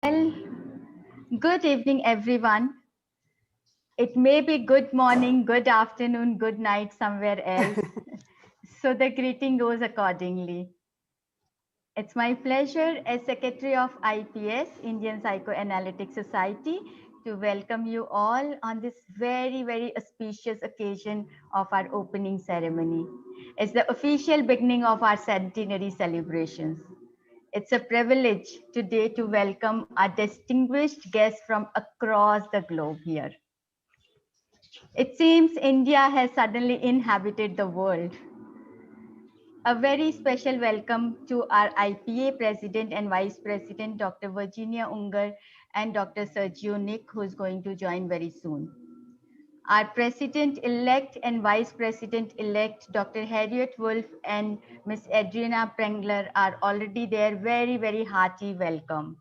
Well, good evening, everyone. It may be good morning, good afternoon, good night somewhere else. So the greeting goes accordingly. It's my pleasure as Secretary of IPS, Indian Psychoanalytic Society, to welcome you all on this very auspicious occasion of our opening ceremony. It's the official beginning of our centenary celebrations. It's a privilege today to welcome our distinguished guests from across the globe here. It seems India has suddenly inhabited the world. A very special welcome to our IPA President and Vice President, Dr. Virginia Unger, and Dr. Sergio Nick, who is going to join very soon. Our President-elect and Vice President-elect, Dr. Harriet Wolf and Ms. Adriana Prengler are already there. Very hearty welcome.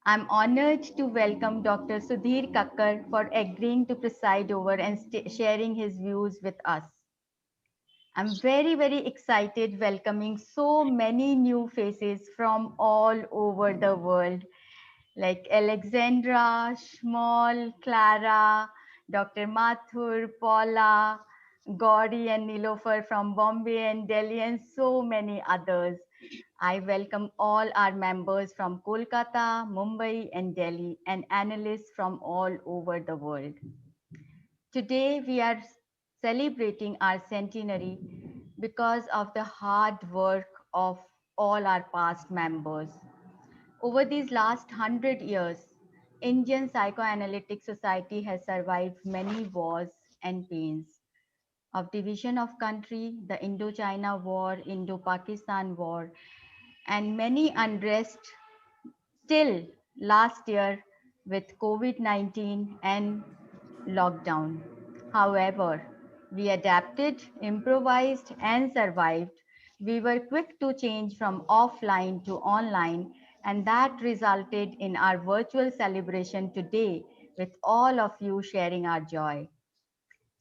I'm honored to welcome Dr. Sudhir Kakkar for agreeing to preside over and sharing his views with us. I'm very excited welcoming so many new faces from all over the world, like Alexandra, Shmol, Clara, Dr. Mathur, Paula, Gauri and Nilofer from Bombay and Delhi, and so many others. I welcome all our members from Kolkata, Mumbai, and Delhi, and analysts from all over the world. Today, we are celebrating our centenary because of the hard work of all our past members. Over these last 100 years, Indian Psychoanalytic Society has survived many wars and pains of division of country, the Indo-China War, Indo-Pakistan War, and many unrest till last year with COVID-19 and lockdown. However, we adapted, improvised, and survived. We were quick to change from offline to online, and that resulted in our virtual celebration today with all of you sharing our joy.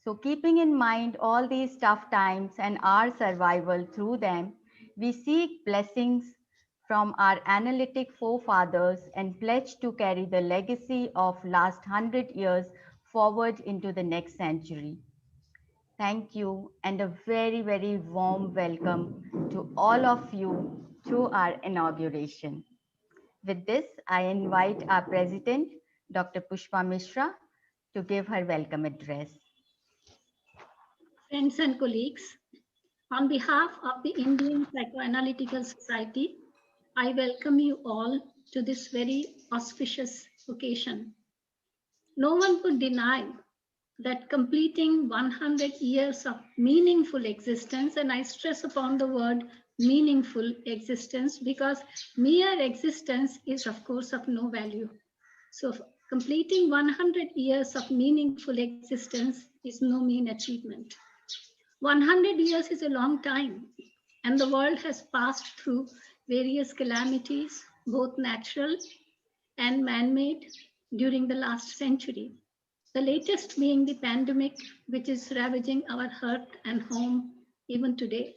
So, keeping in mind all these tough times and our survival through them, we seek blessings from our analytic forefathers and pledge to carry the legacy of last 100 years forward into the next century. Thank you and a very warm welcome to all of you to our inauguration. With this, I invite our President, Dr. Pushpa Mishra, to give her welcome address. Friends and colleagues, on behalf of the Indian Psychoanalytical Society, I welcome you all to this very auspicious occasion. No one could deny that completing 100 years of meaningful existence, and I stress upon the word meaningful existence because mere existence is, of course, of no value. So, completing 100 years of meaningful existence is no mean achievement. 100 years is a long time, and the world has passed through various calamities, both natural and man made, during the last century. The latest being the pandemic, which is ravaging our hearth and home even today.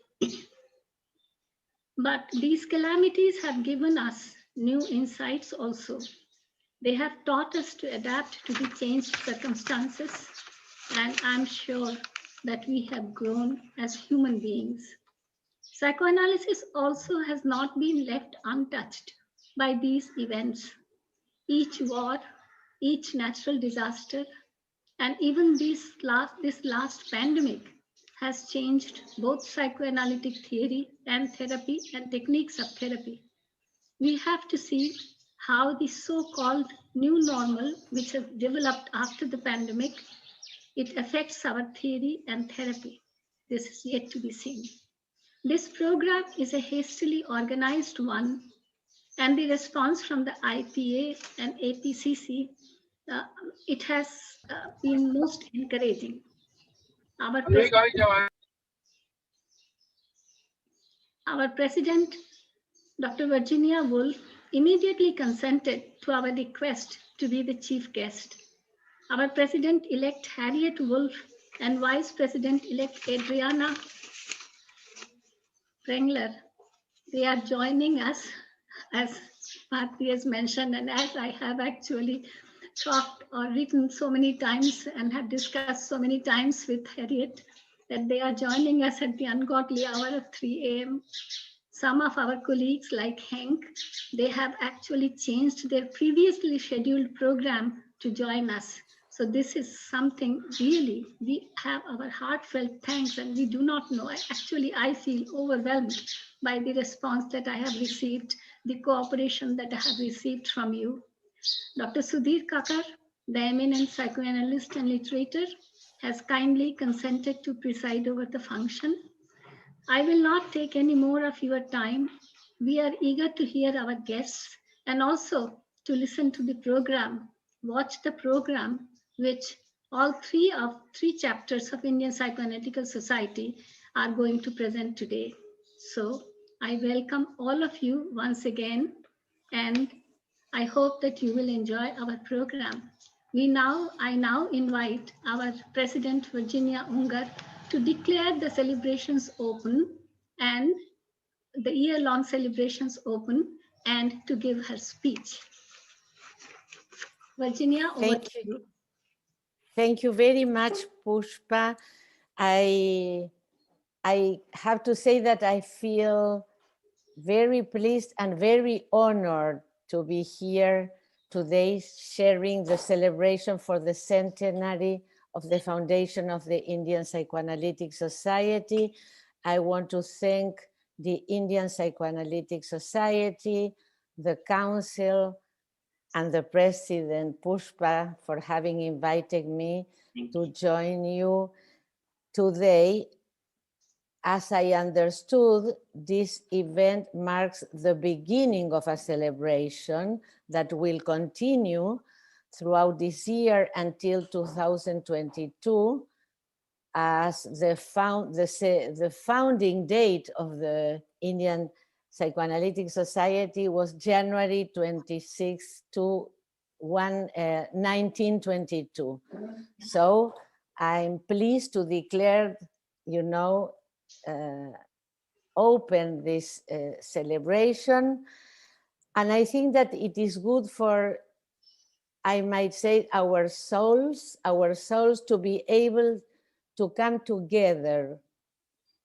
But these calamities have given us new insights also. They have taught us to adapt to the changed circumstances, and I'm sure that we have grown as human beings. Psychoanalysis also has not been left untouched by these events. Each war, each natural disaster, and even this last pandemic has changed both psychoanalytic theory and therapy and techniques of therapy. We have to see how the so-called new normal, which has developed after the pandemic, it affects our theory and therapy. This is yet to be seen. This program is a hastily organized one, and the response from the IPA and APCC, it has been most encouraging. Our president, Dr. Virginia Woolf, immediately consented to our request to be the chief guest. Our President-elect Harriet Wolf and Vice President-elect Adriana Prengler, they are joining us as Bharti has mentioned, and as I have actually talked or written so many times and have discussed so many times with Harriet, that they are joining us at the ungodly hour of 3 a.m. Some of our colleagues, like Hank, they have actually changed their previously scheduled program to join us. So this is something really, we have our heartfelt thanks, and we do not know. Actually, I feel overwhelmed by the response that I have received, the cooperation that I have received from you. Dr. Sudhir Kakar, the eminent psychoanalyst and literator, has kindly consented to preside over the function. I will not take any more of your time. We are eager to hear our guests and also to listen to the program, watch the program, which all three chapters of Indian Psychoanalytical Society are going to present today. So I welcome all of you once again, and I hope that you will enjoy our program. I now invite our President Virginia Ungar to declare the celebrations open and the year-long celebrations open and to give her speech. Virginia, over Thank to you. you. Thank you very much, Pushpa. I have to say that I feel very pleased and very honored to be here today sharing the celebration for the centenary of the foundation of the Indian Psychoanalytic Society. I want to thank the Indian Psychoanalytic Society, the Council, and the President Pushpa for having invited me to join you today. As I understood, this event marks the beginning of a celebration that will continue throughout this year until 2022, as the founding date of the Indian Psychoanalytic Society was January 26 to 1922. So I'm pleased to declare, open this celebration. And I think that it is good for, I might say, our souls to be able to come together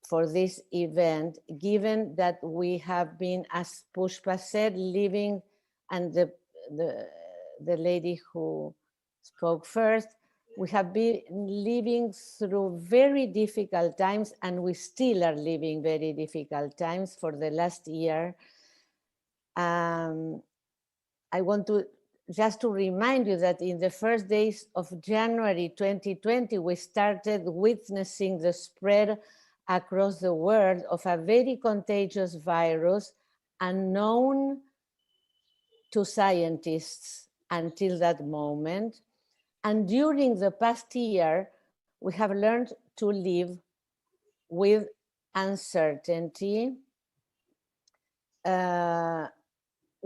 for this event, given that we have been, as Pushpa said, living, and the lady who spoke first, we have been living through very difficult times, and we still are living very difficult times for the last year. I want to just to remind you that in the first days of January 2020, we started witnessing the spread across the world of a very contagious virus unknown to scientists until that moment. And during the past year, we have learned to live with uncertainty.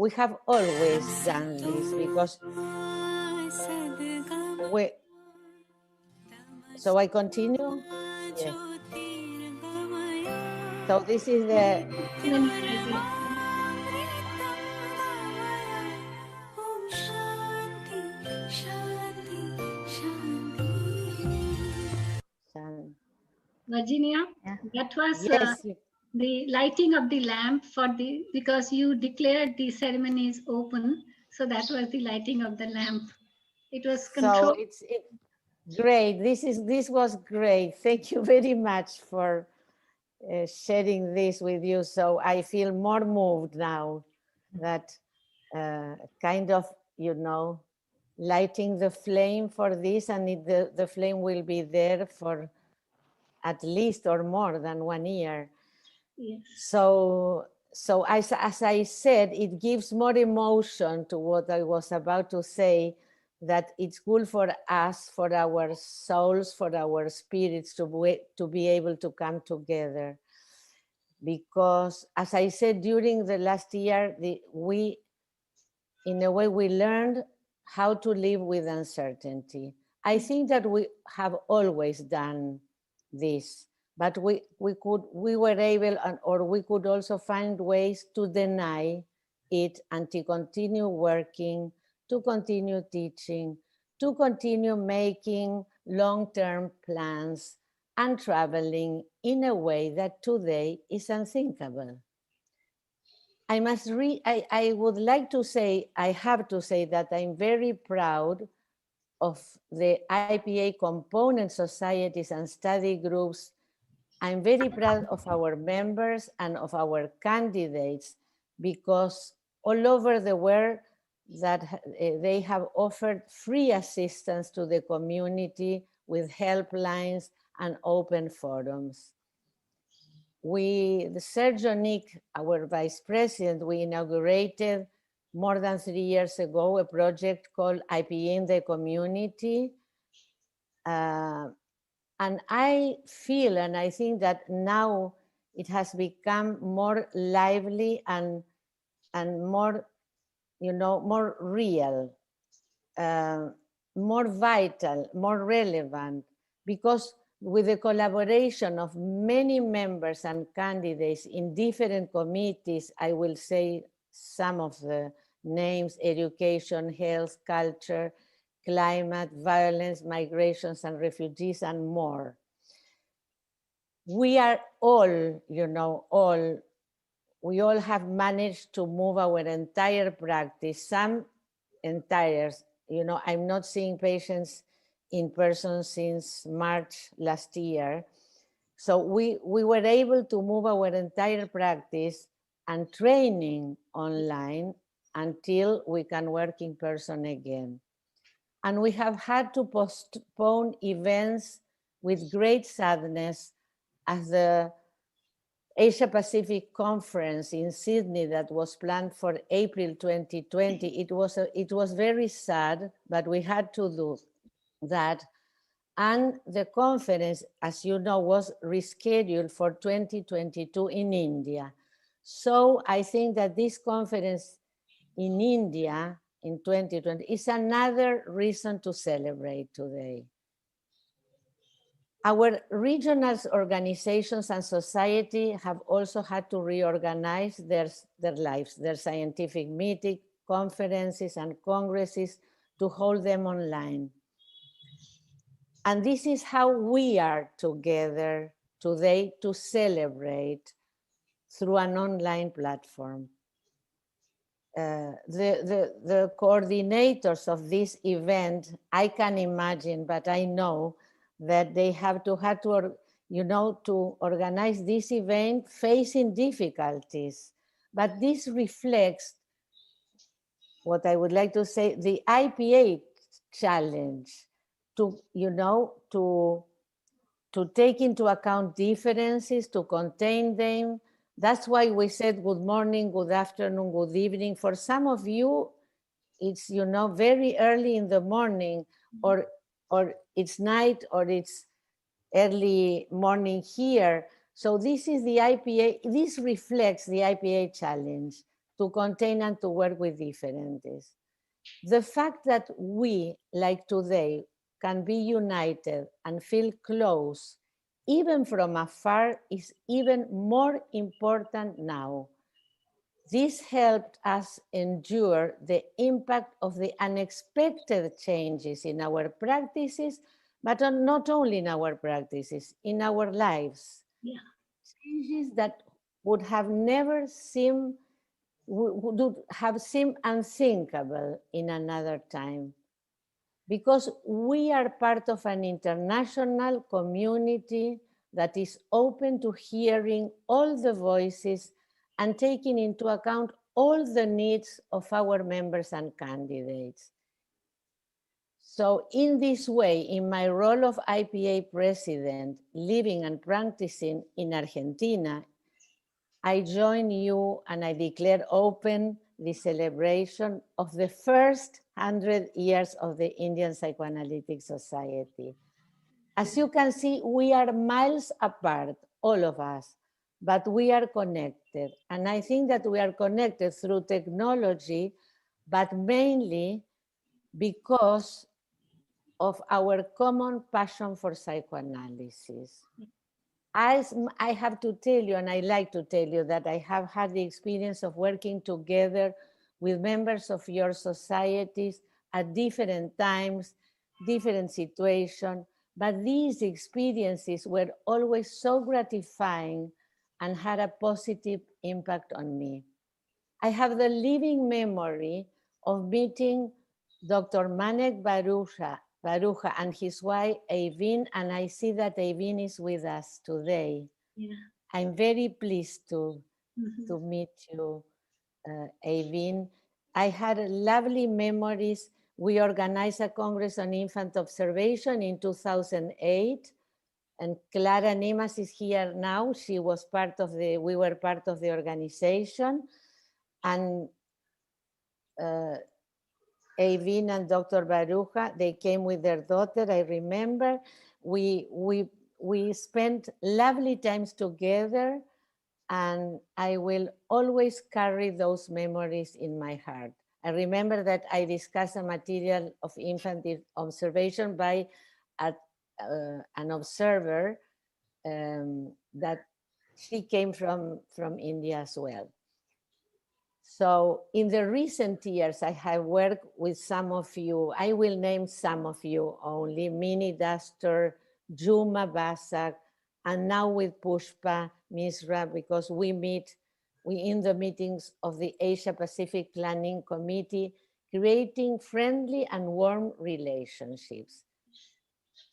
We have always done this because so I continue? Yes. So this is the Virginia, that was yes. the lighting of the lamp because you declared the ceremony is open. So that was the lighting of the lamp. It was controlled. So it's great. This was great. Thank you very much for sharing this with you. So I feel more moved now that kind of, lighting the flame for this, and the flame will be there for at least or more than 1 year. Yes. So as I said, it gives more emotion to what I was about to say, that it's good for us, for our souls, for our spirits to be able to come together. Because as I said, during the last year, in a way, we learned how to live with uncertainty. I think that we have always done this, but we were able, or we could also find ways to deny it and to continue working, to continue teaching, to continue making long-term plans and traveling in a way that today is unthinkable. I would like to say, I have to say that I'm very proud of the IPA component societies and study groups. I'm very proud of our members and of our candidates because all over the world that they have offered free assistance to the community with helplines and open forums. Sergio Nick, our vice president, we inaugurated more than 3 years ago a project called IPA in the Community. And I feel and I think that now it has become more lively and more, more real, more vital, more relevant, because with the collaboration of many members and candidates in different committees, I will say some of the names: education, health, culture, climate, violence, migrations and refugees, and more. We are all, we all have managed to move our entire practice, some entire, I'm not seeing patients in person since March last year. So we were able to move our entire practice and training online until we can work in person again. And we have had to postpone events with great sadness, as the Asia Pacific Conference in Sydney that was planned for April 2020. It was very sad, but we had to do that. And the conference, as you know, was rescheduled for 2022 in India. So I think that this conference in India in 2020 is another reason to celebrate today. Our regional organizations and society have also had to reorganize their lives, their scientific meetings, conferences and congresses, to hold them online. And this is how we are together today to celebrate through an online platform. The coordinators of this event, I can imagine, but I know that they have to to organize this event facing difficulties. But this reflects what I would like to say, the IPA challenge to take into account differences, to contain them. That's why we said good morning, good afternoon, good evening. For some of you, it's very early in the morning, or it's night, or it's early morning here. So this is the IPA, this reflects the IPA challenge to contain and to work with differences. The fact that we, like today, can be united and feel close, even from afar, is even more important now. This helped us endure the impact of the unexpected changes in our practices, but not only in our practices, in our lives. Yeah. Changes that would have never seemed, would have seemed unthinkable in another time. Because we are part of an international community that is open to hearing all the voices and taking into account all the needs of our members and candidates. So in this way, in my role of IPA president, living and practicing in Argentina, I join you and I declare open the celebration of the first 100 years of the Indian Psychoanalytic Society. As you can see, we are miles apart, all of us, but we are connected. And I think that we are connected through technology, but mainly because of our common passion for psychoanalysis. I have to tell you, and I like to tell you, that I have had the experience of working together with members of your societies at different times, different situations, but these experiences were always so gratifying and had a positive impact on me. I have the living memory of meeting Dr. Manek Baruja and his wife Evin, and I see that Evin is with us today. Yeah. I'm very pleased to Mm-hmm. meet you, Evin. I had lovely memories. We organized a Congress on Infant Observation in 2008, and Clara Nemas is here now. We were part of the organization, and Evin and Dr. Baruja, they came with their daughter. I remember we spent lovely times together, and I will always carry those memories in my heart. I remember that I discussed a material of infant observation by an observer that she came from India as well. So in the recent years, I have worked with some of you. I will name some of you only: Minnie Duster, Juma Basak, and now with Pushpa Misra, because we in the meetings of the Asia Pacific Planning Committee, creating friendly and warm relationships.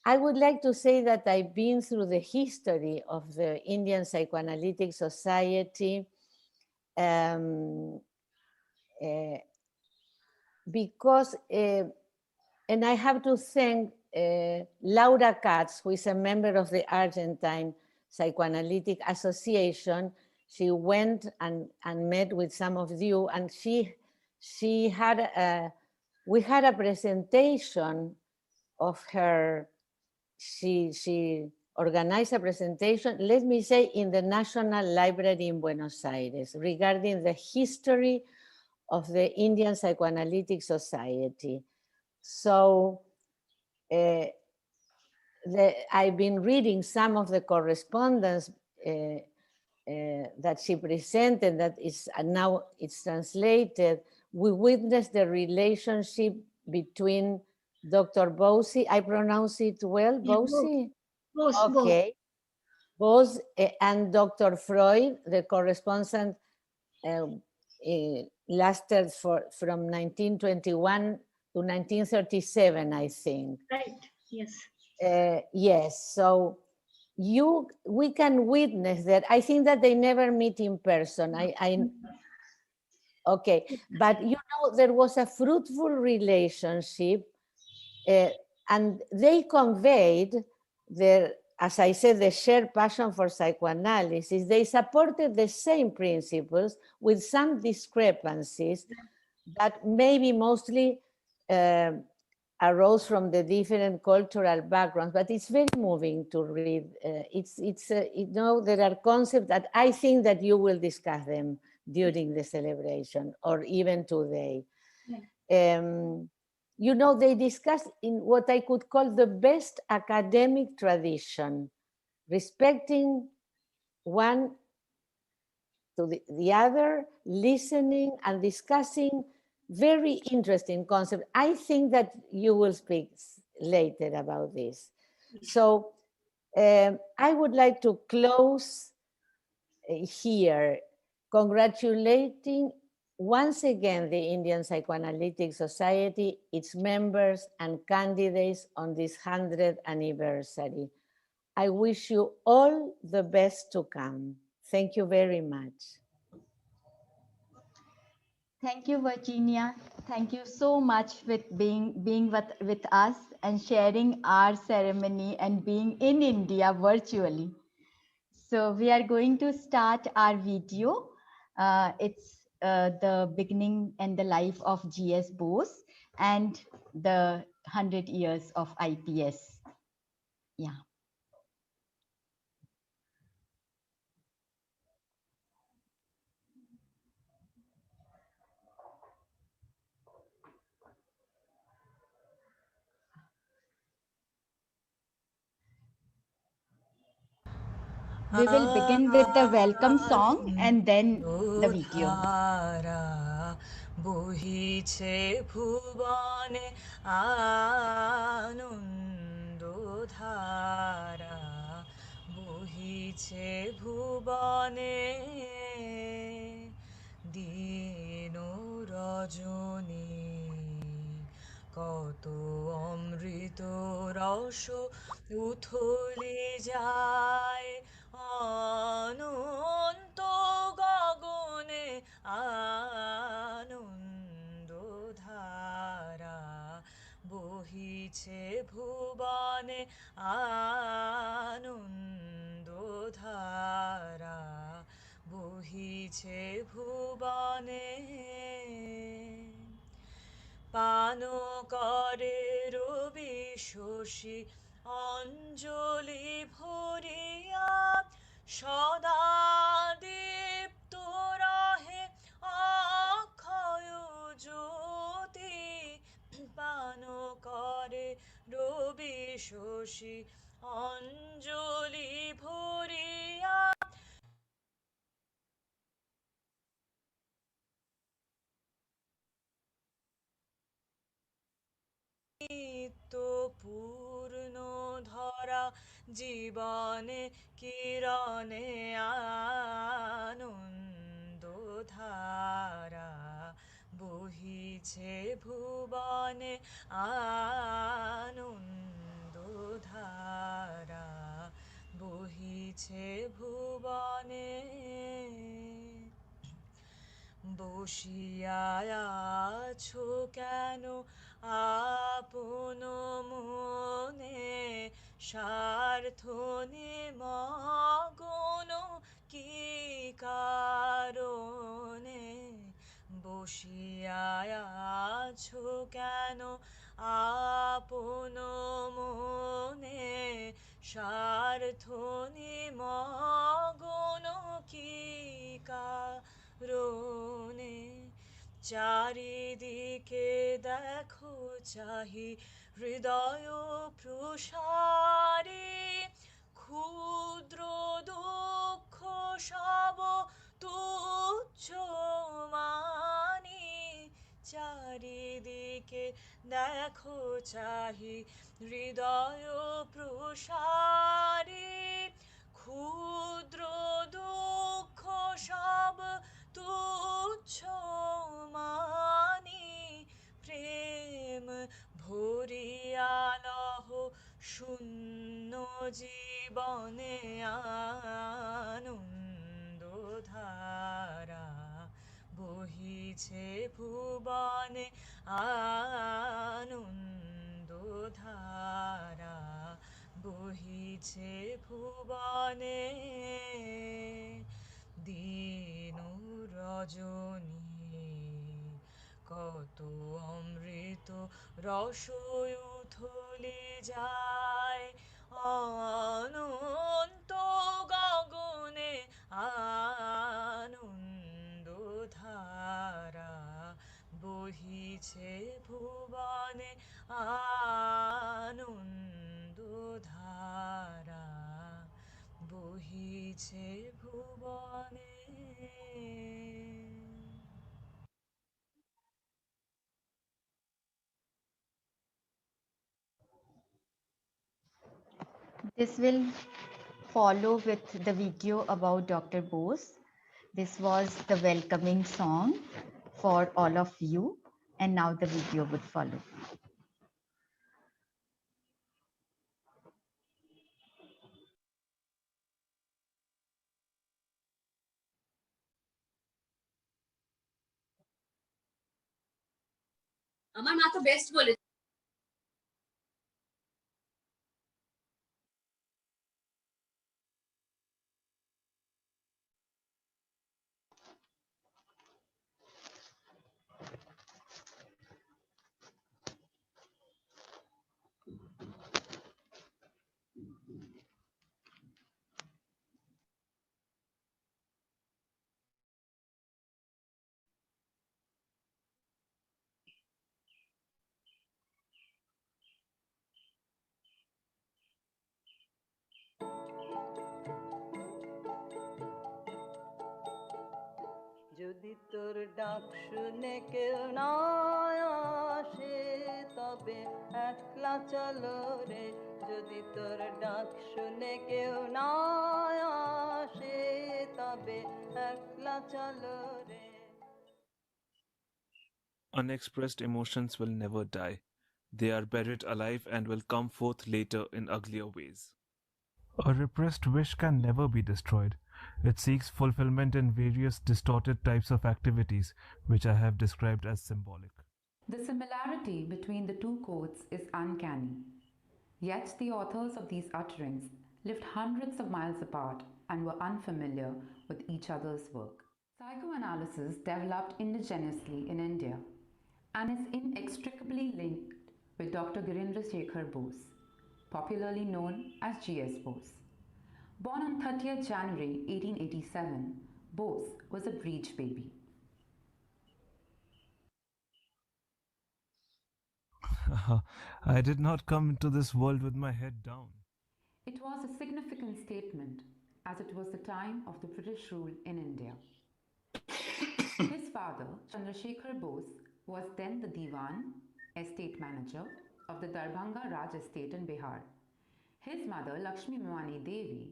I would like to say that I've been through the history of the Indian Psychoanalytic Society, because, and I have to thank Laura Katz, who is a member of the Argentine Psychoanalytic Association. She went and met with some of you, and we had a presentation of her. She organized a presentation, let me say, in the National Library in Buenos Aires, regarding the history of the Indian Psychoanalytic Society. So I've been reading some of the correspondence that she presented, that is now it's translated. We witnessed the relationship between Dr. Bose, I pronounce it well, Yeah, Bose? both. Okay. Bose and Dr. Freud, the correspondence lasted from 1921 to 1937, I think. Right, yes. Yes, so we can witness that. I think that they never meet in person. Okay, but there was a fruitful relationship, and they conveyed their, as I said, the shared passion for psychoanalysis. They supported the same principles with some discrepancies that maybe mostly arose from the different cultural backgrounds, but it's very moving to read. There are concepts that I think that you will discuss them during the celebration or even today. They discussed in what I could call the best academic tradition, respecting one to the other, listening and discussing very interesting concept. I think that you will speak later about this. So I would like to close here, congratulating once again the Indian Psychoanalytic Society, its members and candidates on this 100th anniversary. I wish you all the best to come. Thank you very much. Thank you, Virginia. Thank you so much with being with us and sharing our ceremony and being in India virtually. So we are going to start our video. It's the beginning and the life of G.S. Bose and the 100 years of IPS. Yeah. We will begin with the welcome song and then the video. ধারা বহিছে ভুবনে আনন্দ ধারা বহিছে ভুবনে দিন রজনী কত অমৃত রস উথলি যায় অনন্ত গগনে আনন্দ ধারা বহিছে ভুবনে আনন্দ ধারা বহিছে ভুবনে পান করে রবি শশী অঞ্জলি ভরিয়া সদা দীপ্ত রহে অক্ষয় জ্যোতি পান করে রবি শশী অঞ্জলি ভরিয়া নিত্য পূর্ণ ধরা জীবনে কিরণে আনন্দ ধারা বহিছে ভুবনে আনন্দ ধারা বহিছে ভুবনে বসিয়া আছো কেন আপন মনে স্বার্থ নিমগ্ন কি কারণে বসিয়া আছো কেন আপন মনে স্বার্থ নিমগ্ন কি কারণে চারিদিকে দেখো চাহি হৃদয় প্রসারী ক্ষুদ্র দুঃখ সব তুচ্ছ মানি চারিদিকে দেখো চাহি হৃদয় প্রসারী ক্ষুদ্র দুঃখ সব তুচ্ছ মানি প্রেম ভরিয়া লহ শূন্য জীবনে আনন্দ ধারা বহিছে ভুবনে আনন্দ ধারা বহিছে ভুবনে দিন রজনী কত অমৃত রস উথলি যায় অনন্ত গগনে আনন্দ ধারা বহিছে ভুবনে আনন্দ ধারা বহিছে ভুবনে This will follow with the video about Dr. Bose. This was the welcoming song for all of you, and now the video would follow. আমার মা তো বেস্ট বলে যদি তোর ডাক শুনে কেউ না আসে তবে একলা চলো রে যদি তোর ডাক শুনে কেউ না আসে তবে একলা চলো রে Unexpressed emotions will never die. They are buried alive and will come forth later in uglier ways. A repressed wish can never be destroyed. It seeks fulfillment in various distorted types of activities, which I have described as symbolic. The similarity between the two quotes is uncanny. Yet the authors of these utterings lived hundreds of miles apart and were unfamiliar with each other's work. Psychoanalysis developed indigenously in India and is inextricably linked with Dr. Girindrasekhar Bose, popularly known as G.S. Bose. Born on 30th January 1887, Bose was a breech baby. I did not come into this world with my head down. It was a significant statement as it was the time of the British rule in India. His father, Chandrasekhar Bose, was then the Diwan, estate manager, of the Darbhanga Raj estate in Bihar. His mother, Lakshmi Mimani Devi,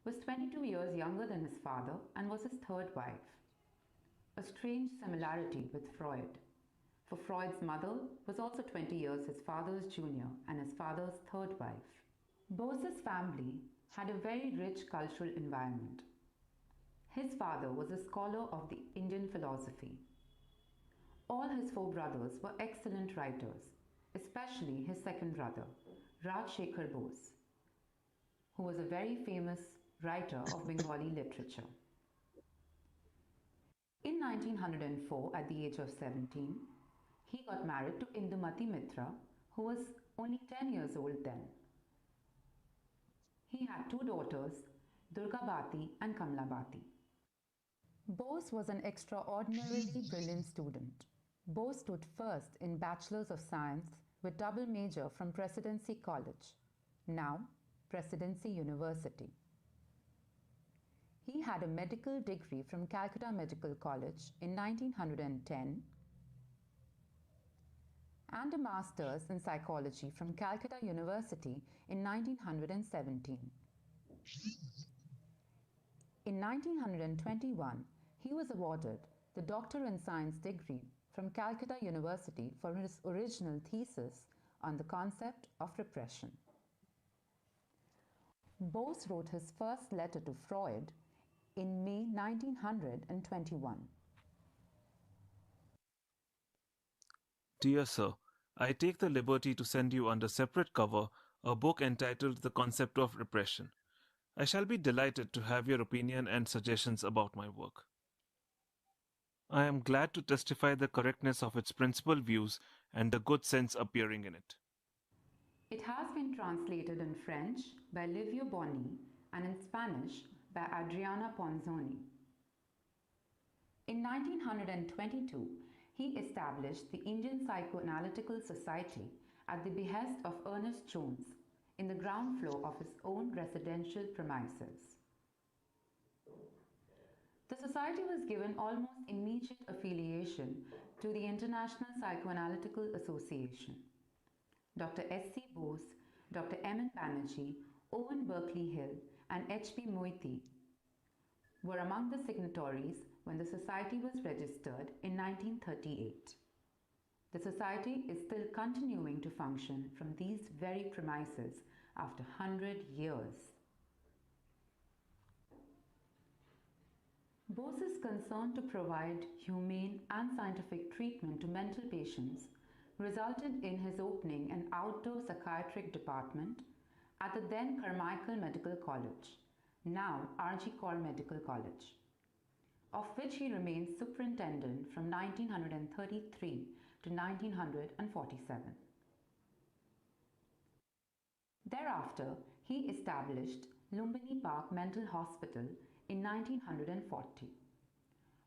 was 22 years younger than his father and was his third wife. A strange similarity with Freud, for Freud's mother was also 20 years his father's junior and his father's third wife. Bose's family had a very rich cultural environment. His father was a scholar of the Indian philosophy. All his four brothers were excellent writers, especially his second brother, Rajshekhar Bose, who was a very famous writer of Bengali literature. In 1904, at the age of 17, he got married to Indumati Mitra, who was only 10 years old then. He had two daughters, Durgabati and Kamlabati. Bose was an extraordinarily brilliant student. Bose stood first in Bachelor's of Science with double major from Presidency College, now Presidency University. He had a medical degree from Calcutta Medical College in 1910 and a master's in psychology from Calcutta University in 1917. In 1921, he was awarded the Doctor in Science degree from Calcutta University for his original thesis on the concept of repression. Bose wrote his first letter to Freud in May 1921. Dear Sir, I take the liberty to send you under separate cover a book entitled The Concept of Repression. I shall be delighted to have your opinion and suggestions about my work. I am glad to testify the correctness of its principal views and the good sense appearing in it. It has been translated in French by Livio Boni and in Spanish by Adriana Ponzoni. In 1922, he established the Indian Psychoanalytical Society at the behest of Ernest Jones in the ground floor of his own residential premises. The society was given almost immediate affiliation to the International Psychoanalytical Association. Dr. S.C. Bose, Dr. M.N. Banerjee, Owen Berkeley Hill, and H.P. Moiti were among the signatories when the society was registered in 1938. The society is still continuing to function from these very premises after 100 years. Bose's concern to provide humane and scientific treatment to mental patients resulted in his opening an outdoor psychiatric department at the then Carmichael Medical College, now R.G. Kaur Medical College, of which he remained superintendent from 1933 to 1947. Thereafter, he established Lumbini Park Mental Hospital in 1940,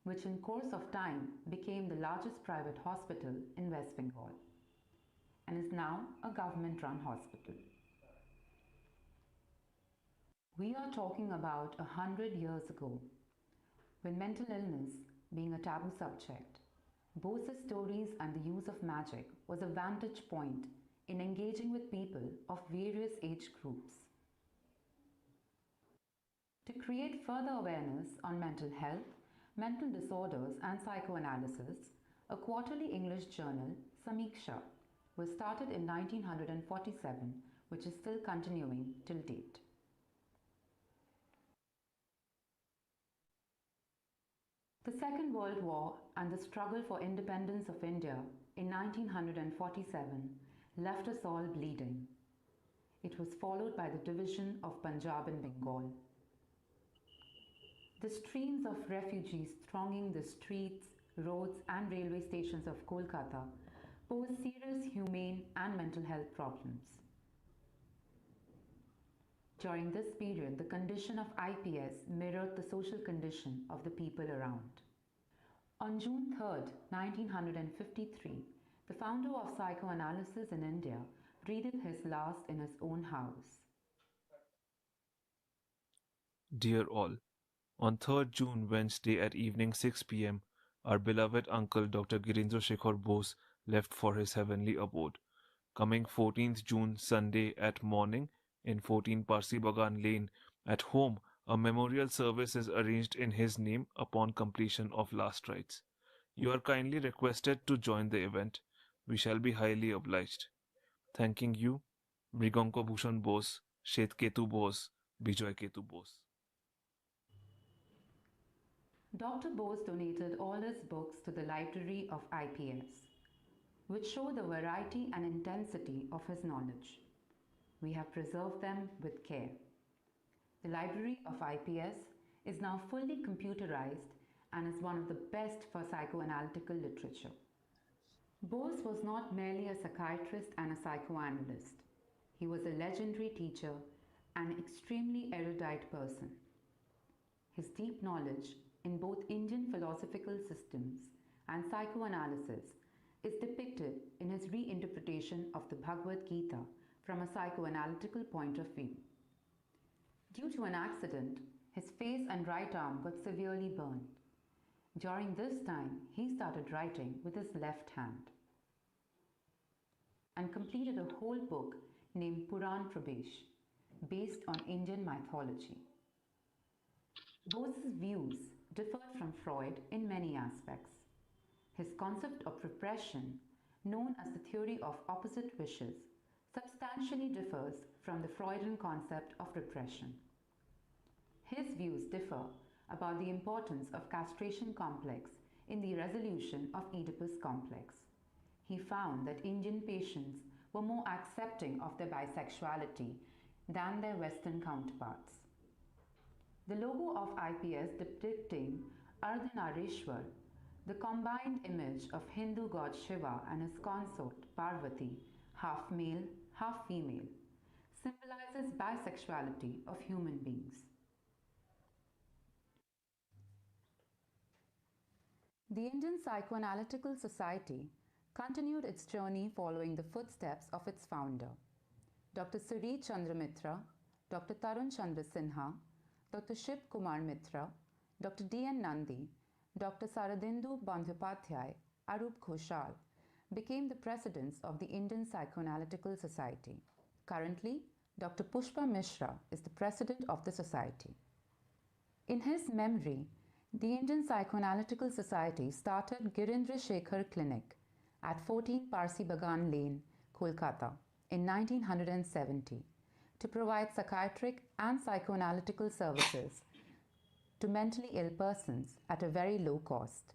which in course of time became the largest private hospital in West Bengal and is now a government-run hospital. We are talking about 100 years ago, when mental illness being a taboo subject, Bose's stories and the use of magic was a vantage point in engaging with people of various age groups. To create further awareness on mental health, mental disorders, and psychoanalysis, a quarterly English journal, Samiksha, was started in 1947, which is still continuing till date. The Second World War and the struggle for independence of India in 1947 left us all bleeding. It was followed by the division of Punjab and Bengal. The streams of refugees thronging the streets, roads, and railway stations of Kolkata pose serious humane and mental health problems. During this period, the condition of IPS mirrored the social condition of the people around. On June 3, 1953, the founder of psychoanalysis in India breathed his last in his own house. Dear all, on 3rd June, Wednesday at evening 6 p.m., our beloved uncle Dr. Girindrasekhar Bose left for his heavenly abode. Coming 14th June, Sunday at morning, in 14 Parsi Bagan Lane, at home, a memorial service is arranged in his name upon completion of last rites. You are kindly requested to join the event. We shall be highly obliged. Thanking you, Mriganko Bhushan Bose, Shetketu Bose, Bijoy Ketu Bose. Dr. Bose donated all his books to the library of IPS, which show the variety and intensity of his knowledge. We have preserved them with care. The library of IPS is now fully computerized and is one of the best for psychoanalytical literature. Bose was not merely a psychiatrist and a psychoanalyst. He was a legendary teacher and extremely erudite person. His deep knowledge in both Indian philosophical systems and psychoanalysis is depicted in his reinterpretation of the Bhagavad Gita from a psychoanalytical point of view. Due to an accident, his face and right arm got severely burned. During this time, he started writing with his left hand and completed a whole book named Puran Prabesh, based on Indian mythology. Bose's views differed from Freud in many aspects. His concept of repression, known as the theory of opposite wishes, substantially differs from the Freudian concept of repression. His views differ about the importance of castration complex in the resolution of Oedipus complex. He found that Indian patients were more accepting of their bisexuality than their Western counterparts. The logo of IPS depicting Ardhanarishwar, the combined image of Hindu god Shiva and his consort Parvati, half male, half female, symbolizes bisexuality of human beings. The Indian Psychoanalytical Society continued its journey following the footsteps of its founder, Dr. Suri Chandra Mitra, Dr. Tarun Chandra Sinha, Dr. Shiv Kumar Mitra, Dr. D.N. Nandi, Dr. Saradindu Bandyopadhyay, Arup Ghoshal became the presidents of the Indian Psychoanalytical Society. Currently, Dr. Pushpa Mishra is the president of the society. In his memory, the Indian Psychoanalytical Society started Girindrasekhar Clinic at 14 Parsi Bagan Lane, Kolkata in 1970 to provide psychiatric and psychoanalytical services to mentally ill persons at a very low cost.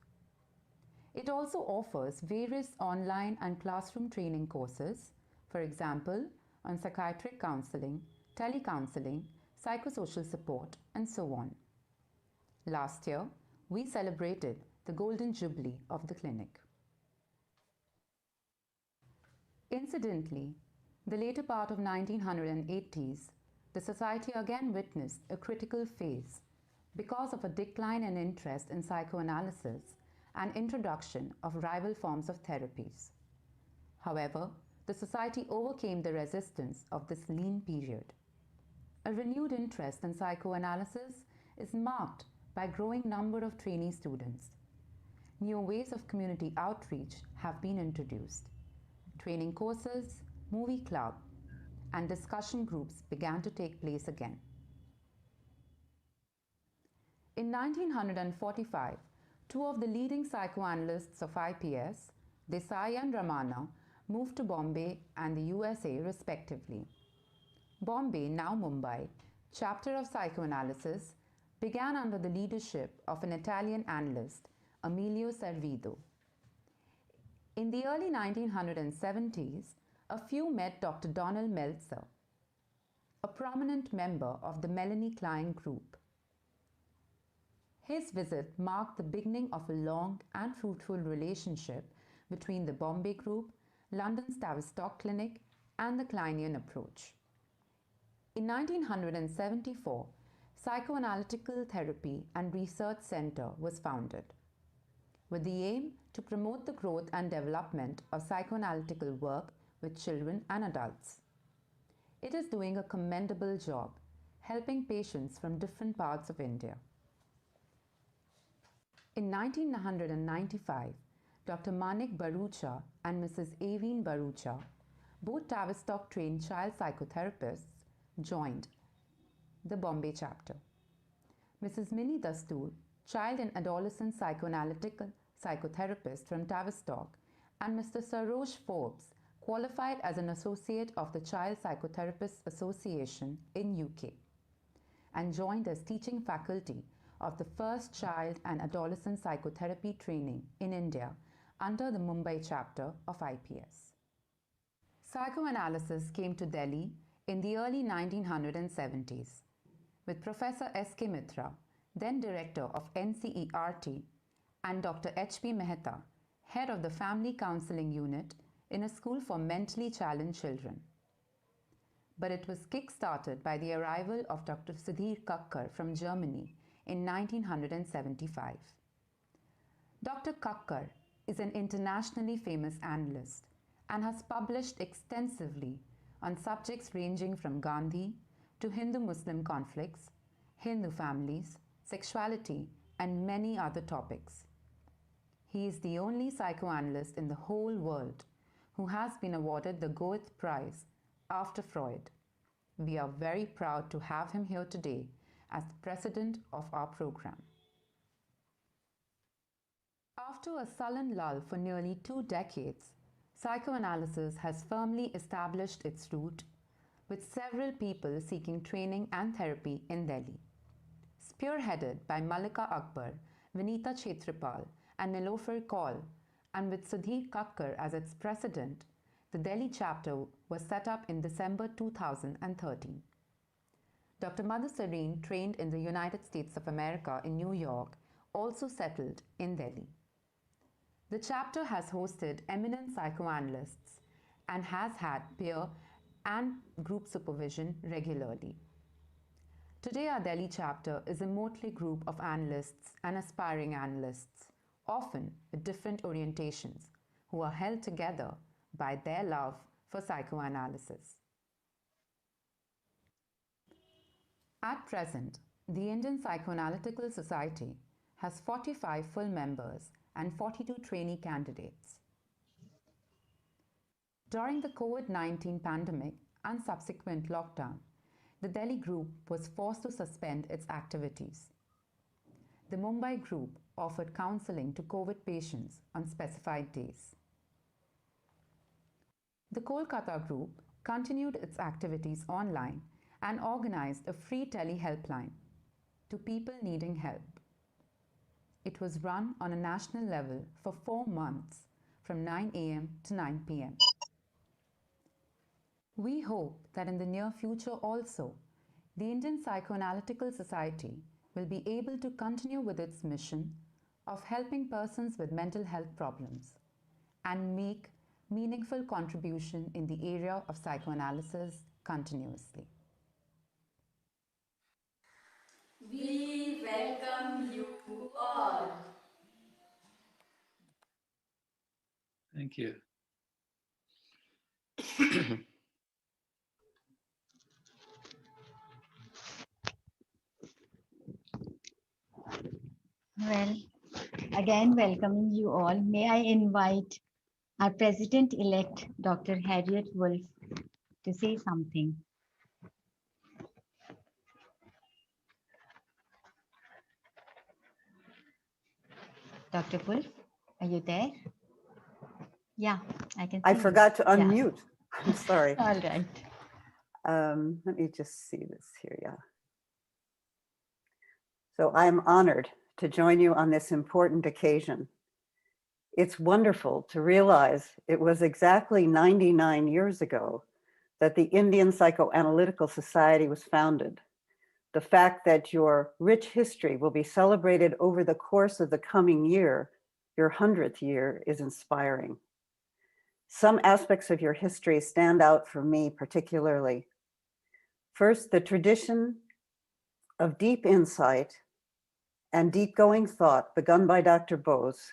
It also offers various online and classroom training courses, for example, on psychiatric counseling, telecounseling, psychosocial support, and so on. Last year, we celebrated the Golden Jubilee of the clinic. Incidentally, the later part of 1980s, the society again witnessed a critical phase because of a decline in interest in psychoanalysis and introduction of rival forms of therapies. However, the society overcame the resistance of this lean period. A renewed interest in psychoanalysis is marked by growing number of trainee students, new ways of community outreach have been introduced. Training courses, movie club, and discussion groups began to take place again. In 1945, two of the leading psychoanalysts of IPS, Desai and Ramana, moved to Bombay and the USA respectively. Bombay, now Mumbai, chapter of psychoanalysis began under the leadership of an Italian analyst, Emilio Servido. In the early 1970s, a few met Dr. Donald Meltzer, a prominent member of the Melanie Klein group. His visit marked the beginning of a long and fruitful relationship between the Bombay group, London's Tavistock Clinic, and the Kleinian approach. In 1974, Psychoanalytical Therapy and Research Center was founded, with the aim to promote the growth and development of psychoanalytical work with children and adults. It is doing a commendable job, helping patients from different parts of India. In 1995, Dr. Manik Barucha and Mrs. Aveen Barucha, both Tavistock-trained child psychotherapists, joined the Bombay chapter. Mrs. Minnie Dastoor, child and adolescent psychoanalytical psychotherapist from Tavistock, and Mr. Saroj Forbes, qualified as an associate of the Child Psychotherapists Association in UK, and joined as teaching faculty of the first child and adolescent psychotherapy training in India under the Mumbai chapter of IPS. Psychoanalysis came to Delhi in the early 1970s with Professor S.K. Mitra, then director of NCERT, and Dr. H.P. Mehta, head of the Family Counseling Unit in a school for mentally challenged children. But it was kick-started by the arrival of Dr. Sudhir Kakkar from Germany in 1975. Dr. Kakkar is an internationally famous analyst and has published extensively on subjects ranging from Gandhi to Hindu-Muslim conflicts, Hindu families, sexuality, and many other topics. He is the only psychoanalyst in the whole world who has been awarded the Goethe Prize after Freud. We are very proud to have him here today as the president of our program. After a sullen lull for nearly 2 decades, psychoanalysis has firmly established its root, with several people seeking training and therapy in Delhi. Spearheaded by Malika Akbar, Vinita Chetripal, and Nilofer Kaul, and with Sudhir Kakkar as its president, the Delhi chapter was set up in December 2013. Dr. Madhu Sareen, trained in the United States of America in New York, also settled in Delhi. The chapter has hosted eminent psychoanalysts and has had peer and group supervision regularly. Today, our Delhi chapter is a motley group of analysts and aspiring analysts, often with different orientations, who are held together by their love for psychoanalysis. At present, the Indian Psychoanalytical Society has 45 full members and 42 trainee candidates. During the COVID-19 pandemic and subsequent lockdown, the Delhi group was forced to suspend its activities. The Mumbai group offered counseling to COVID patients on specified days. The Kolkata group continued its activities online and organized a free tele-helpline to people needing help. It was run on a national level for 4 months from 9 a.m. to 9 p.m. We hope that in the near future also, the Indian Psychoanalytical Society will be able to continue with its mission of helping persons with mental health problems and make meaningful contribution in the area of psychoanalysis continuously. We welcome you all. Thank you. Well, Again, welcoming you all. May I invite our President-elect, Dr. Harriet Wolf, to say something. Dr. Wolf, are you there? Yeah, I can see I you. forgot to Yeah. unmute. I'm sorry. All right. Let me just see this here, yeah. So I'm honored to join you on this important occasion. It's wonderful to realize it was exactly 99 years ago that the Indian Psychoanalytical Society was founded. The fact that your rich history will be celebrated over the course of the coming year, your 100th year, is inspiring. Some aspects of your history stand out for me particularly. First, the tradition of deep insight and deep-going thought begun by Dr. Bose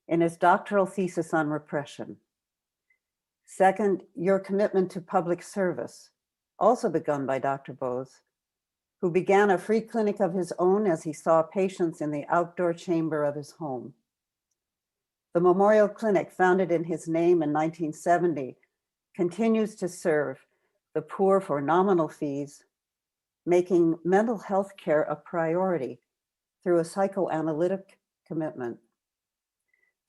in his doctoral thesis on repression. Second, your commitment to public service, also begun by Dr. Bose, who began a free clinic of his own as he saw patients in the outdoor chamber of his home. The Memorial Clinic, founded in his name in 1970, continues to serve the poor for nominal fees, making mental health care a priority through a psychoanalytic commitment.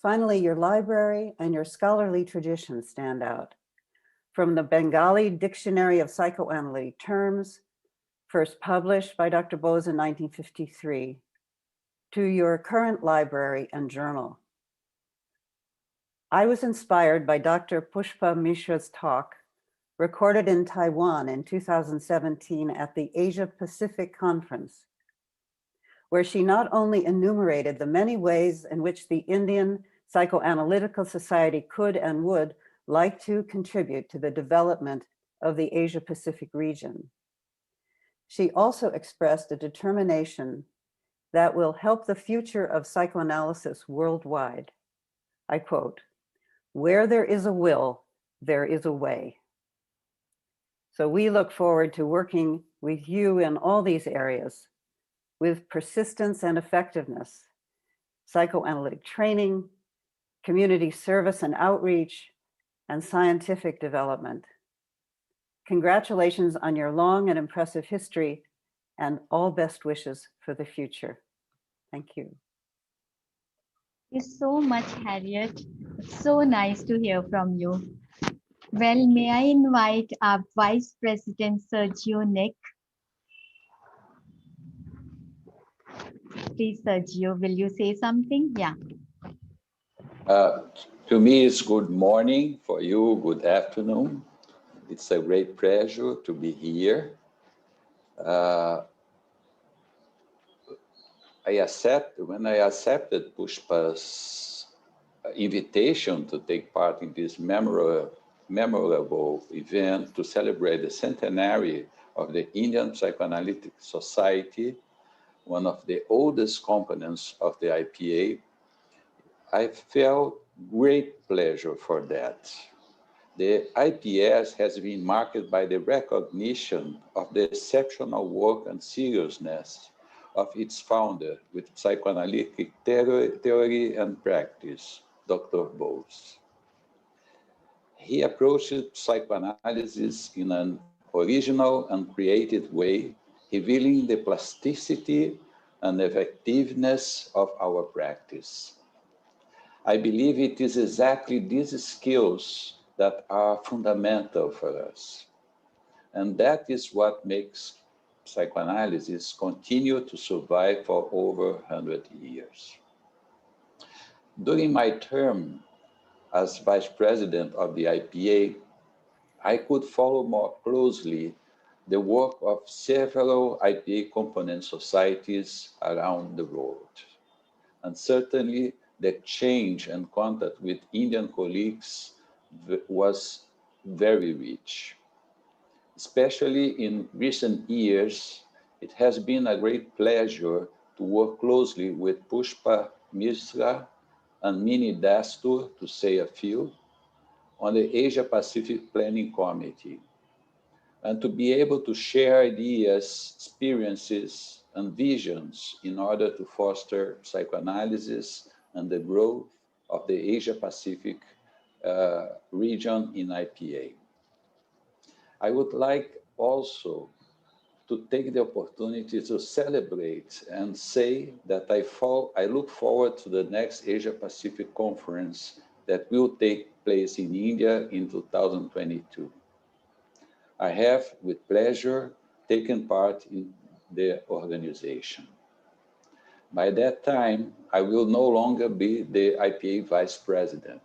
Finally, your library and your scholarly tradition stand out. From the Bengali Dictionary of Psychoanalytic Terms, first published by Dr. Bose in 1953, to your current library and journal. I was inspired by Dr. Pushpa Mishra's talk, recorded in Taiwan in 2017 at the Asia Pacific Conference, where she not only enumerated the many ways in which the Indian Psychoanalytical Society could and would like to contribute to the development of the Asia Pacific region. She also expressed a determination that will help the future of psychoanalysis worldwide. I quote, "Where there is a will, there is a way." So we look forward to working with you in all these areas with persistence and effectiveness, psychoanalytic training, community service and outreach, and scientific development. Congratulations on your long and impressive history, and all best wishes for the future. Thank you. Thank you so much, Harriet. It's so nice to hear from you. Well, may I invite our Vice President, Sergio Nick. Please, Sergio, will you say something? Yeah. To me, it's good morning. For you, good afternoon. It's a great pleasure to be here. When I accepted Pushpa's invitation to take part in this memorable event to celebrate the centenary of the Indian Psychoanalytic Society, one of the oldest components of the IPA, I felt great pleasure for that. The IPS has been marked by the recognition of the exceptional work and seriousness of its founder with psychoanalytic theory and practice, Dr. Bose. He approached psychoanalysis in an original and creative way, revealing the plasticity and effectiveness of our practice. I believe it is exactly these skills that are fundamental for us. And that is what makes psychoanalysis continue to survive for over 100 years. During my term as vice president of the IPA, I could follow more closely the work of several IPA component societies around the world. And certainly the exchange and contact with Indian colleagues was very rich. Especially in recent years, it has been a great pleasure to work closely with Pushpa Mishra and Mini Dastur, to say a few, on the Asia Pacific Planning Committee, and to be able to share ideas, experiences, and visions in order to foster psychoanalysis and the growth of the Asia-Pacific region in IPA. I would like also to take the opportunity to celebrate and say that I look forward to the next Asia-Pacific conference that will take place in India in 2022. I have, with pleasure, taken part in the organization. By that time, I will no longer be the IPA Vice President,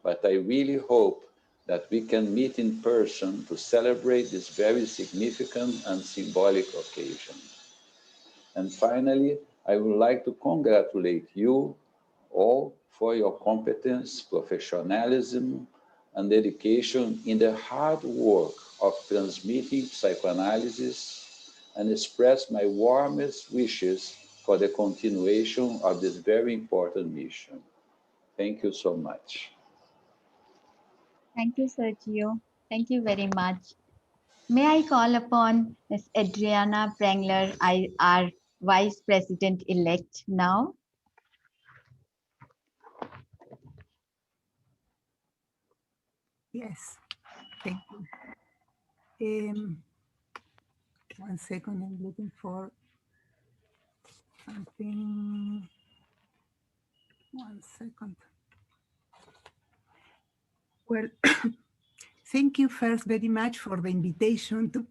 but I really hope that we can meet in person to celebrate this very significant and symbolic occasion. And finally, I would like to congratulate you all for your competence, professionalism, and dedication in the hard work of transmitting psychoanalysis, and express my warmest wishes for the continuation of this very important mission. Thank you so much. Thank you, Sergio. Thank you very much. May I call upon Ms. Adriana Prangler, our Vice President-elect now? Yes, thank you. 1 second, I'm looking for something. 1 second. Well, thank you first very much for the invitation to,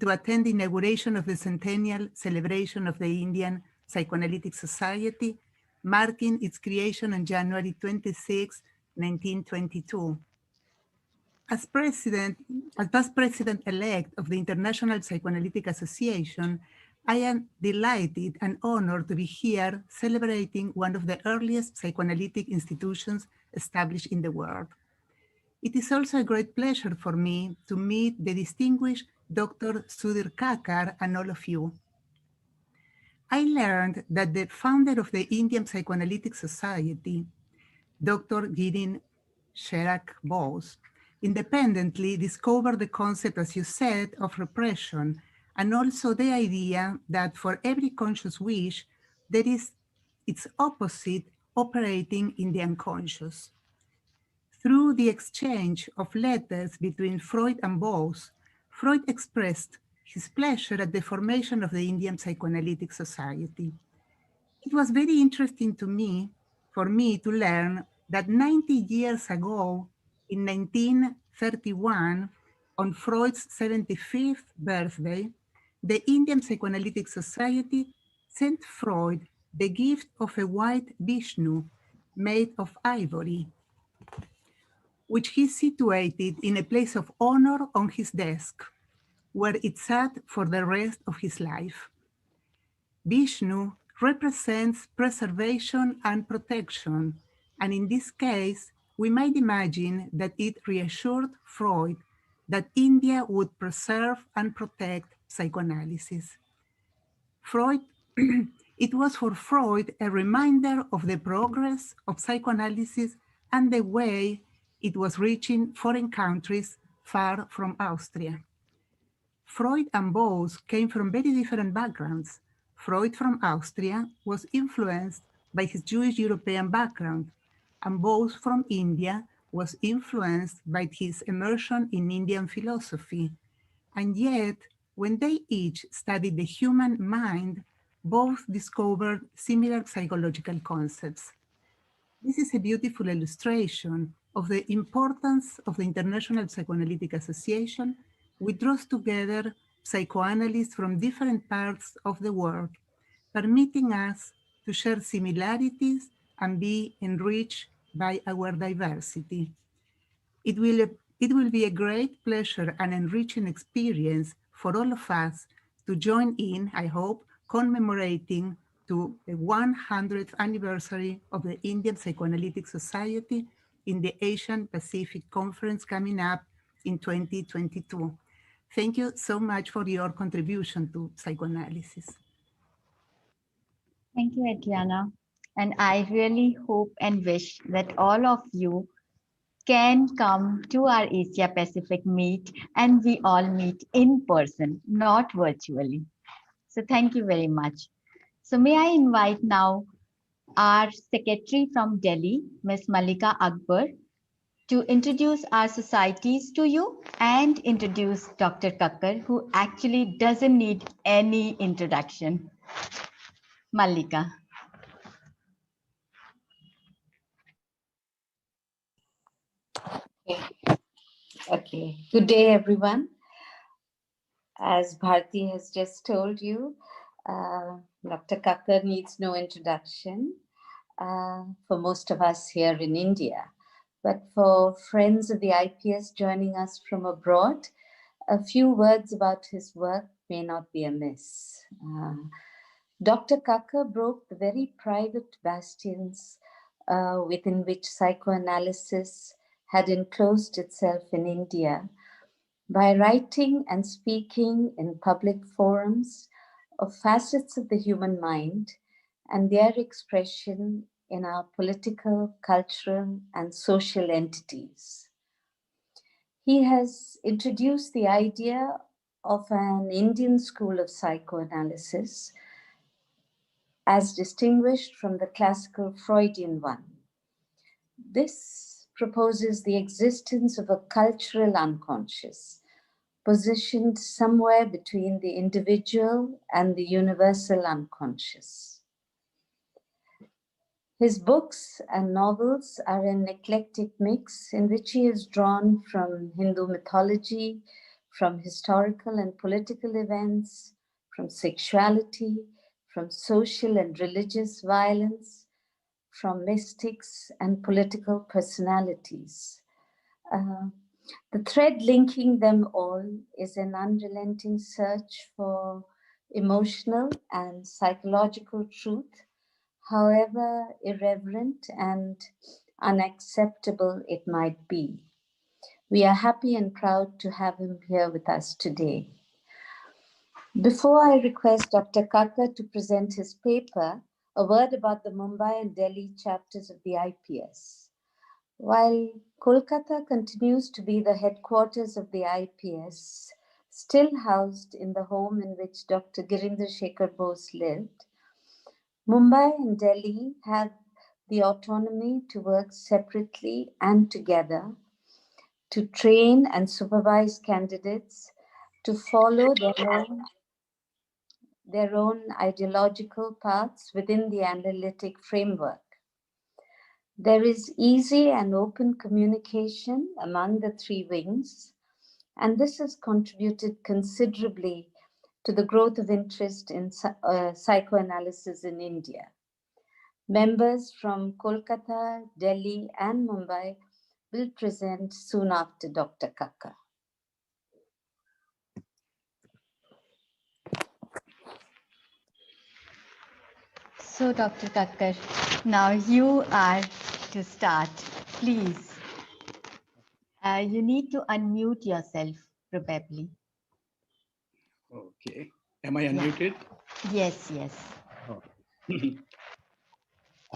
to attend the inauguration of the centennial celebration of the Indian Psychoanalytic Society, marking its creation on January 26, 1922. As past president-elect of the International Psychoanalytic Association, I am delighted and honored to be here celebrating one of the earliest psychoanalytic institutions established in the world. It is also a great pleasure for me to meet the distinguished Dr. Sudhir Kakar and all of you. I learned that the founder of the Indian Psychoanalytic Society, Dr. Girindrasekhar Bose, independently discovered the concept, as you said, of repression, and also the idea that for every conscious wish, there is its opposite operating in the unconscious. Through the exchange of letters between Freud and Bose, Freud expressed his pleasure at the formation of the Indian Psychoanalytic Society. It was very interesting for me to learn that 90 years ago, in 1931, on Freud's 75th birthday, the Indian Psychoanalytic Society sent Freud the gift of a white Vishnu made of ivory, which he situated in a place of honor on his desk, where it sat for the rest of his life. Vishnu represents preservation and protection, and in this case, we might imagine that it reassured Freud that India would preserve and protect psychoanalysis. It was for Freud a reminder of the progress of psychoanalysis and the way it was reaching foreign countries far from Austria. Freud and Bose came from very different backgrounds. Freud from Austria was influenced by his Jewish European background, and Bose from India was influenced by his immersion in Indian philosophy. And yet, when they each studied the human mind, both discovered similar psychological concepts. This is a beautiful illustration of the importance of the International Psychoanalytic Association, which draws together psychoanalysts from different parts of the world, permitting us to share similarities and be enriched by our diversity. It will be a great pleasure and enriching experience for all of us to join in, I hope, commemorating to the 100th anniversary of the Indian Psychoanalytic Society in the Asian Pacific Conference coming up in 2022. Thank you so much for your contribution to psychoanalysis. Thank you, Adriana. And I really hope and wish that all of you can come to our Asia Pacific meet and we all meet in person, not virtually. So thank you very much. So may I invite now our secretary from Delhi, Ms. Malika Akbar, to introduce our societies to you and introduce Dr. Kakkar, who actually doesn't need any introduction. Malika. Okay. Good day, everyone. As Bharti has just told you, Dr. Kakkar needs no introduction for most of us here in India. But for friends of the IPS joining us from abroad, a few words about his work may not be amiss. Dr. Kakkar broke the very private bastions within which psychoanalysis had enclosed itself in India by writing and speaking in public forums of facets of the human mind and their expression in our political, cultural, and social entities. He has introduced the idea of an Indian school of psychoanalysis as distinguished from the classical Freudian one. This proposes the existence of a cultural unconscious, positioned somewhere between the individual and the universal unconscious. His books and novels are an eclectic mix in which he has drawn from Hindu mythology, from historical and political events, from sexuality, from social and religious violence, from mystics and political personalities. The thread linking them all is an unrelenting search for emotional and psychological truth, however irreverent and unacceptable it might be. We are happy and proud to have him here with us today. Before I request Dr. Kakkar to present his paper, a word about the Mumbai and Delhi chapters of the IPS. While Kolkata continues to be the headquarters of the IPS, still housed in the home in which Dr. Girindrasekhar Bose lived, Mumbai and Delhi have the autonomy to work separately and together, to train and supervise candidates, to follow their own ideological paths within the analytic framework. There is easy and open communication among the three wings, and this has contributed considerably to the growth of interest in psychoanalysis in India. Members from Kolkata, Delhi, and Mumbai will present soon after Dr. Kakkar. So, Dr. Kakkar, now you are to start. Please. You need to unmute yourself, probably. Okay. Am I unmuted? Yes, yes.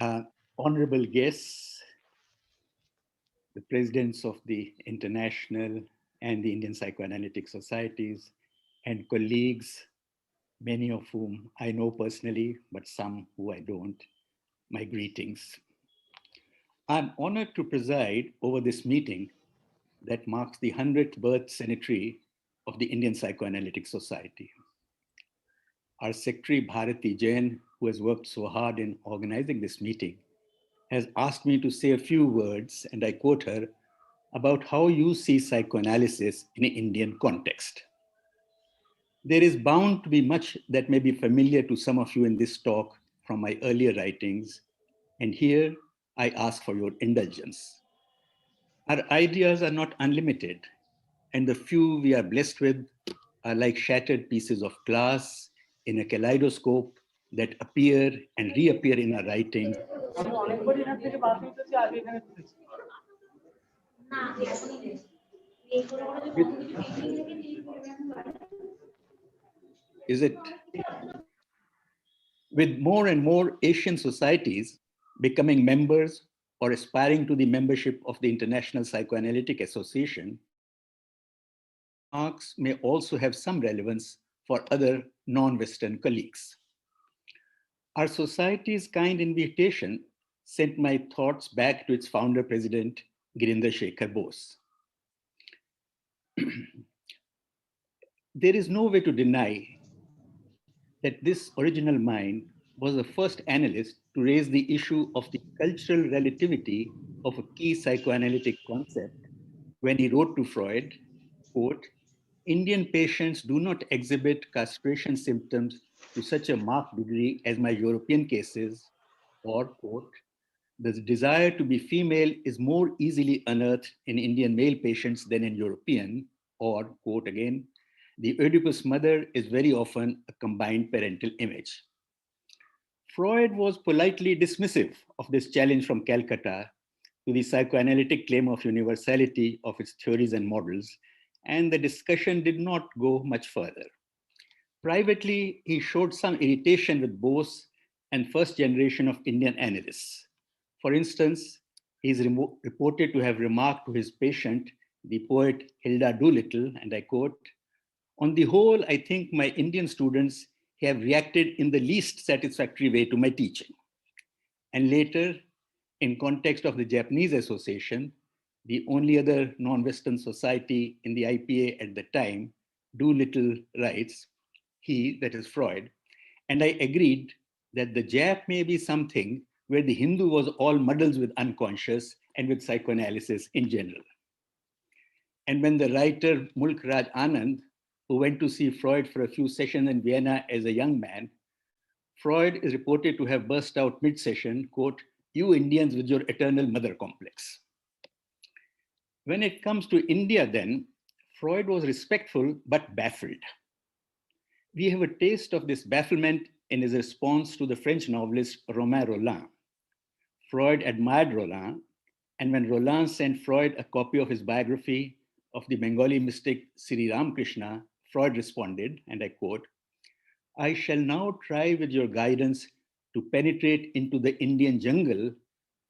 Oh. Honorable guests, the presidents of the International and the Indian Psychoanalytic Societies, and colleagues, many of whom I know personally, but some who I don't, my greetings. I'm honored to preside over this meeting that marks the 100th birth centenary of the Indian Psychoanalytic Society. Our secretary, Bharati Jain, who has worked so hard in organizing this meeting, has asked me to say a few words, and I quote her, about how you see psychoanalysis in an Indian context. There is bound to be much that may be familiar to some of you in this talk from my earlier writings, and here I ask for your indulgence. Our ideas are not unlimited, and the few we are blessed with are like shattered pieces of glass in a kaleidoscope that appear and reappear in our writings. Is it with more and more Asian societies becoming members or aspiring to the membership of the International Psychoanalytic Association, remarks may also have some relevance for other non-Western colleagues. Our society's kind invitation sent my thoughts back to its founder president, Girindrasekhar Bose. There is no way to deny that this original mind was the first analyst to raise the issue of the cultural relativity of a key psychoanalytic concept when he wrote to Freud, quote, Indian patients do not exhibit castration symptoms to such a marked degree as my European cases, or quote, the desire to be female is more easily unearthed in Indian male patients than in European, or quote again, the Oedipus mother is very often a combined parental image. Freud was politely dismissive of this challenge from Calcutta to the psychoanalytic claim of universality of its theories and models, and the discussion did not go much further. Privately, he showed some irritation with Bose and first generation of Indian analysts. For instance, he is reported to have remarked to his patient, the poet Hilda Doolittle, and I quote, on the whole, I think my Indian students have reacted in the least satisfactory way to my teaching. And later, in context of the Japanese Association, the only other non-Western society in the IPA at the time, Doolittle writes, he, that is Freud, and I agreed that the Jap may be something where the Hindu was all muddles with unconscious and with psychoanalysis in general. And when the writer Mulk Raj Anand, who went to see Freud for a few sessions in Vienna as a young man, Freud is reported to have burst out mid-session, quote, you Indians with your eternal mother complex. When it comes to India then, Freud was respectful but baffled. We have a taste of this bafflement in his response to the French novelist Romain Rolland. Freud admired Rolland, and when Rolland sent Freud a copy of his biography of the Bengali mystic Sri Ramakrishna, Freud responded, and I quote, I shall now try with your guidance to penetrate into the Indian jungle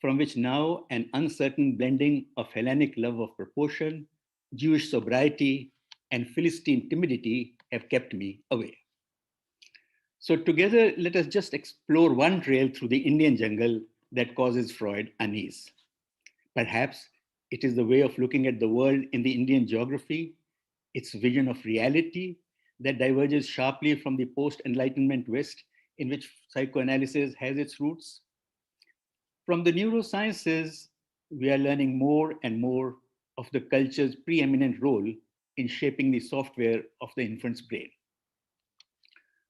from which now an uncertain blending of Hellenic love of proportion, Jewish sobriety, and Philistine timidity have kept me away. So together, let us just explore one trail through the Indian jungle that causes Freud unease. Perhaps it is the way of looking at the world in the Indian geography, its vision of reality that diverges sharply from the post-Enlightenment West in which psychoanalysis has its roots. From the neurosciences, we are learning more and more of the culture's preeminent role in shaping the software of the infant's brain.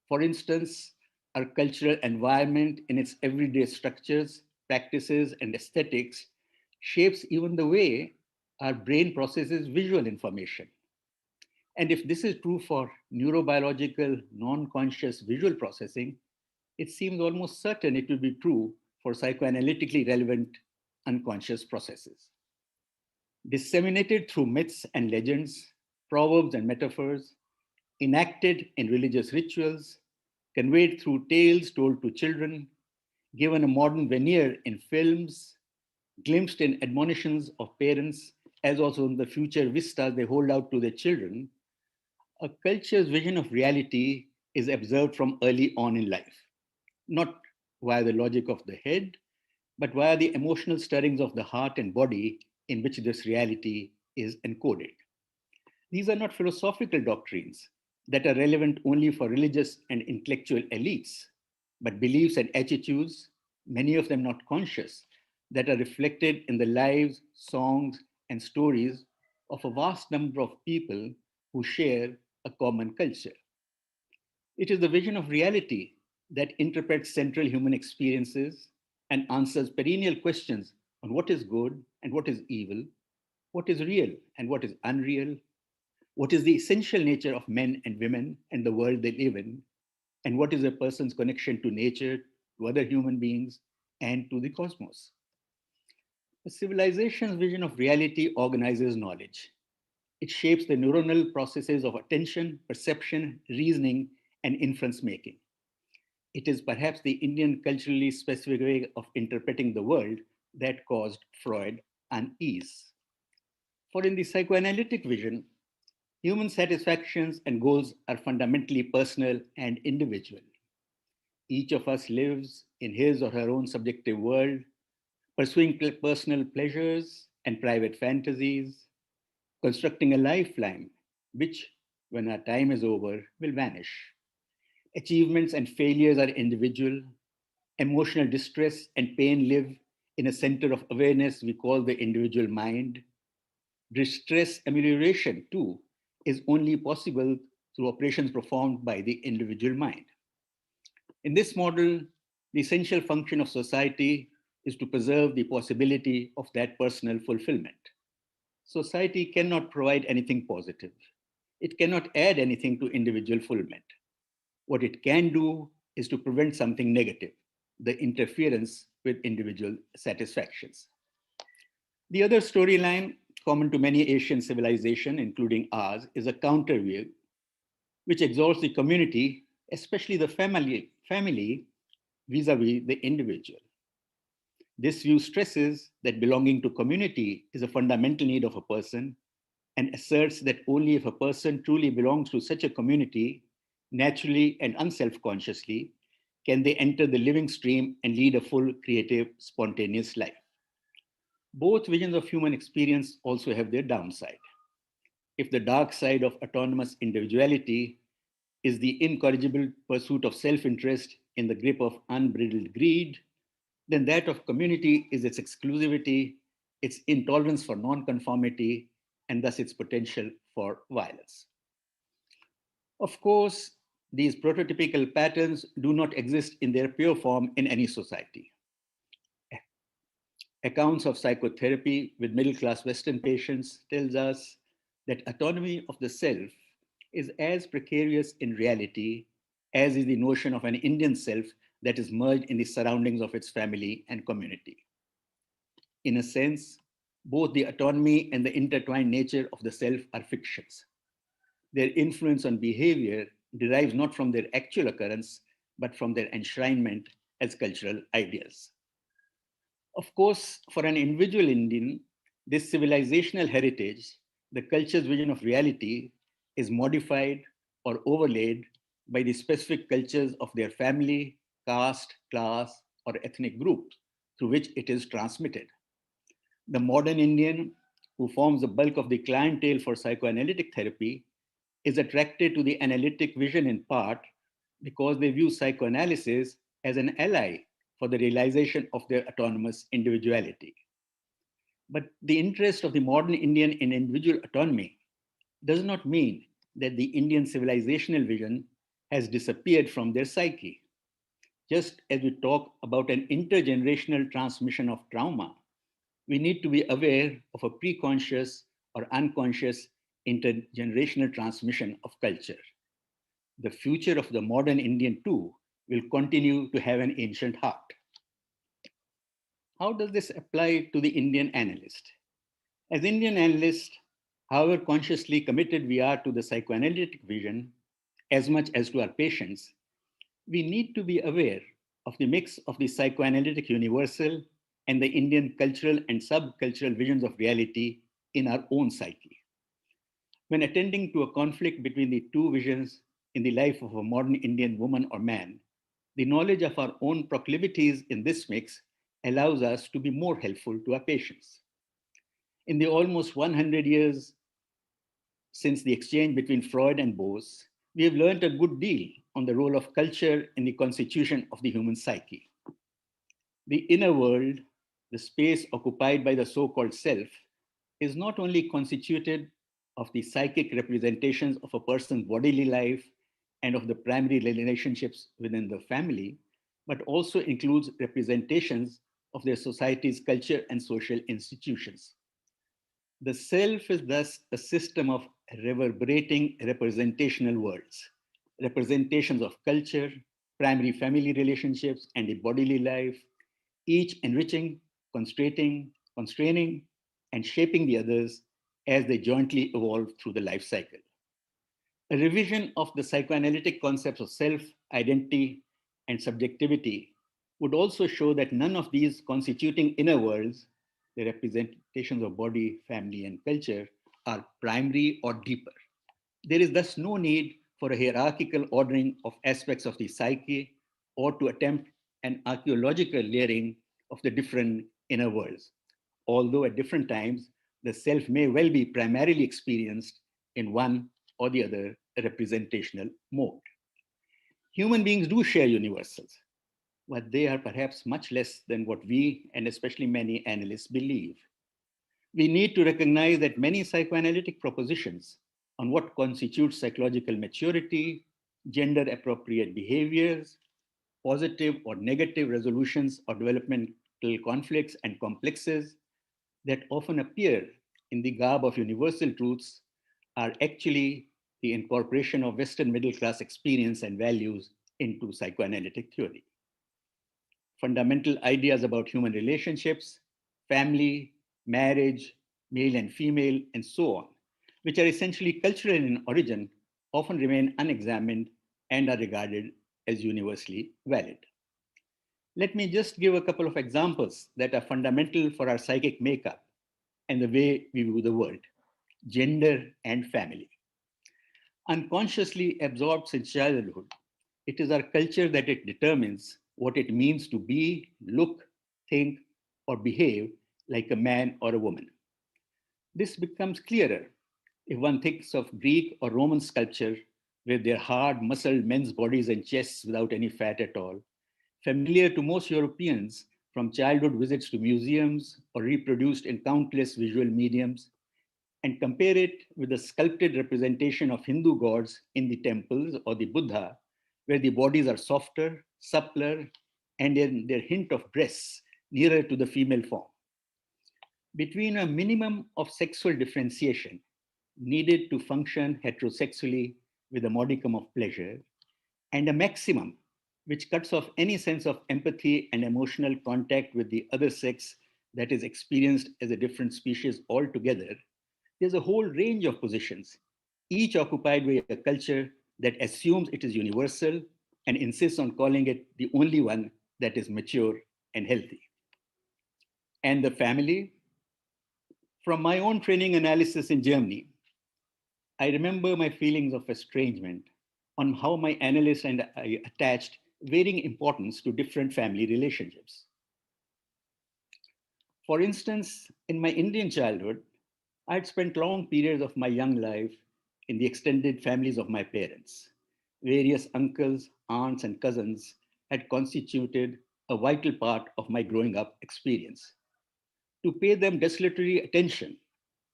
For instance, our cultural environment in its everyday structures, practices, and aesthetics shapes even the way our brain processes visual information. And if this is true for neurobiological, non-conscious visual processing, it seems almost certain it will be true for psychoanalytically relevant unconscious processes. Disseminated through myths and legends, proverbs and metaphors, enacted in religious rituals, conveyed through tales told to children, given a modern veneer in films, glimpsed in admonitions of parents, as also in the future vistas they hold out to their children, a culture's vision of reality is observed from early on in life, not via the logic of the head, but via the emotional stirrings of the heart and body in which this reality is encoded. These are not philosophical doctrines that are relevant only for religious and intellectual elites, but beliefs and attitudes, many of them not conscious, that are reflected in the lives, songs, and stories of a vast number of people who share a common culture. It is the vision of reality that interprets central human experiences and answers perennial questions on what is good and what is evil, what is real and what is unreal, what is the essential nature of men and women and the world they live in, and what is a person's connection to nature, to other human beings, and to the cosmos. The civilization's vision of reality organizes knowledge. It shapes the neuronal processes of attention, perception, reasoning, and inference making. It is perhaps the Indian culturally specific way of interpreting the world that caused Freud unease. For in the psychoanalytic vision, human satisfactions and goals are fundamentally personal and individual. Each of us lives in his or her own subjective world, pursuing personal pleasures and private fantasies, constructing a lifeline which, when our time is over, will vanish. Achievements and failures are individual. Emotional distress and pain live in a center of awareness we call the individual mind. Distress amelioration, too, is only possible through operations performed by the individual mind. In this model, the essential function of society is to preserve the possibility of that personal fulfillment. Society cannot provide anything positive. It cannot add anything to individual fulfillment. What it can do is to prevent something negative, the interference with individual satisfactions. The other storyline common to many Asian civilizations, including ours, is a counter view, which exalts the community, especially the family vis-a-vis the individual. This view stresses that belonging to community is a fundamental need of a person and asserts that only if a person truly belongs to such a community, naturally and unself-consciously, can they enter the living stream and lead a full, creative, spontaneous life. Both visions of human experience also have their downside. If the dark side of autonomous individuality is the incorrigible pursuit of self-interest in the grip of unbridled greed, then that of community is its exclusivity, its intolerance for non-conformity, and thus its potential for violence. Of course, these prototypical patterns do not exist in their pure form in any society. Accounts of psychotherapy with middle-class Western patients tells us that autonomy of the self is as precarious in reality as is the notion of an Indian self that is merged in the surroundings of its family and community. In a sense, both the autonomy and the intertwined nature of the self are fictions. Their influence on behavior derives not from their actual occurrence, but from their enshrinement as cultural ideas. Of course, for an individual Indian, this civilizational heritage, the culture's vision of reality, is modified or overlaid by the specific cultures of their family, caste, class, or ethnic group through which it is transmitted. The modern Indian, who forms the bulk of the clientele for psychoanalytic therapy, is attracted to the analytic vision in part because they view psychoanalysis as an ally for the realization of their autonomous individuality. But the interest of the modern Indian in individual autonomy does not mean that the Indian civilizational vision has disappeared from their psyche. Just as we talk about an intergenerational transmission of trauma, we need to be aware of a preconscious or unconscious intergenerational transmission of culture. The future of the modern Indian too will continue to have an ancient heart. How does this apply to the Indian analyst? As Indian analysts, however consciously committed we are to the psychoanalytic vision, as much as to our patients, we need to be aware of the mix of the psychoanalytic universal and the Indian cultural and subcultural visions of reality in our own psyche. When attending to a conflict between the two visions in the life of a modern Indian woman or man, the knowledge of our own proclivities in this mix allows us to be more helpful to our patients. In the almost 100 years since the exchange between Freud and Bose, we have learned a good deal on the role of culture in the constitution of the human psyche. The inner world, the space occupied by the so-called self, is not only constituted of the psychic representations of a person's bodily life and of the primary relationships within the family, but also includes representations of their society's culture and social institutions. The self is thus a system of reverberating representational worlds, representations of culture, primary family relationships, and the bodily life, each enriching, constraining, and shaping the others as they jointly evolve through the life cycle. A revision of the psychoanalytic concepts of self, identity, and subjectivity would also show that none of these constituting inner worlds, the representations of body, family, and culture, are primary or deeper. There is thus no need for a hierarchical ordering of aspects of the psyche or to attempt an archaeological layering of the different inner worlds, although at different times, the self may well be primarily experienced in one or the other representational mode. Human beings do share universals, but they are perhaps much less than what we, and especially many analysts, believe. We need to recognize that many psychoanalytic propositions on what constitutes psychological maturity, gender appropriate behaviors, positive or negative resolutions of developmental conflicts and complexes that often appear in the garb of universal truths are actually the incorporation of Western middle class experience and values into psychoanalytic theory. Fundamental ideas about human relationships, family, marriage, male and female, and so on, which are essentially cultural in origin, often remain unexamined and are regarded as universally valid. Let me just give a couple of examples that are fundamental for our psychic makeup and the way we view the world: gender and family. Unconsciously absorbed since childhood, it is our culture that it determines what it means to be, look, think, or behave like a man or a woman. This becomes clearer if one thinks of Greek or Roman sculpture with their hard, muscled men's bodies and chests without any fat at all, familiar to most Europeans from childhood visits to museums or reproduced in countless visual mediums, and compare it with the sculpted representation of Hindu gods in the temples or the Buddha, where the bodies are softer, suppler, and in their hint of breasts nearer to the female form. Between a minimum of sexual differentiation needed to function heterosexually with a modicum of pleasure, and a maximum which cuts off any sense of empathy and emotional contact with the other sex that is experienced as a different species altogether, there's a whole range of positions, each occupied by a culture that assumes it is universal and insists on calling it the only one that is mature and healthy. And the family? From my own training analysis in Germany, I remember my feelings of estrangement on how my analysts and I attached varying importance to different family relationships. For instance, in my Indian childhood, I had spent long periods of my young life in the extended families of my parents. Various uncles, aunts, and cousins had constituted a vital part of my growing up experience. To pay them desultory attention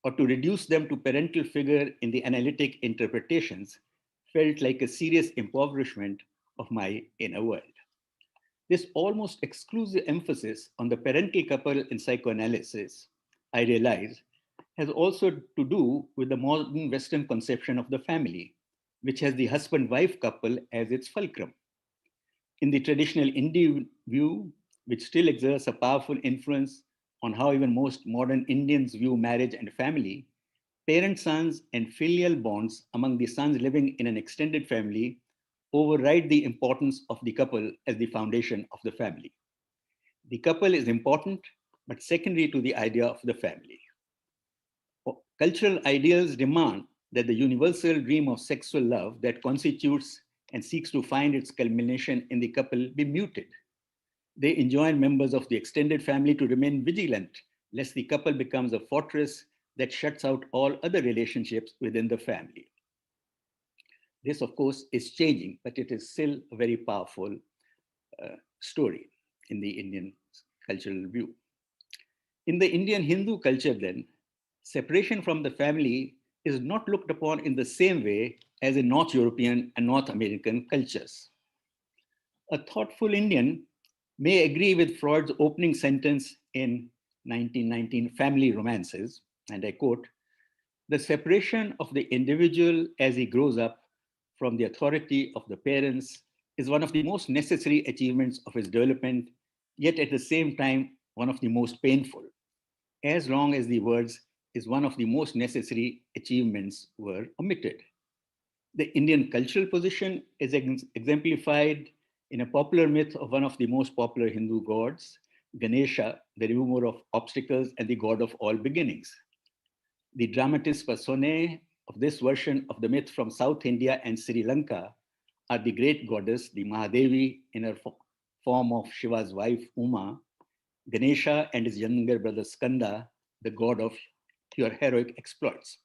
or to reduce them to parental figure in the analytic interpretations felt like a serious impoverishment of my inner world. This almost exclusive emphasis on the parental couple in psychoanalysis, I realize, has also to do with the modern Western conception of the family, which has the husband-wife couple as its fulcrum. In the traditional Indian view, which still exerts a powerful influence on how even most modern Indians view marriage and family, parent-sons and filial bonds among the sons living in an extended family override the importance of the couple as the foundation of the family. The couple is important, but secondary to the idea of the family. Cultural ideals demand that the universal dream of sexual love that constitutes and seeks to find its culmination in the couple be muted. They enjoin members of the extended family to remain vigilant, lest the couple becomes a fortress that shuts out all other relationships within the family. This, of course, is changing, but it is still a very powerful story in the Indian cultural view. In the Indian Hindu culture, then, separation from the family is not looked upon in the same way as in North European and North American cultures. A thoughtful Indian may agree with Freud's opening sentence in 1919 Family Romances, and I quote, "The separation of the individual as he grows up from the authority of the parents is one of the most necessary achievements of his development, yet at the same time, one of the most painful, as long as the words is one of the most necessary achievements were omitted." The Indian cultural position is exemplified in a popular myth of one of the most popular Hindu gods, Ganesha, the remover of obstacles and the god of all beginnings. The dramatis personae of this version of the myth from South India and Sri Lanka are the great goddess, the Mahadevi in her form of Shiva's wife, Uma, Ganesha and his younger brother Skanda, the god of your heroic exploits.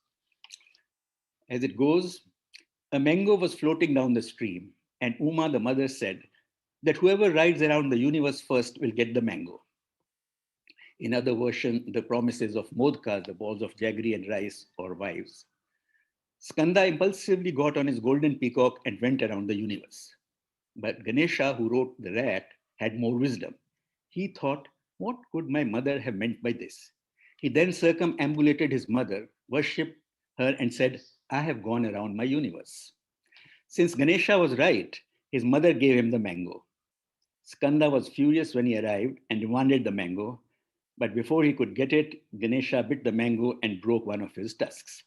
As it goes, a mango was floating down the stream, and Uma, the mother, said that whoever rides around the universe first will get the mango. In other version, the promises of Modka, the balls of jaggery and rice, or wives. Skanda impulsively got on his golden peacock and went around the universe. But Ganesha, who wrote The Rat, had more wisdom. He thought, what could my mother have meant by this? He then circumambulated his mother, worshipped her, and said, I have gone around my universe. Since Ganesha was right, his mother gave him the mango. Skanda was furious when he arrived and demanded the mango, but before he could get it, Ganesha bit the mango and broke one of his tusks.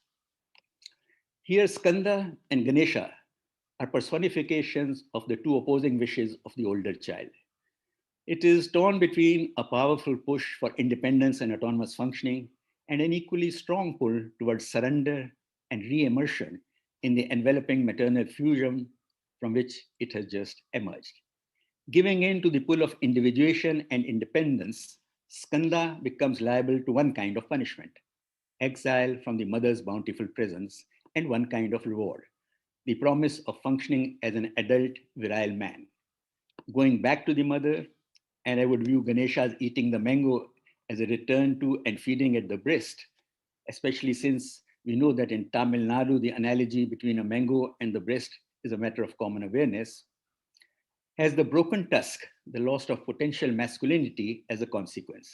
Here, Skanda and Ganesha are personifications of the two opposing wishes of the older child. It is torn between a powerful push for independence and autonomous functioning and an equally strong pull towards surrender and re-immersion in the enveloping maternal fusion from which it has just emerged. Giving in to the pull of individuation and independence, Skanda becomes liable to one kind of punishment, exile from the mother's bountiful presence, and one kind of reward, the promise of functioning as an adult virile man. Going back to the mother, and I would view Ganesha's eating the mango as a return to and feeding at the breast, especially since we know that in Tamil Nadu, the analogy between a mango and the breast is a matter of common awareness, has the broken tusk, the loss of potential masculinity as a consequence.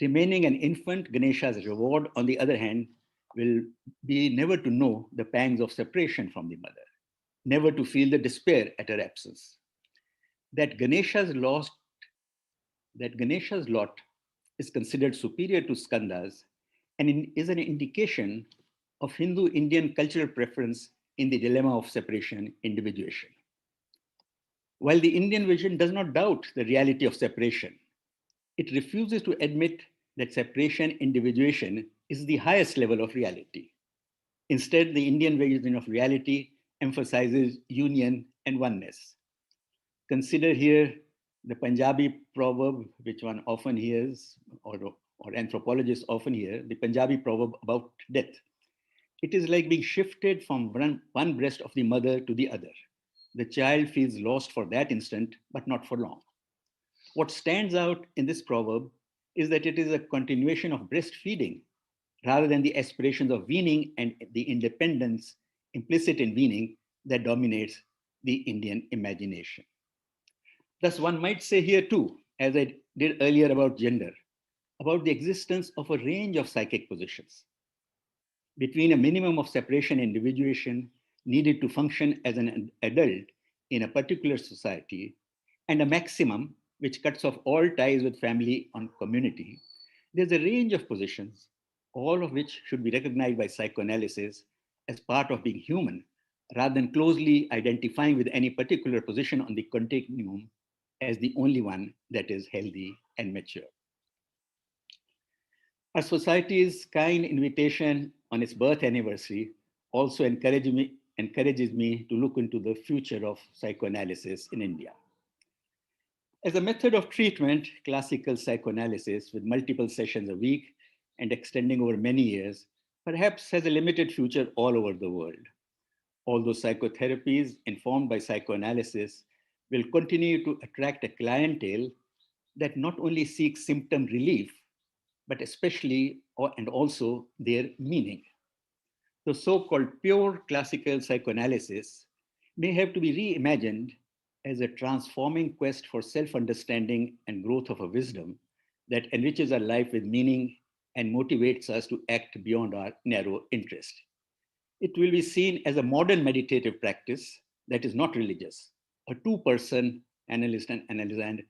Remaining an infant, Ganesha's reward, on the other hand, will be never to know the pangs of separation from the mother, never to feel the despair at her absence. That Ganesha's lot is considered superior to Skanda's and is an indication of Hindu-Indian cultural preference in the dilemma of separation, individuation. While the Indian vision does not doubt the reality of separation, it refuses to admit that separation, individuation is the highest level of reality. Instead, the Indian vision of reality emphasizes union and oneness. Consider here the Punjabi proverb, which one often hears, or anthropologists often hear, the Punjabi proverb about death. It is like being shifted from one breast of the mother to the other. The child feels lost for that instant, but not for long. What stands out in this proverb is that it is a continuation of breastfeeding rather than the aspirations of weaning and the independence implicit in weaning that dominates the Indian imagination. Thus, one might say here too, as I did earlier about gender, about the existence of a range of psychic positions between a minimum of separation and individuation needed to function as an adult in a particular society and a maximum which cuts off all ties with family and community. There's a range of positions, all of which should be recognized by psychoanalysis as part of being human, rather than closely identifying with any particular position on the continuum as the only one that is healthy and mature. Our society's kind invitation on its birth anniversary also encourages me to look into the future of psychoanalysis in India. As a method of treatment, classical psychoanalysis with multiple sessions a week and extending over many years perhaps has a limited future all over the world. Although psychotherapies informed by psychoanalysis will continue to attract a clientele that not only seeks symptom relief, but especially and also their meaning. The so-called pure classical psychoanalysis may have to be reimagined as a transforming quest for self-understanding and growth of a wisdom that enriches our life with meaning and motivates us to act beyond our narrow interest. It will be seen as a modern meditative practice that is not religious, a two-person analyst and analysand,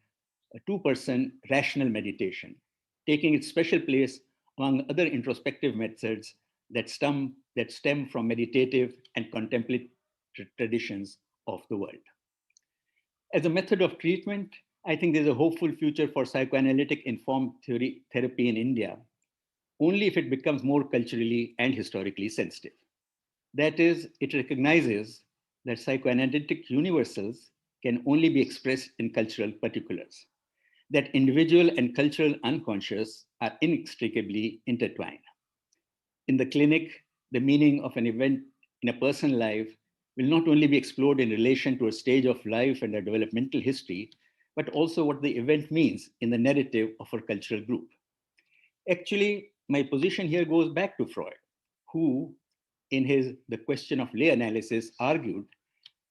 a two-person rational meditation, taking its special place among other introspective methods that stem from meditative and contemplative traditions of the world. As a method of treatment, I think there's a hopeful future for psychoanalytic informed therapy in India, only if it becomes more culturally and historically sensitive. That is, it recognizes that psychoanalytic universals can only be expressed in cultural particulars, that individual and cultural unconscious are inextricably intertwined. In the clinic, the meaning of an event in a person's life will not only be explored in relation to a stage of life and a developmental history, but also what the event means in the narrative of a cultural group. Actually, my position here goes back to Freud, who, in his The Question of Lay Analysis, argued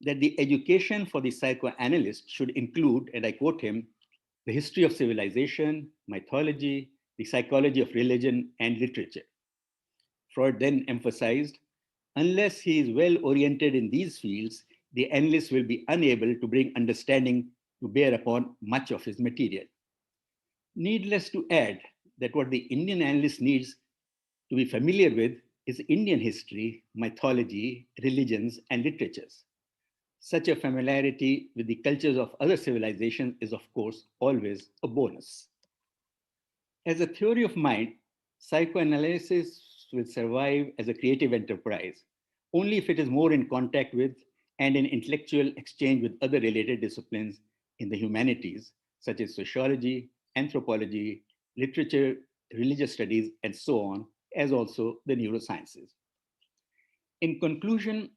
that the education for the psychoanalyst should include, and I quote him, the history of civilization, mythology, the psychology of religion, and literature. Freud then emphasized, unless he is well oriented in these fields, the analyst will be unable to bring understanding to bear upon much of his material. Needless to add that what the Indian analyst needs to be familiar with is Indian history, mythology, religions, and literatures. Such a familiarity with the cultures of other civilizations is, of course, always a bonus. As a theory of mind, psychoanalysis will survive as a creative enterprise only if it is more in contact with and in intellectual exchange with other related disciplines in the humanities, such as sociology, anthropology, literature, religious studies, and so on, as also the neurosciences. In conclusion,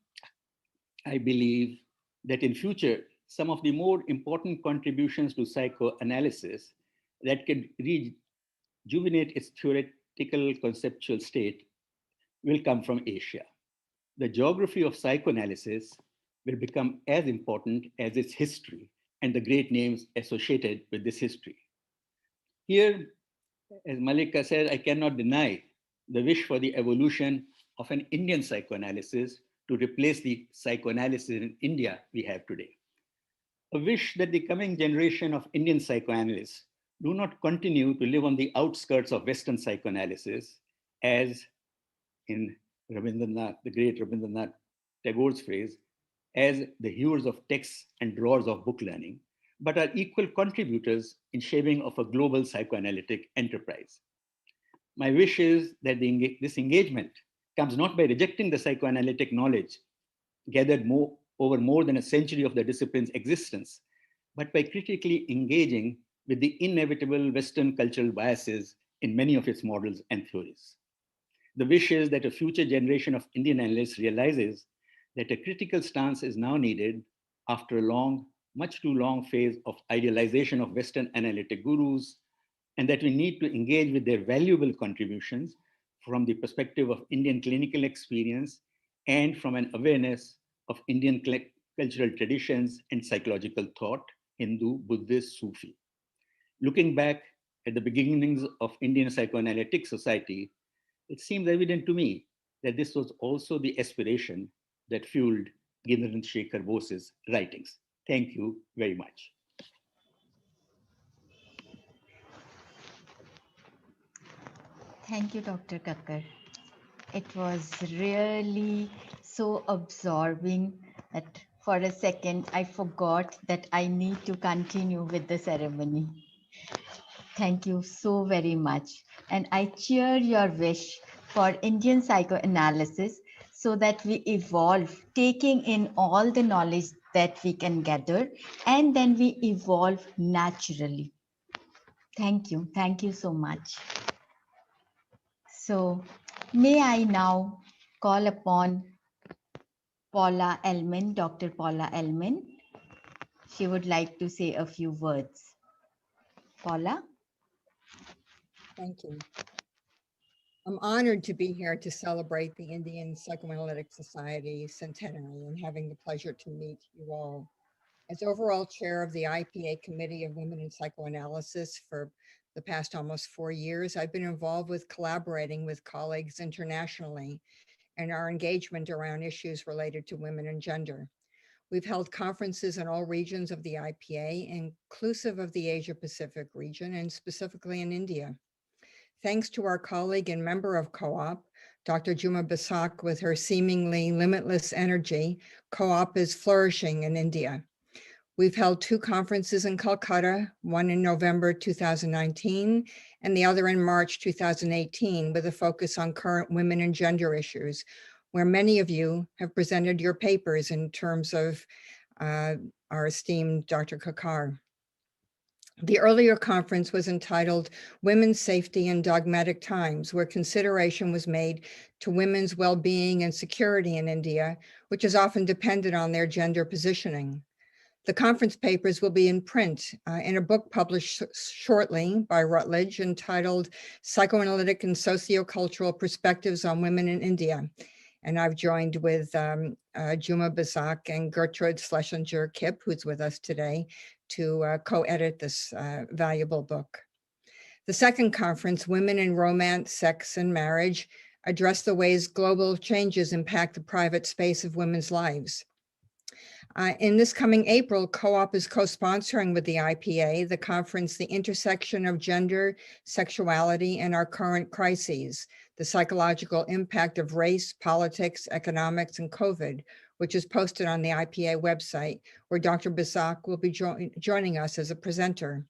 I believe that in future, some of the more important contributions to psychoanalysis that can rejuvenate its theoretical conceptual state will come from Asia. The geography of psychoanalysis will become as important as its history and the great names associated with this history. Here, as Malika said, I cannot deny the wish for the evolution of an Indian psychoanalysis to replace the psychoanalysis in India we have today. A wish that the coming generation of Indian psychoanalysts do not continue to live on the outskirts of Western psychoanalysis, as in Rabindranath, the great Rabindranath Tagore's phrase, as the hewers of texts and drawers of book learning, but are equal contributors in shaping of a global psychoanalytic enterprise. My wish is that this engagement comes not by rejecting the psychoanalytic knowledge gathered over more than a century of the discipline's existence, but by critically engaging with the inevitable Western cultural biases in many of its models and theories. The wish is that a future generation of Indian analysts realizes that a critical stance is now needed after a long, much too long phase of idealization of Western analytic gurus, and that we need to engage with their valuable contributions from the perspective of Indian clinical experience and from an awareness of Indian cultural traditions and psychological thought, Hindu, Buddhist, Sufi. Looking back at the beginnings of Indian Psychoanalytic Society, it seems evident to me that this was also the aspiration that fueled Girindrasekhar Bose's writings. Thank you very much. Thank you, Dr. Kakkar. It was really so absorbing that for a second I forgot that I need to continue with the ceremony. Thank you so very much. And I cheer your wish for Indian psychoanalysis so that we evolve, taking in all the knowledge that we can gather, and then we evolve naturally. Thank you. Thank you so much. So may I now call upon Paula Ellman, Dr. Paula Ellman. She would like to say a few words. Paula? Thank you. I'm honored to be here to celebrate the Indian Psychoanalytic Society centenary and having the pleasure to meet you all. As overall chair of the IPA Committee of Women in Psychoanalysis for the past almost 4 years, I've been involved with collaborating with colleagues internationally and our engagement around issues related to women and gender. We've held conferences in all regions of the IPA, inclusive of the Asia Pacific region and specifically in India. Thanks to our colleague and member of COOP, Dr. Juma Basak, with her seemingly limitless energy, COOP is flourishing in India. We've held 2 conferences in Calcutta, one in November 2019 and the other in March 2018, with a focus on current women and gender issues, where many of you have presented your papers in terms of our esteemed Dr. Kakar. The earlier conference was entitled Women's Safety in Dogmatic Times, where consideration was made to women's well-being and security in India, which is often dependent on their gender positioning. The conference papers will be in print in a book published shortly by Routledge entitled Psychoanalytic and Sociocultural Perspectives on Women in India. And I've joined with Juma Bazak and Gertrude Schlesinger-Kipp, who's with us today, to co-edit this valuable book. The second conference, Women in Romance, Sex, and Marriage, addressed the ways global changes impact the private space of women's lives. In this coming April, Co-op is co-sponsoring with the IPA the conference, The Intersection of Gender, Sexuality, and Our Current Crises, the Psychological Impact of Race, Politics, Economics, and COVID, which is posted on the IPA website, where Dr. Bazak will be joining us as a presenter.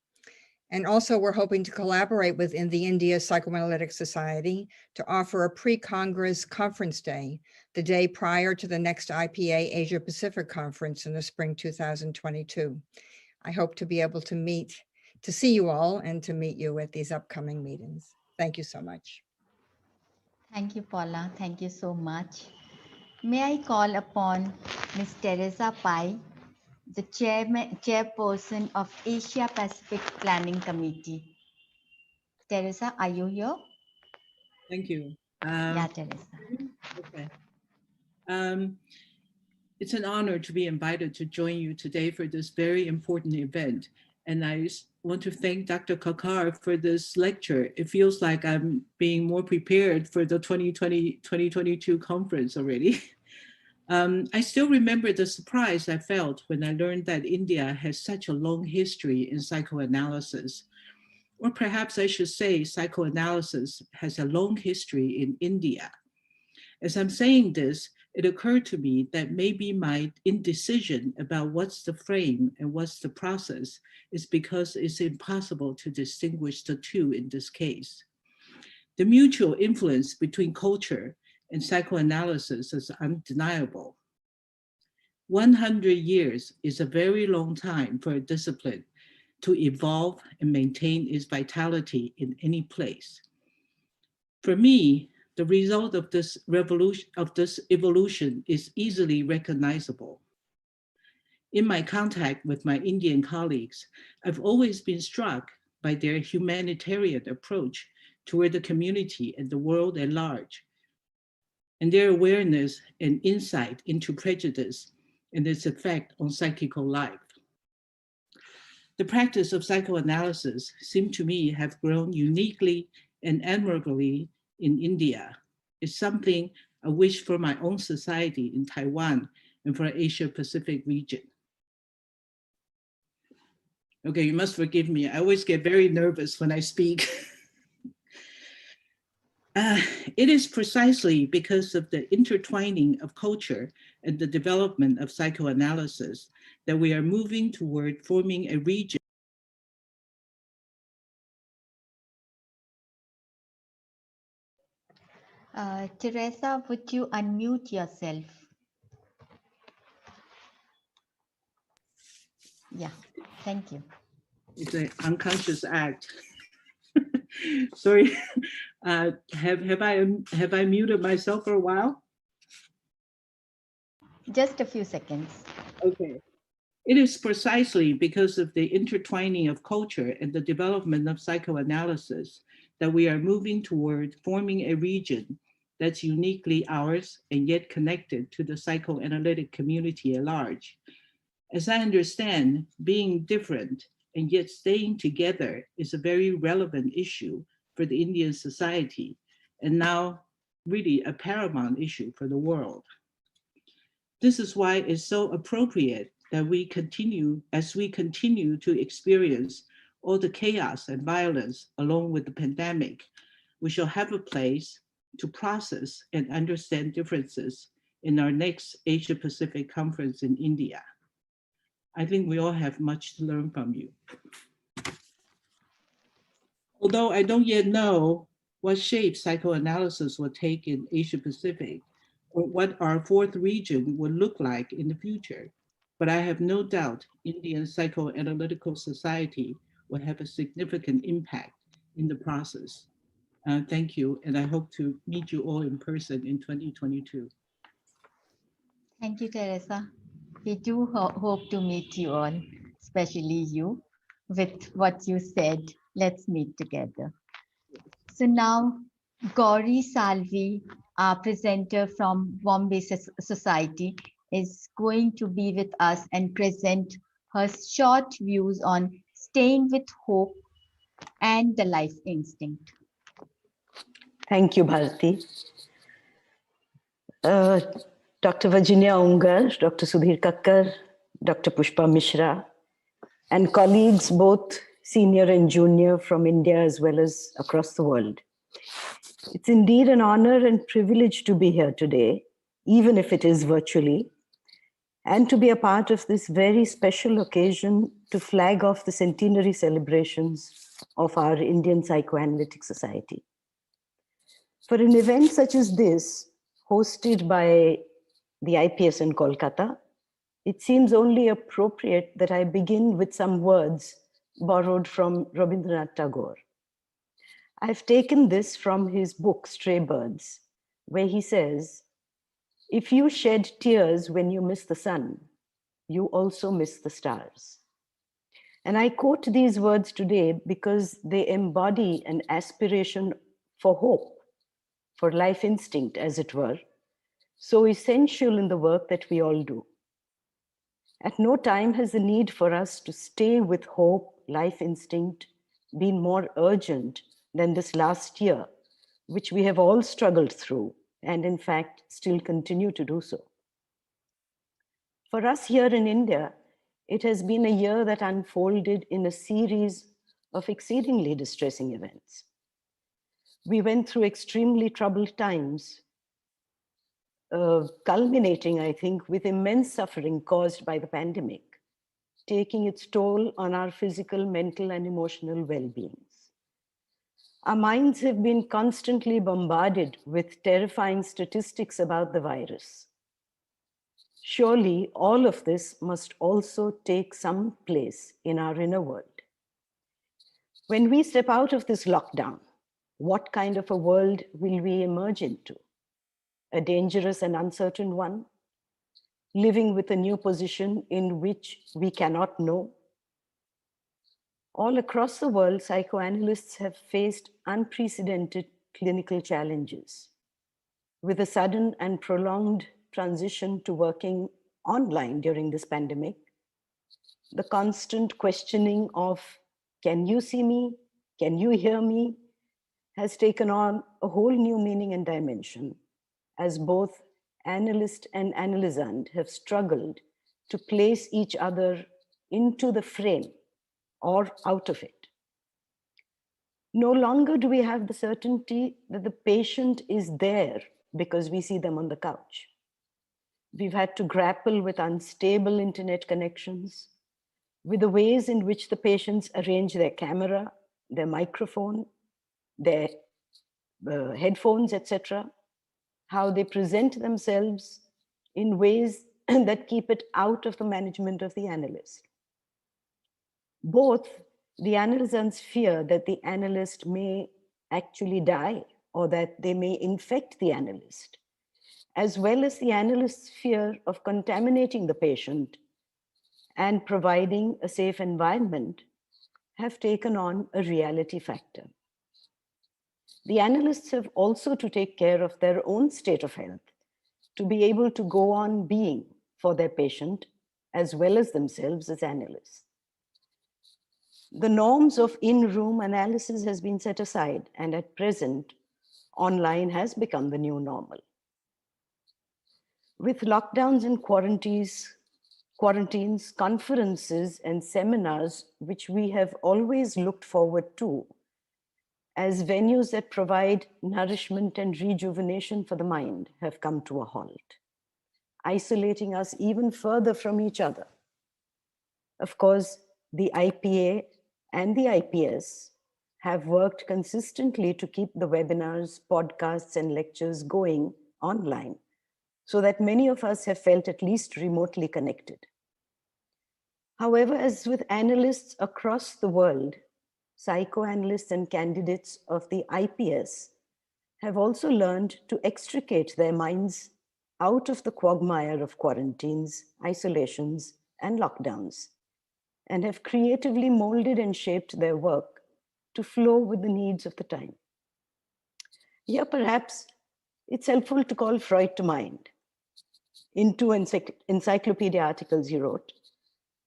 And also we're hoping to collaborate with the India Psychoanalytic Society to offer a pre-Congress conference day, the day prior to the next IPA Asia Pacific Conference in the spring 2022. I hope to be able to see you all and to meet you at these upcoming meetings. Thank you so much. Thank you, Paula. Thank you so much. May I call upon Ms. Teresa Pai, the chairperson of Asia Pacific Planning Committee. Teresa, are you here? Thank you. Yeah, Teresa. Okay. It's an honor to be invited to join you today for this very important event. And I want to thank Dr. Kakar for this lecture. It feels like I'm being more prepared for the 2022 conference already. I still remember the surprise I felt when I learned that India has such a long history in psychoanalysis. Or perhaps I should say psychoanalysis has a long history in India. As I'm saying this, it occurred to me that maybe my indecision about what's the frame and what's the process is because it's impossible to distinguish the two in this case. The mutual influence between culture and psychoanalysis is undeniable. 100 years is a very long time for a discipline to evolve and maintain its vitality in any place. For me, the result of this evolution is easily recognizable. In my contact with my Indian colleagues, I've always been struck by their humanitarian approach toward the community and the world at large, and their awareness and insight into prejudice and its effect on psychical life. The practice of psychoanalysis seemed to me have grown uniquely and admirably in India. It's something I wish for my own society in Taiwan and for Asia Pacific region. Okay, you must forgive me. I always get very nervous when I speak. It is precisely because of the intertwining of culture and the development of psychoanalysis that we are moving toward forming a region Teresa, would you unmute yourself? Yeah, thank you. It's an unconscious act. Sorry, have I muted myself for a while? Just a few seconds. Okay. It is precisely because of the intertwining of culture and the development of psychoanalysis that we are moving toward forming a region that's uniquely ours and yet connected to the psychoanalytic community at large. As I understand, being different and yet staying together is a very relevant issue for the Indian society, and now really a paramount issue for the world. This is why it's so appropriate that we continue to experience all the chaos and violence along with the pandemic, we shall have a place to process and understand differences in our next Asia Pacific Conference in India. I think we all have much to learn from you. Although I don't yet know what shape psychoanalysis will take in Asia Pacific, or what our fourth region will look like in the future. But I have no doubt Indian Psychoanalytical Society will have a significant impact in the process. Thank you, and I hope to meet you all in person in 2022. Thank you, Teresa. We do hope to meet you all, especially you, with what you said. Let's meet together. So now, Gauri Salvi, our presenter from Bombay Society, is going to be with us and present her short views on staying with hope and the life instinct. Thank you, Bharati. Dr. Virginia Ungar, Dr. Sudhir Kakkar, Dr. Pushpa Mishra, and colleagues, both senior and junior from India as well as across the world. It's indeed an honor and privilege to be here today, even if it is virtually, and to be a part of this very special occasion to flag off the centenary celebrations of our Indian Psychoanalytic Society. For an event such as this, hosted by the IPS in Kolkata, it seems only appropriate that I begin with some words borrowed from Rabindranath Tagore. I've taken this from his book, Stray Birds, where he says, "If you shed tears when you miss the sun, you also miss the stars." And I quote these words today because they embody an aspiration for hope, for life instinct, as it were, so essential in the work that we all do. At no time has the need for us to stay with hope, life instinct, been more urgent than this last year, which we have all struggled through, and in fact, still continue to do so. For us here in India, it has been a year that unfolded in a series of exceedingly distressing events. We went through extremely troubled times, culminating, I think, with immense suffering caused by the pandemic, taking its toll on our physical, mental, and emotional well-beings. Our minds have been constantly bombarded with terrifying statistics about the virus. Surely all of this must also take some place in our inner world. When we step out of this lockdown, what kind of a world will we emerge into? A dangerous and uncertain one, living with a new position in which we cannot know? All across the world, psychoanalysts have faced unprecedented clinical challenges. With a sudden and prolonged transition to working online during this pandemic, the constant questioning of, can you see me? Can you hear me? Has taken on a whole new meaning and dimension, as both analyst and analysand have struggled to place each other into the frame or out of it. No longer do we have the certainty that the patient is there because we see them on the couch. We've had to grapple with unstable internet connections, with the ways in which the patients arrange their camera, their microphone, their headphones, etc., how they present themselves in ways that keep it out of the management of the analyst. Both the analysands fear that the analyst may actually die or that they may infect the analyst, as well as the analyst's fear of contaminating the patient and providing a safe environment, have taken on a reality factor. The analysts have also to take care of their own state of health, to be able to go on being for their patient as well as themselves as analysts. The norms of in-room analysis has been set aside, and at present, online has become the new normal. With lockdowns and quarantines, conferences, and seminars, which we have always looked forward to as venues that provide nourishment and rejuvenation for the mind, have come to a halt, isolating us even further from each other. Of course, the IPA and the IPS have worked consistently to keep the webinars, podcasts, and lectures going online so that many of us have felt at least remotely connected. However, as with analysts across the world, psychoanalysts and candidates of the IPS have also learned to extricate their minds out of the quagmire of quarantines, isolations, and lockdowns, and have creatively molded and shaped their work to flow with the needs of the time. Here, perhaps it's helpful to call Freud to mind. In two encyclopedia articles he wrote,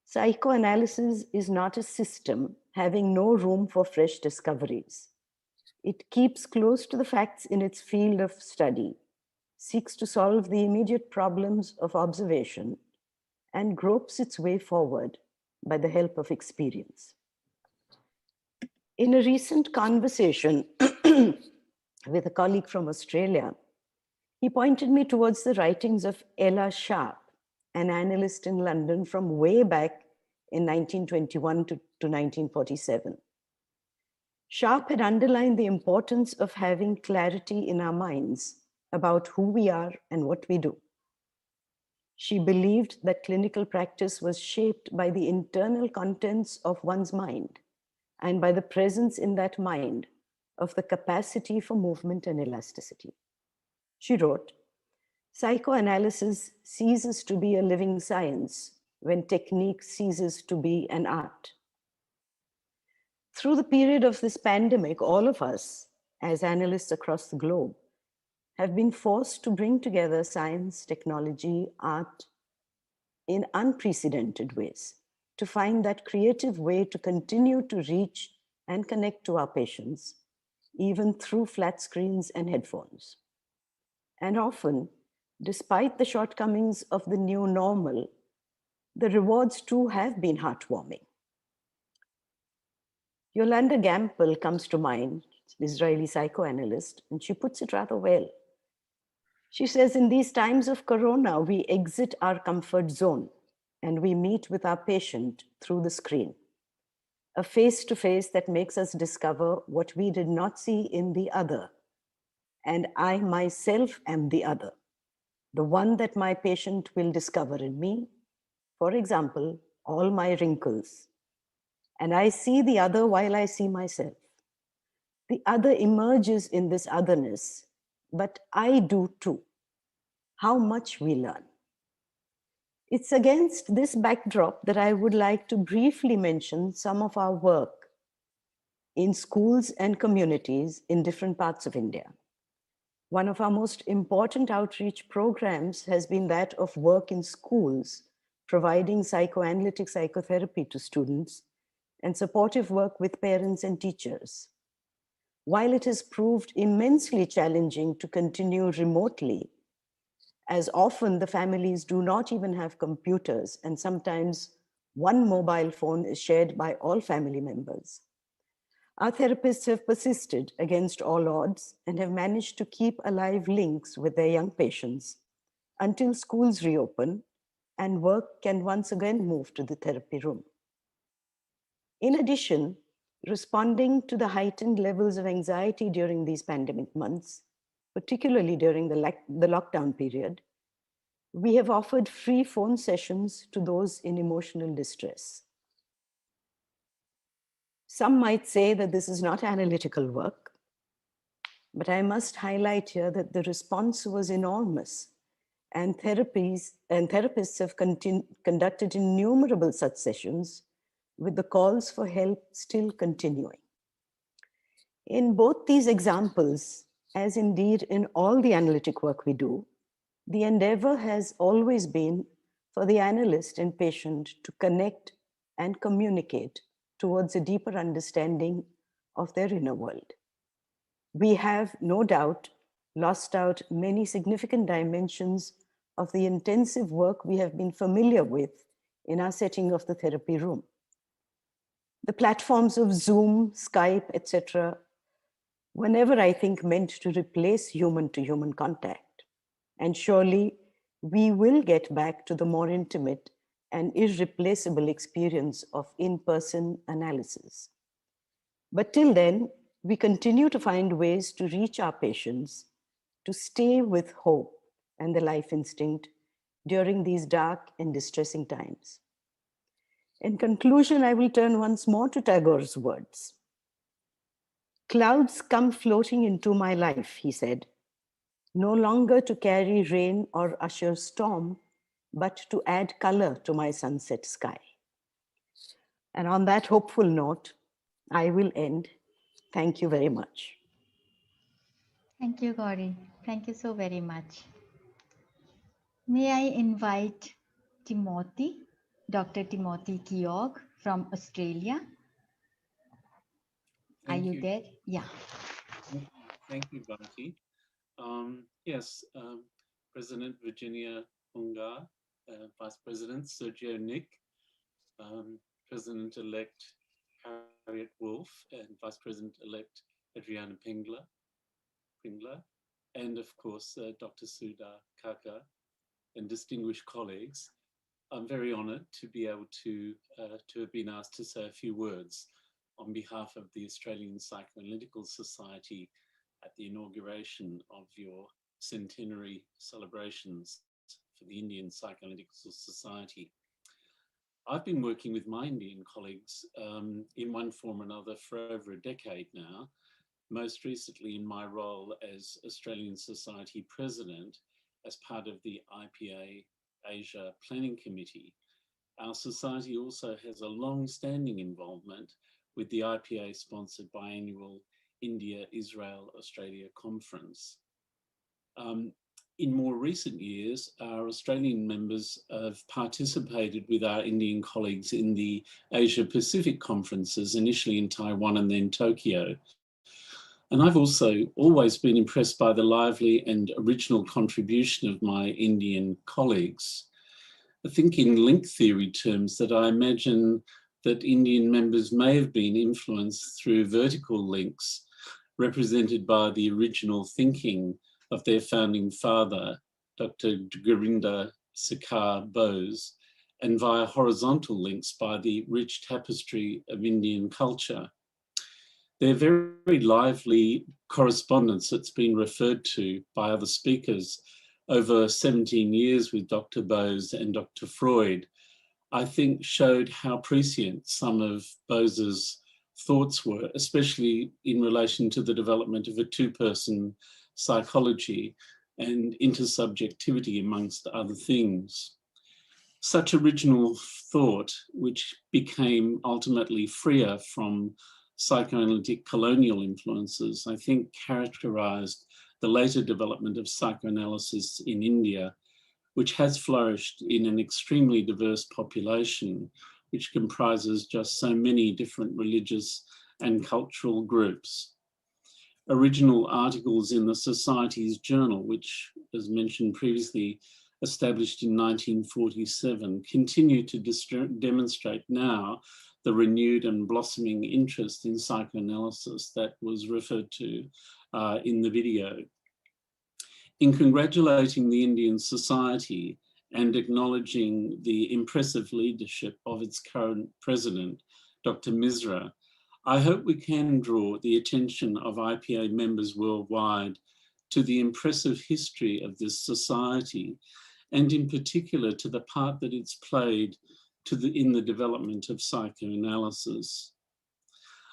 psychoanalysis is not a system having no room for fresh discoveries. It keeps close to the facts in its field of study, seeks to solve the immediate problems of observation, and gropes its way forward by the help of experience. In a recent conversation with a colleague from Australia, he pointed me towards the writings of Ella Sharp, an analyst in London from way back in 1921 to 1947. Sharp had underlined the importance of having clarity in our minds about who we are and what we do. She believed that clinical practice was shaped by the internal contents of one's mind and by the presence in that mind of the capacity for movement and elasticity. She wrote, psychoanalysis ceases to be a living science when technique ceases to be an art. Through the period of this pandemic, all of us, as analysts across the globe, have been forced to bring together science, technology, art in unprecedented ways to find that creative way to continue to reach and connect to our patients, even through flat screens and headphones. And often, despite the shortcomings of the new normal, the rewards too have been heartwarming. Yolanda Gampel comes to mind, Israeli psychoanalyst, and she puts it rather well. She says, in these times of corona, we exit our comfort zone and we meet with our patient through the screen, a face-to-face that makes us discover what we did not see in the other. And I myself am the other, the one that my patient will discover in me, for example, all my wrinkles. And I see the other while I see myself. The other emerges in this otherness, but I do too. How much we learn. It's against this backdrop that I would like to briefly mention some of our work in schools and communities in different parts of India. One of our most important outreach programs has been that of work in schools, providing psychoanalytic psychotherapy to students and supportive work with parents and teachers. While it has proved immensely challenging to continue remotely, as often the families do not even have computers, and sometimes one mobile phone is shared by all family members, our therapists have persisted against all odds and have managed to keep alive links with their young patients until schools reopen and work can once again move to the therapy room. In addition, responding to the heightened levels of anxiety during these pandemic months, particularly during the lockdown period, we have offered free phone sessions to those in emotional distress. Some might say that this is not analytical work, but I must highlight here that the response was enormous, and therapists have conducted innumerable such sessions with the calls for help still continuing. In both these examples, as indeed in all the analytic work we do, the endeavor has always been for the analyst and patient to connect and communicate towards a deeper understanding of their inner world. We have, no doubt, lost out many significant dimensions of the intensive work we have been familiar with in our setting of the therapy room. The platforms of Zoom, Skype, etc., were never, I think, meant to replace human-to-human contact. And surely we will get back to the more intimate and irreplaceable experience of in-person analysis. But till then, we continue to find ways to reach our patients, to stay with hope, and the life instinct during these dark and distressing times. In conclusion, I will turn once more to Tagore's words. Clouds come floating into my life, he said, no longer to carry rain or usher storm, but to add color to my sunset sky. And on that hopeful note, I will end. Thank you very much. Thank you, Gauri. Thank you so very much. May I invite Timothy, Dr. Timothy Keogh from Australia. Are you there? Yeah. Thank you, Bhante. Yes, President Virginia Ungar, Vice President Sergio Nick, President-elect Harriet Wolf, and Vice President-elect Adriana Pingler, and of course, Dr. Sudha Kaka, and distinguished colleagues. I'm very honored to be able to have been asked to say a few words on behalf of the Australian Psychoanalytical Society at the inauguration of your centenary celebrations for the Indian Psychoanalytical Society. I've been working with my Indian colleagues in one form or another for over a decade now, most recently in my role as Australian Society President as part of the IPA Asia Planning Committee. Our society also has a long-standing involvement with the IPA-sponsored biannual India-Israel-Australia conference. In more recent years, our Australian members have participated with our Indian colleagues in the Asia-Pacific conferences, initially in Taiwan and then Tokyo. And I've also always been impressed by the lively and original contribution of my Indian colleagues. I think in link theory terms that I imagine that Indian members may have been influenced through vertical links represented by the original thinking of their founding father, Dr. Girindrasekhar Bose, and via horizontal links by the rich tapestry of Indian culture. Their very lively correspondence that's been referred to by other speakers over 17 years with Dr. Bose and Dr. Freud, I think showed how prescient some of Bose's thoughts were, especially in relation to the development of a two-person psychology and intersubjectivity, amongst other things. Such original thought, which became ultimately freer from psychoanalytic colonial influences, I think characterized the later development of psychoanalysis in India, which has flourished in an extremely diverse population, which comprises just so many different religious and cultural groups. Original articles in the Society's journal, which, as mentioned previously, established in 1947, continue to demonstrate now the renewed and blossoming interest in psychoanalysis that was referred to in the video. In congratulating the Indian Society and acknowledging the impressive leadership of its current president, Dr. Misra, I hope we can draw the attention of IPA members worldwide to the impressive history of this society, and in particular to the part that it's played in the development of psychoanalysis.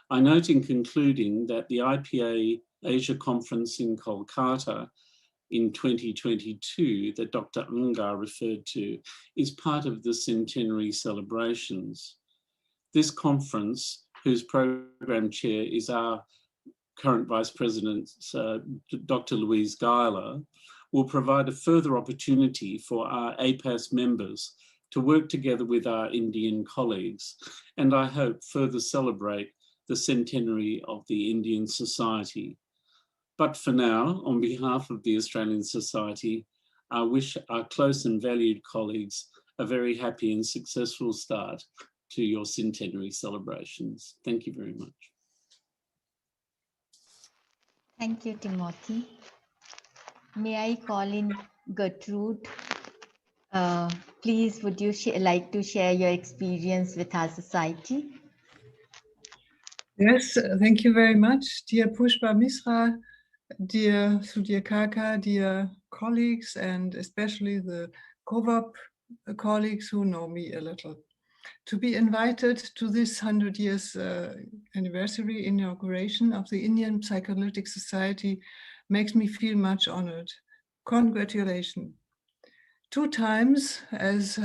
I note in concluding that the IPA Asia Conference in Kolkata in 2022 that Dr. Ungar referred to is part of the centenary celebrations. This conference, whose program chair is our current Vice President, Dr. Louise Geiler, will provide a further opportunity for our APAS members to work together with our Indian colleagues, and I hope further celebrate the centenary of the Indian Society. But for now, on behalf of the Australian Society, I wish our close and valued colleagues a very happy and successful start to your centenary celebrations. Thank you very much. Thank you, Timothy. May I call in Gertrude? Please, would you like to share your experience with our society? Yes, thank you very much, dear Pushpa Misra, dear Sudhir Kaka, dear colleagues and especially the COVAP colleagues who know me a little. To be invited to this 100 years anniversary inauguration of the Indian Psychoanalytic Society makes me feel much honored. Congratulations. 2 times, as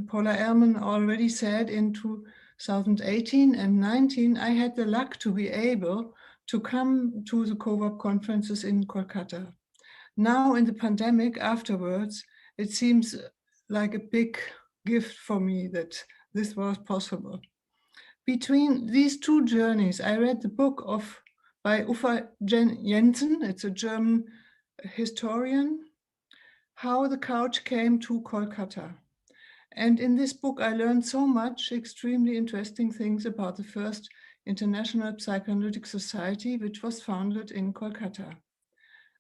Paula Ehrman already said, in 2018 and 19, I had the luck to be able to come to the COVAP conferences in Kolkata. Now in the pandemic afterwards, it seems like a big gift for me that this was possible. Between these 2 journeys, I read the book by Uffe Jensen, it's a German historian, How the Couch Came to Kolkata. And in this book, I learned so much extremely interesting things about the first International Psychoanalytic Society, which was founded in Kolkata.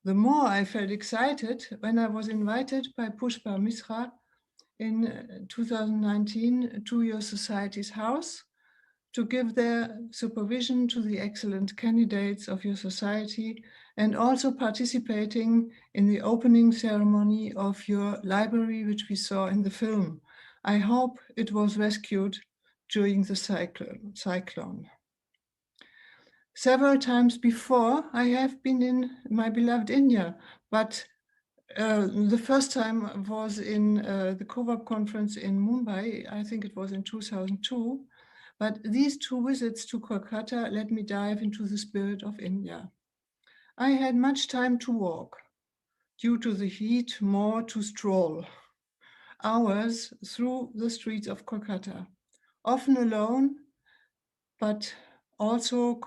The more I felt excited when I was invited by Pushpa Mishra in 2019 to your society's house to give their supervision to the excellent candidates of your society and also participating in the opening ceremony of your library, which we saw in the film. I hope it was rescued during the cyclone. Several times before, I have been in my beloved India, but the first time was in the COVAP conference in Mumbai. I think it was in 2002. But these 2 visits to Kolkata let me dive into the spirit of India. I had much time to walk, due to the heat, more to stroll, hours through the streets of Kolkata, often alone, but also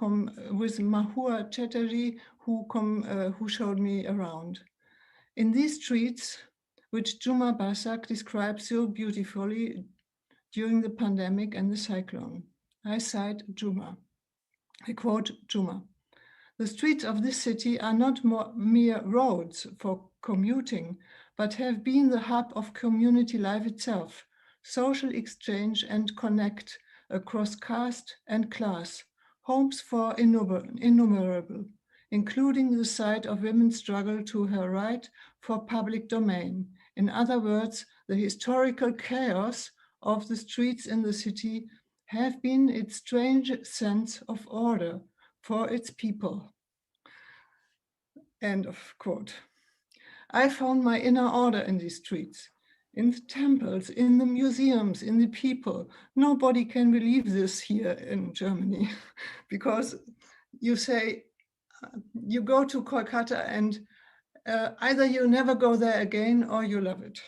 with Mahua Chatterjee, who showed me around. In these streets, which Juma Basak describes so beautifully during the pandemic and the cyclone, I cite Juma. I quote Juma. The streets of this city are not mere roads for commuting, but have been the hub of community life itself, social exchange and connect across caste and class, homes for innumerable, including the site of women's struggle to her right for public domain. In other words, the historical chaos of the streets in the city have been its strange sense of order for its people. End of quote. I found my inner order in these streets, in the temples, in the museums, in the people. Nobody can believe this here in Germany because you say, you go to Kolkata and either you never go there again or you love it.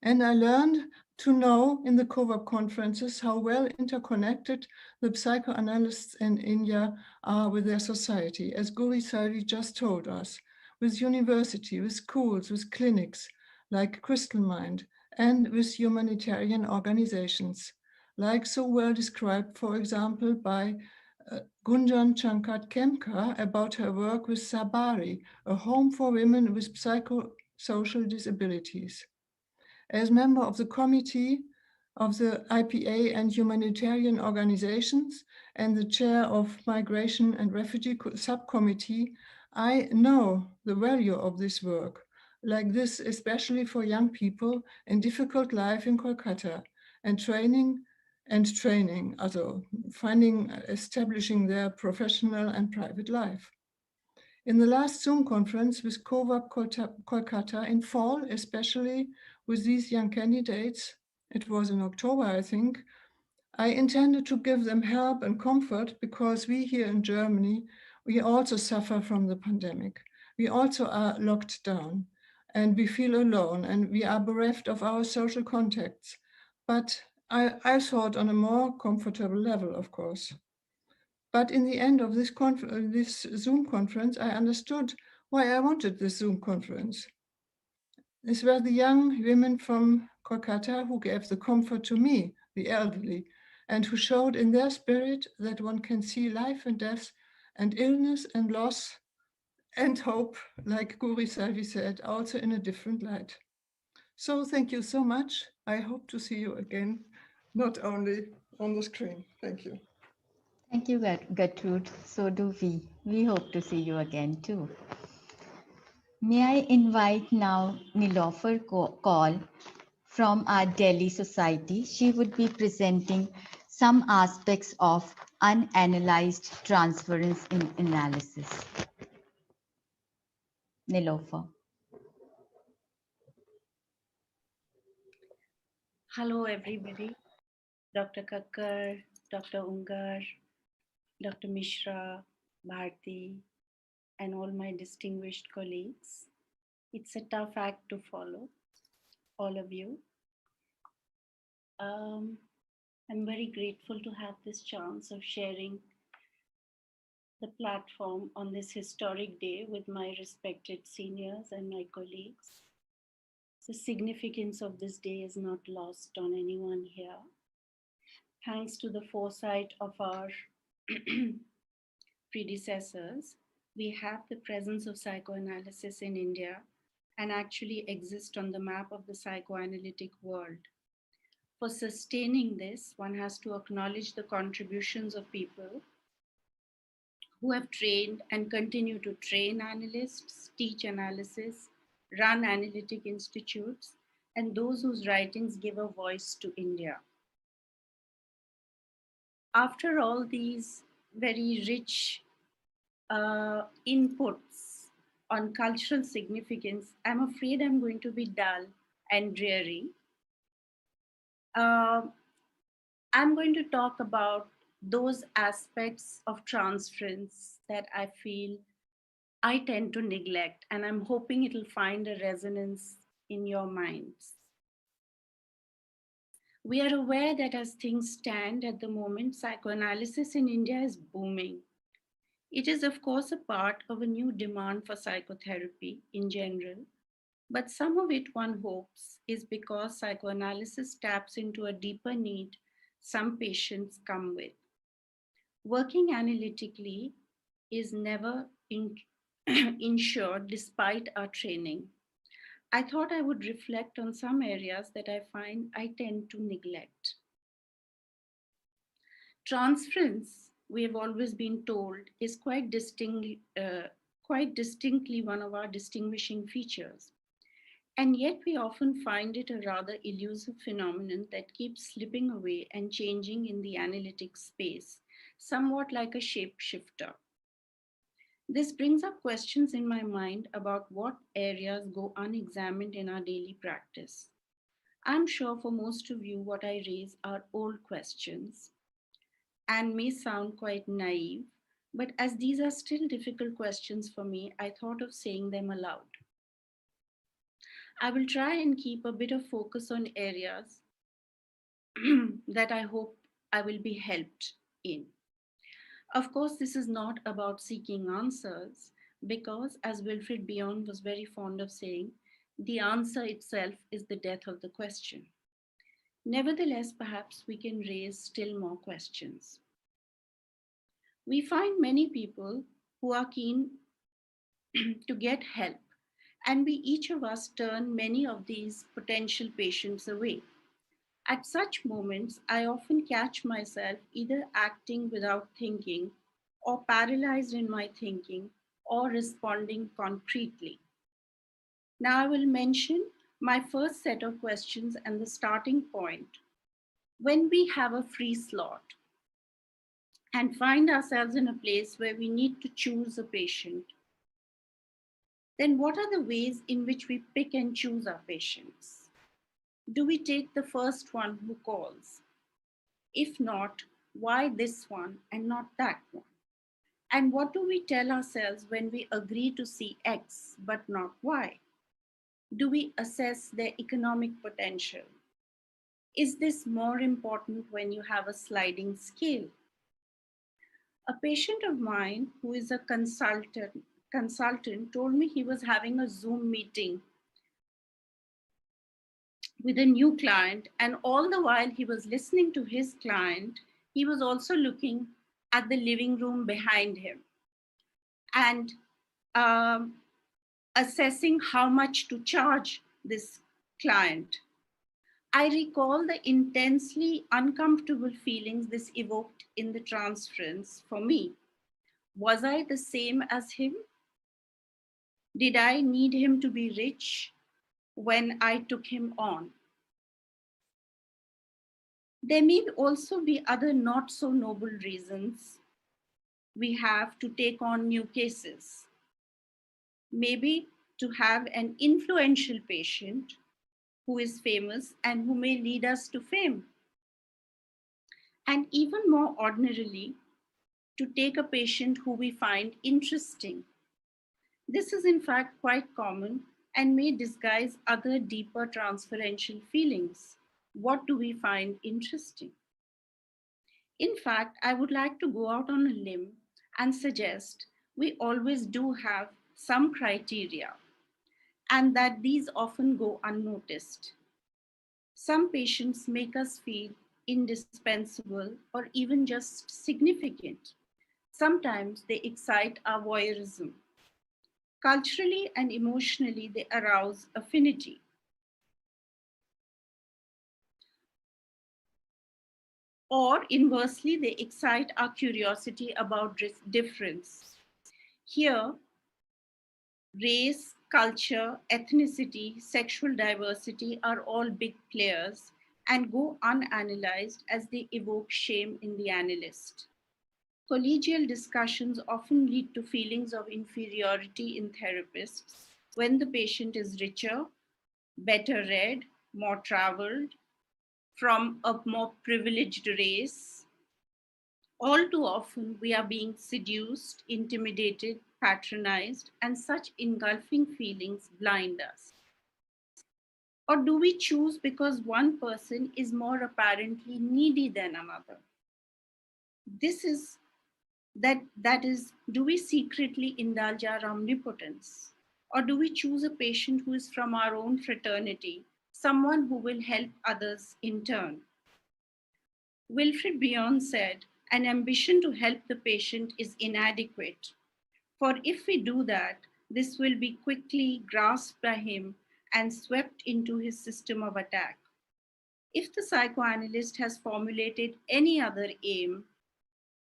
And I learned to know in the COVAP conferences how well interconnected the psychoanalysts in India are with their society, as Guri Sari just told us, with university, with schools, with clinics like Crystal Mind, and with humanitarian organizations, like so well described, for example, by Gunjan Chankat Kemkar about her work with Sabari, a home for women with psychosocial disabilities. As member of the committee of the IPA and humanitarian organizations and the chair of Migration and Refugee Subcommittee, I know the value of this work, like this, especially for young people in difficult life in Kolkata, and training, also establishing their professional and private life. In the last Zoom conference with COVAP Kolkata in fall, especially with these young candidates, it was in October, I think, I intended to give them help and comfort because we here in Germany, we also suffer from the pandemic. We also are locked down and we feel alone and we are bereft of our social contacts. But I thought on a more comfortable level, of course. But in the end of this Zoom conference, I understood why I wanted this Zoom conference. These were the young women from Kolkata who gave the comfort to me, the elderly, and who showed in their spirit that one can see life and death and illness and loss and hope, like Guri Selvi said, also in a different light. So thank you so much. I hope to see you again, not only on the screen. Thank you. Thank you, Gertrude. So do we. We hope to see you again too. May I invite now Nilofer Kaul from our Delhi Society. She would be presenting some aspects of unanalyzed transference in analysis. Nilofer. Hello, everybody. Dr. Kakkar, Dr. Ungar, Dr. Mishra, Bharti, and all my distinguished colleagues. It's a tough act to follow, all of you. I'm very grateful to have this chance of sharing the platform on this historic day with my respected seniors and my colleagues. The significance of this day is not lost on anyone here. Thanks to the foresight of our predecessors, we have the presence of psychoanalysis in India and actually exist on the map of the psychoanalytic world. For sustaining this, one has to acknowledge the contributions of people who have trained and continue to train analysts, teach analysis, run analytic institutes, and those whose writings give a voice to India. After all these very rich inputs on cultural significance, I'm afraid I'm going to be dull and dreary. I'm going to talk about those aspects of transference that I feel I tend to neglect, and I'm hoping it'll find a resonance in your minds. We are aware that as things stand at the moment, psychoanalysis in India is booming. It is, of course, a part of a new demand for psychotherapy in general, but some of it, one hopes, is because psychoanalysis taps into a deeper need some patients come with. Working analytically is never ensured despite our training. I thought I would reflect on some areas that I find I tend to neglect. Transference, we have always been told, is quite distinctly one of our distinguishing features. And yet we often find it a rather elusive phenomenon that keeps slipping away and changing in the analytic space, somewhat like a shapeshifter. This brings up questions in my mind about what areas go unexamined in our daily practice. I'm sure for most of you, what I raise are old questions and may sound quite naive, but as these are still difficult questions for me, I thought of saying them aloud. I will try and keep a bit of focus on areas that I hope I will be helped in. Of course, this is not about seeking answers because, as Wilfred Bion was very fond of saying, the answer itself is the death of the question. Nevertheless, perhaps we can raise still more questions. We find many people who are keen to get help, and we each of us turn many of these potential patients away. At such moments, I often catch myself either acting without thinking or paralyzed in my thinking or responding concretely. Now I will mention my first set of questions and the starting point. When we have a free slot and find ourselves in a place where we need to choose a patient, then what are the ways in which we pick and choose our patients? Do we take the first one who calls? If not, why this one and not that one? And what do we tell ourselves when we agree to see X but not Y? Do we assess their economic potential? Is this more important when you have a sliding scale? A patient of mine who is a consultant told me he was having a Zoom meeting with a new client, and all the while he was listening to his client, he was also looking at the living room behind him and assessing how much to charge this client. I recall the intensely uncomfortable feelings this evoked in the transference for me. Was I the same as him? Did I need him to be rich when I took him on? There may also be other not so noble reasons we have to take on new cases. Maybe to have an influential patient who is famous and who may lead us to fame. And even more ordinarily, to take a patient who we find interesting. This is in fact quite common and may disguise other deeper transferential feelings. What do we find interesting? In fact, I would like to go out on a limb and suggest we always do have some criteria and that these often go unnoticed. Some patients make us feel indispensable or even just significant. Sometimes they excite our voyeurism. Culturally and emotionally, they arouse affinity. Or inversely, they excite our curiosity about difference. Here, race, culture, ethnicity, sexual diversity are all big players and go unanalyzed as they evoke shame in the analyst. Collegial discussions often lead to feelings of inferiority in therapists when the patient is richer, better read, more traveled, from a more privileged race. All too often, we are being seduced, intimidated, patronized, and such engulfing feelings blind us. Or do we choose because one person is more apparently needy than another? That is, do we secretly indulge our omnipotence? Or do we choose a patient who is from our own fraternity, someone who will help others in turn? Wilfred Bion said, an ambition to help the patient is inadequate. For if we do that, this will be quickly grasped by him and swept into his system of attack. If the psychoanalyst has formulated any other aim,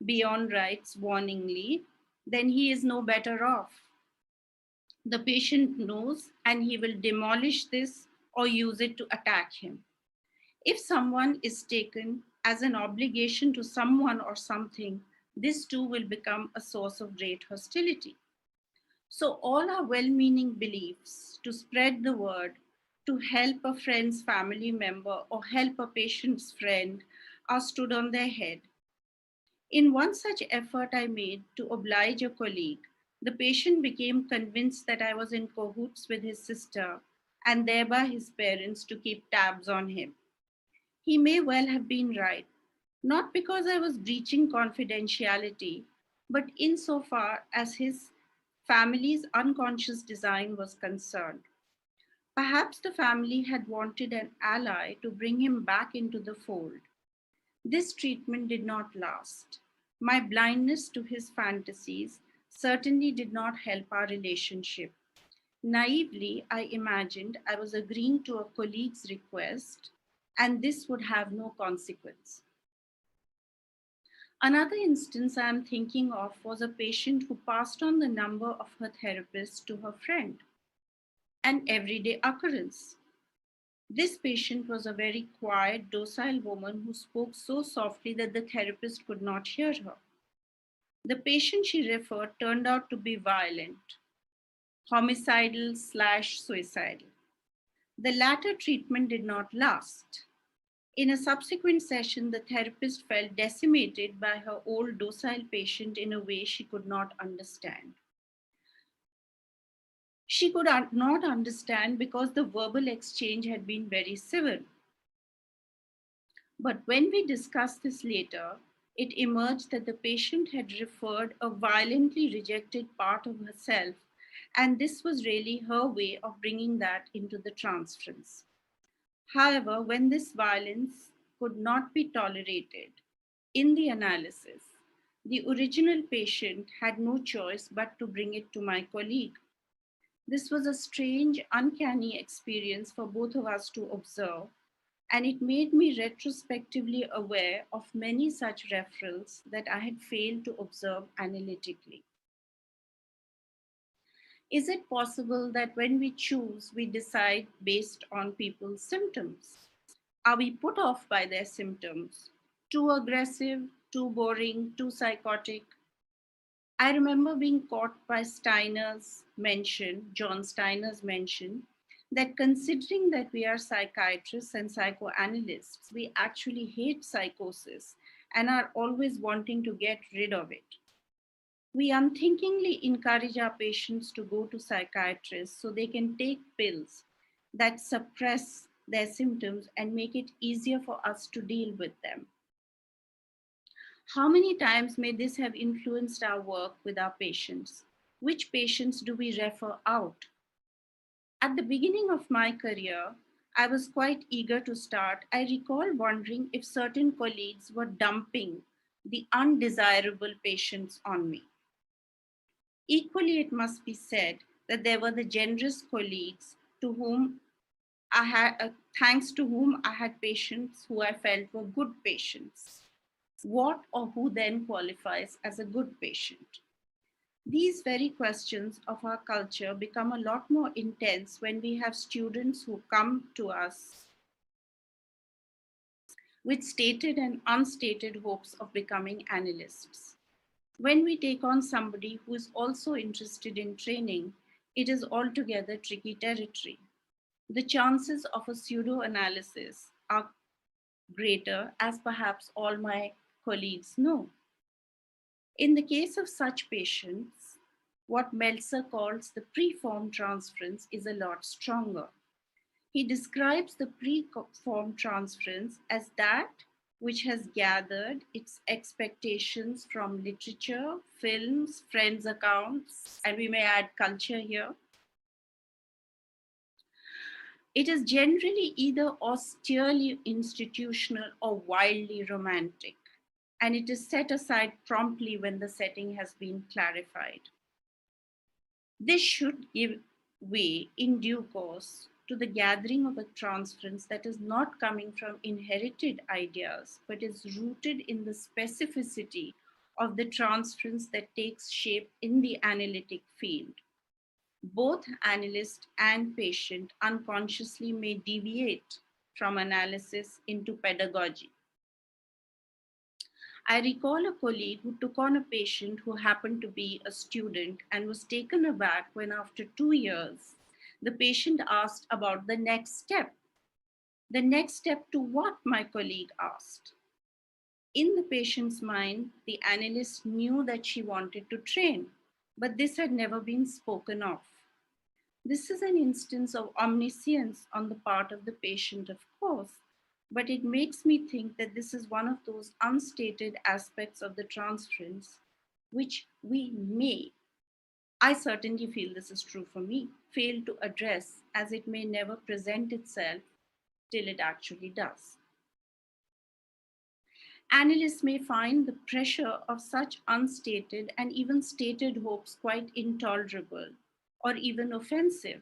Bion writes warningly, then he is no better off. The patient knows and he will demolish this or use it to attack him. If someone is taken as an obligation to someone or something, this too will become a source of great hostility. So all our well-meaning beliefs to spread the word, to help a friend's family member or help a patient's friend are stood on their head. In one such effort I made to oblige a colleague, the patient became convinced that I was in cahoots with his sister and thereby his parents to keep tabs on him. He may well have been right, not because I was breaching confidentiality, but insofar as his family's unconscious design was concerned. Perhaps the family had wanted an ally to bring him back into the fold. This treatment did not last. My blindness to his fantasies certainly did not help our relationship. Naively, I imagined I was agreeing to a colleague's request and this would have no consequence. Another instance I am thinking of was a patient who passed on the number of her therapist to her friend, an everyday occurrence. This patient was a very quiet, docile woman who spoke so softly that the therapist could not hear her. The patient she referred turned out to be violent, homicidal/suicidal. The latter treatment did not last. In a subsequent session, the therapist felt decimated by her old docile patient in a way she could not understand. She could not understand because the verbal exchange had been very civil. But when we discussed this later, it emerged that the patient had referred a violently rejected part of herself, and this was really her way of bringing that into the transference. However, when this violence could not be tolerated, in the analysis, the original patient had no choice but to bring it to my colleague. This was a strange, uncanny experience for both of us to observe, and it made me retrospectively aware of many such referrals that I had failed to observe analytically. Is it possible that when we choose, we decide based on people's symptoms? Are we put off by their symptoms? Too aggressive, too boring, too psychotic? I remember being caught by John Steiner's mention, that considering that we are psychiatrists and psychoanalysts, we actually hate psychosis and are always wanting to get rid of it. We unthinkingly encourage our patients to go to psychiatrists so they can take pills that suppress their symptoms and make it easier for us to deal with them. How many times may this have influenced our work with our patients? Which patients do we refer out? At the beginning of my career, I was quite eager to start. I recall wondering if certain colleagues were dumping the undesirable patients on me. Equally, it must be said that there were the generous colleagues to whom I had, thanks to whom I had patients who I felt were good patients. What or who then qualifies as a good patient? These very questions of our culture become a lot more intense when we have students who come to us with stated and unstated hopes of becoming analysts. When we take on somebody who is also interested in training, it is altogether tricky territory. The chances of a pseudo-analysis are greater, as perhaps all my colleagues know. In the case of such patients, what Meltzer calls the preform transference is a lot stronger. He describes the preform transference as that which has gathered its expectations from literature, films, friends' accounts, and we may add culture here. It is generally either austerely institutional or wildly romantic, and it is set aside promptly when the setting has been clarified. This should give way in due course to the gathering of a transference that is not coming from inherited ideas, but is rooted in the specificity of the transference that takes shape in the analytic field. Both analyst and patient unconsciously may deviate from analysis into pedagogy. I recall a colleague who took on a patient who happened to be a student and was taken aback when after 2 years, the patient asked about the next step. The next step to what, my colleague asked. In the patient's mind, the analyst knew that she wanted to train, but this had never been spoken of. This is an instance of omniscience on the part of the patient, of course, but it makes me think that this is one of those unstated aspects of the transference which we may, I certainly feel this is true for me, fail to address, as it may never present itself till it actually does. Analysts may find the pressure of such unstated and even stated hopes quite intolerable or even offensive.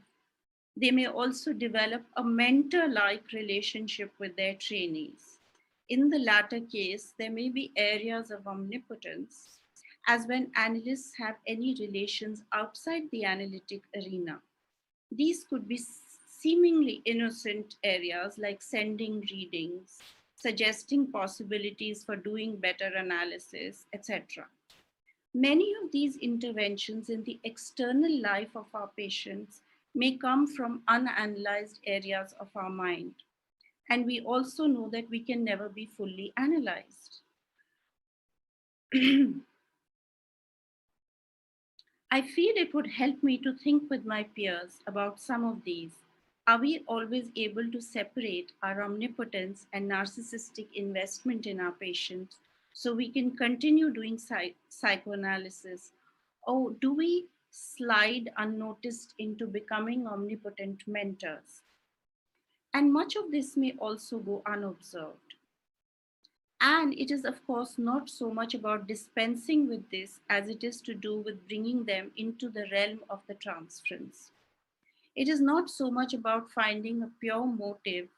They may also develop a mentor-like relationship with their trainees. In the latter case, there may be areas of omnipotence, as when analysts have any relations outside the analytic arena. These could be seemingly innocent areas like sending readings, suggesting possibilities for doing better analysis, etc. Many of these interventions in the external life of our patients may come from unanalyzed areas of our mind. And we also know that we can never be fully analyzed. I feel it would help me to think with my peers about some of these. Are we always able to separate our omnipotence and narcissistic investment in our patients so we can continue doing psychoanalysis? Or do we slide unnoticed into becoming omnipotent mentors? And much of this may also go unobserved. And it is, of course, not so much about dispensing with this as it is to do with bringing them into the realm of the transference. It is not so much about finding a pure motive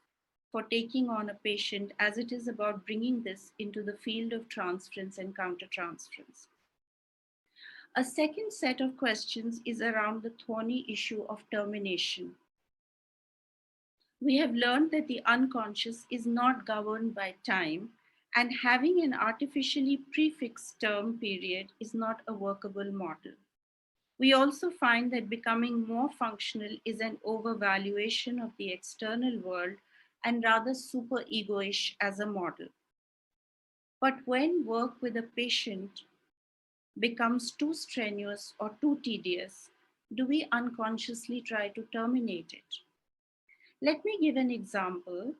for taking on a patient as it is about bringing this into the field of transference and countertransference. A second set of questions is around the thorny issue of termination. We have learned that the unconscious is not governed by time, and having an artificially prefixed term period is not a workable model. We also find that becoming more functional is an overvaluation of the external world and rather super egoish as a model. But when work with a patient becomes too strenuous or too tedious, do we unconsciously try to terminate it? Let me give an example.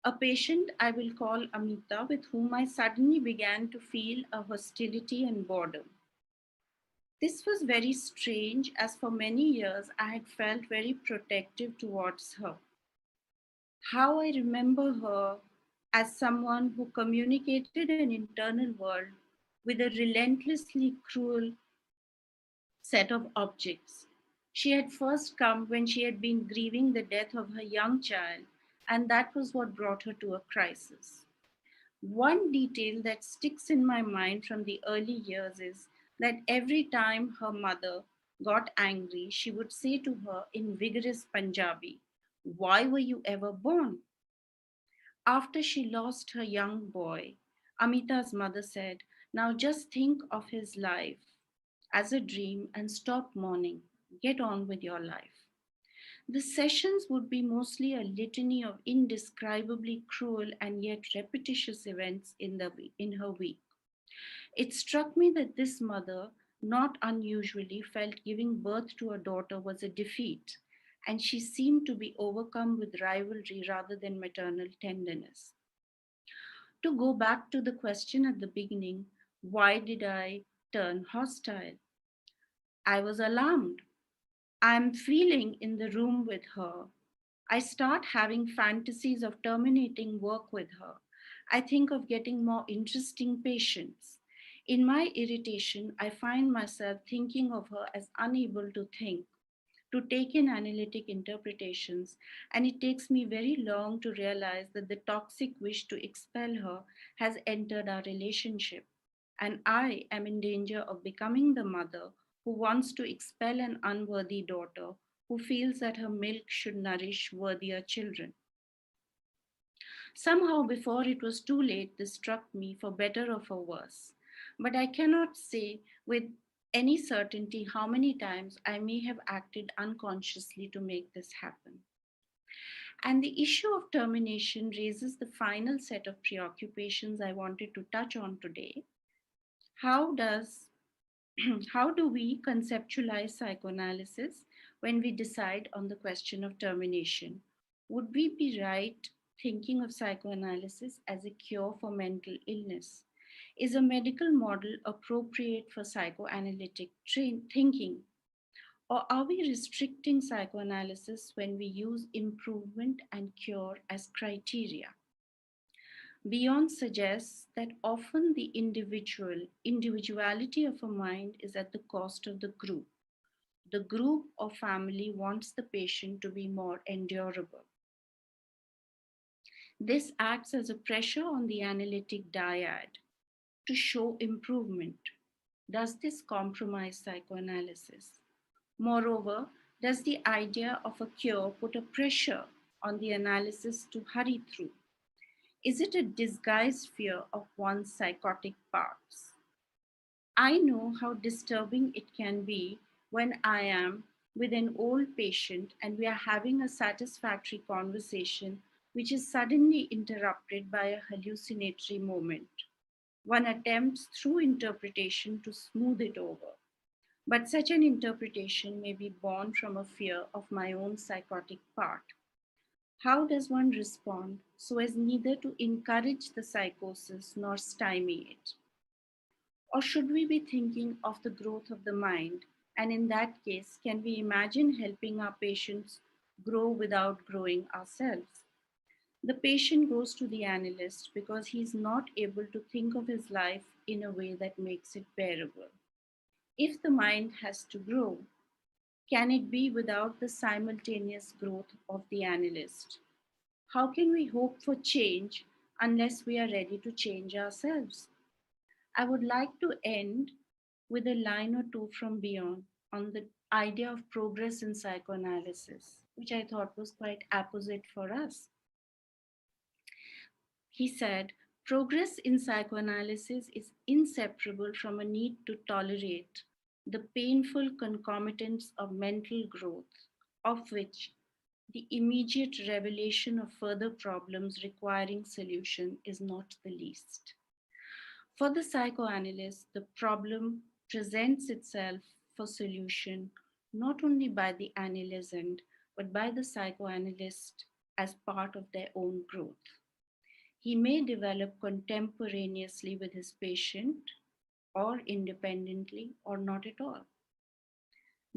A patient I will call Amita, with whom I suddenly began to feel a hostility and boredom. This was very strange, as for many years I had felt very protective towards her. How I remember her as someone who communicated an internal world with a relentlessly cruel set of objects. She had first come when she had been grieving the death of her young child, and that was what brought her to a crisis. One detail that sticks in my mind from the early years is that every time her mother got angry, she would say to her in vigorous Punjabi, "Why were you ever born?" After she lost her young boy, Amita's mother said, "Now just think of his life as a dream and stop mourning. Get on with your life." The sessions would be mostly a litany of indescribably cruel and yet repetitious events in her week. It struck me that this mother, not unusually, felt giving birth to a daughter was a defeat, and she seemed to be overcome with rivalry rather than maternal tenderness. To go back to the question at the beginning, why did I turn hostile? I was alarmed. I'm feeling in the room with her. I start having fantasies of terminating work with her. I think of getting more interesting patients. In my irritation, I find myself thinking of her as unable to think, to take in analytic interpretations, and it takes me very long to realize that the toxic wish to expel her has entered our relationship, and I am in danger of becoming the mother who wants to expel an unworthy daughter who feels that her milk should nourish worthier children. Somehow, before it was too late, this struck me, for better or for worse. But I cannot say with any certainty how many times I may have acted unconsciously to make this happen. And the issue of termination raises the final set of preoccupations I wanted to touch on today. How do we conceptualize psychoanalysis when we decide on the question of termination? Would we be right thinking of psychoanalysis as a cure for mental illness? Is a medical model appropriate for psychoanalytic thinking? Or are we restricting psychoanalysis when we use improvement and cure as criteria? Beyond suggests that often the individuality of a mind is at the cost of the group. The group or family wants the patient to be more endurable. This acts as a pressure on the analytic dyad to show improvement. Does this compromise psychoanalysis? Moreover, does the idea of a cure put a pressure on the analysis to hurry through? Is it a disguised fear of one's psychotic parts? I know how disturbing it can be when I am with an old patient and we are having a satisfactory conversation which is suddenly interrupted by a hallucinatory moment. One attempts through interpretation to smooth it over, but such an interpretation may be born from a fear of my own psychotic part. How does one respond so as neither to encourage the psychosis nor stymie it? Or should we be thinking of the growth of the mind? And in that case, can we imagine helping our patients grow without growing ourselves? The patient goes to the analyst because he's not able to think of his life in a way that makes it bearable. If the mind has to grow, can it be without the simultaneous growth of the analyst? How can we hope for change unless we are ready to change ourselves? I would like to end with a line or two from beyond on the idea of progress in psychoanalysis, which I thought was quite apposite for us. He said, progress in psychoanalysis is inseparable from a need to tolerate the painful concomitants of mental growth, of which the immediate revelation of further problems requiring solution is not the least. For the psychoanalyst, the problem presents itself for solution not only by the analysand, but by the psychoanalyst as part of their own growth. He may develop contemporaneously with his patient, or independently, or not at all.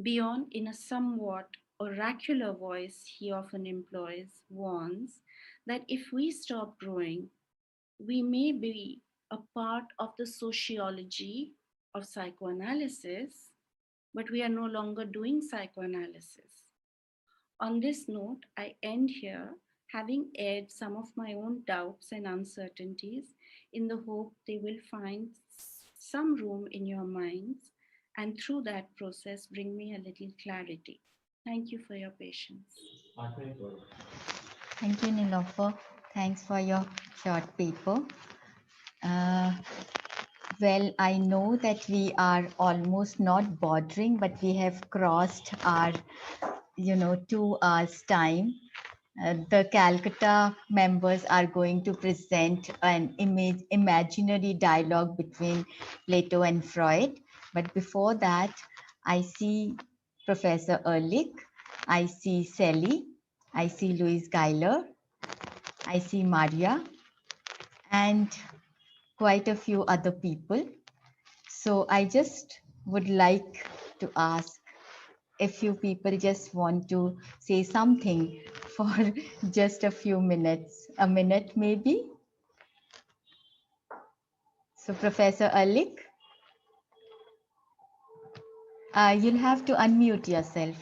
Beyond, in a somewhat oracular voice he often employs, warns that if we stop growing, we may be a part of the sociology of psychoanalysis, but we are no longer doing psychoanalysis. On this note, I end here, having aired some of my own doubts and uncertainties in the hope they will find some room in your minds and through that process bring me a little clarity. Thank you for your patience. Thank you, Nilofer. Thanks for your short paper. Well, I know that we are almost not bordering, but we have crossed our, 2 hours time. The Calcutta members are going to present an imaginary dialogue between Plato and Freud. But before that, I see Professor Ehrlich, I see Sally, I see Louise Geiler, I see Maria, and quite a few other people. So I just would like to ask if you people just want to say something for just a few minutes, a minute maybe. So Professor Ehrlich, you'll have to unmute yourself.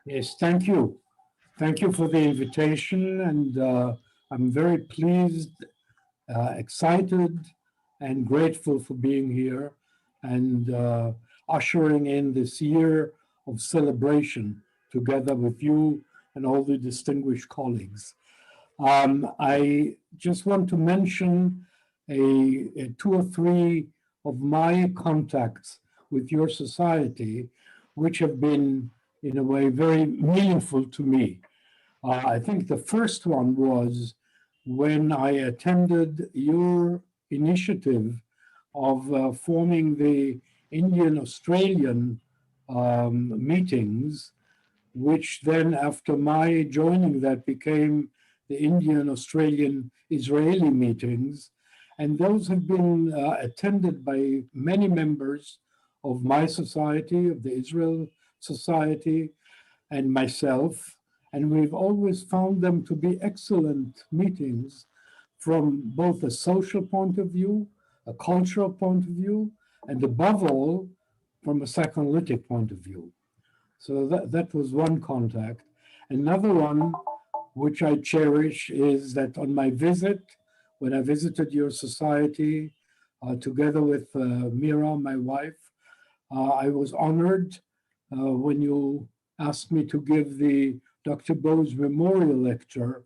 Yes, thank you. Thank you for the invitation, and I'm very pleased, excited, and grateful for being here and ushering in this year of celebration together with you and all the distinguished colleagues. I just want to mention a 2 or 3 of my contacts with your society, which have been, in a way, very meaningful to me. I think the first one was when I attended your initiative of forming the Indian-Australian meetings, which then after my joining that became the Indian-Australian-Israeli meetings. And those have been attended by many members of my society, of the Israel Society, and myself. And we've always found them to be excellent meetings from both a social point of view, a cultural point of view, and above all, from a psychoanalytic point of view. So that was one contact. Another one, which I cherish, is that on my visit, when I visited your society, together with Mira, my wife, I was honored when you asked me to give the Dr. Bose Memorial Lecture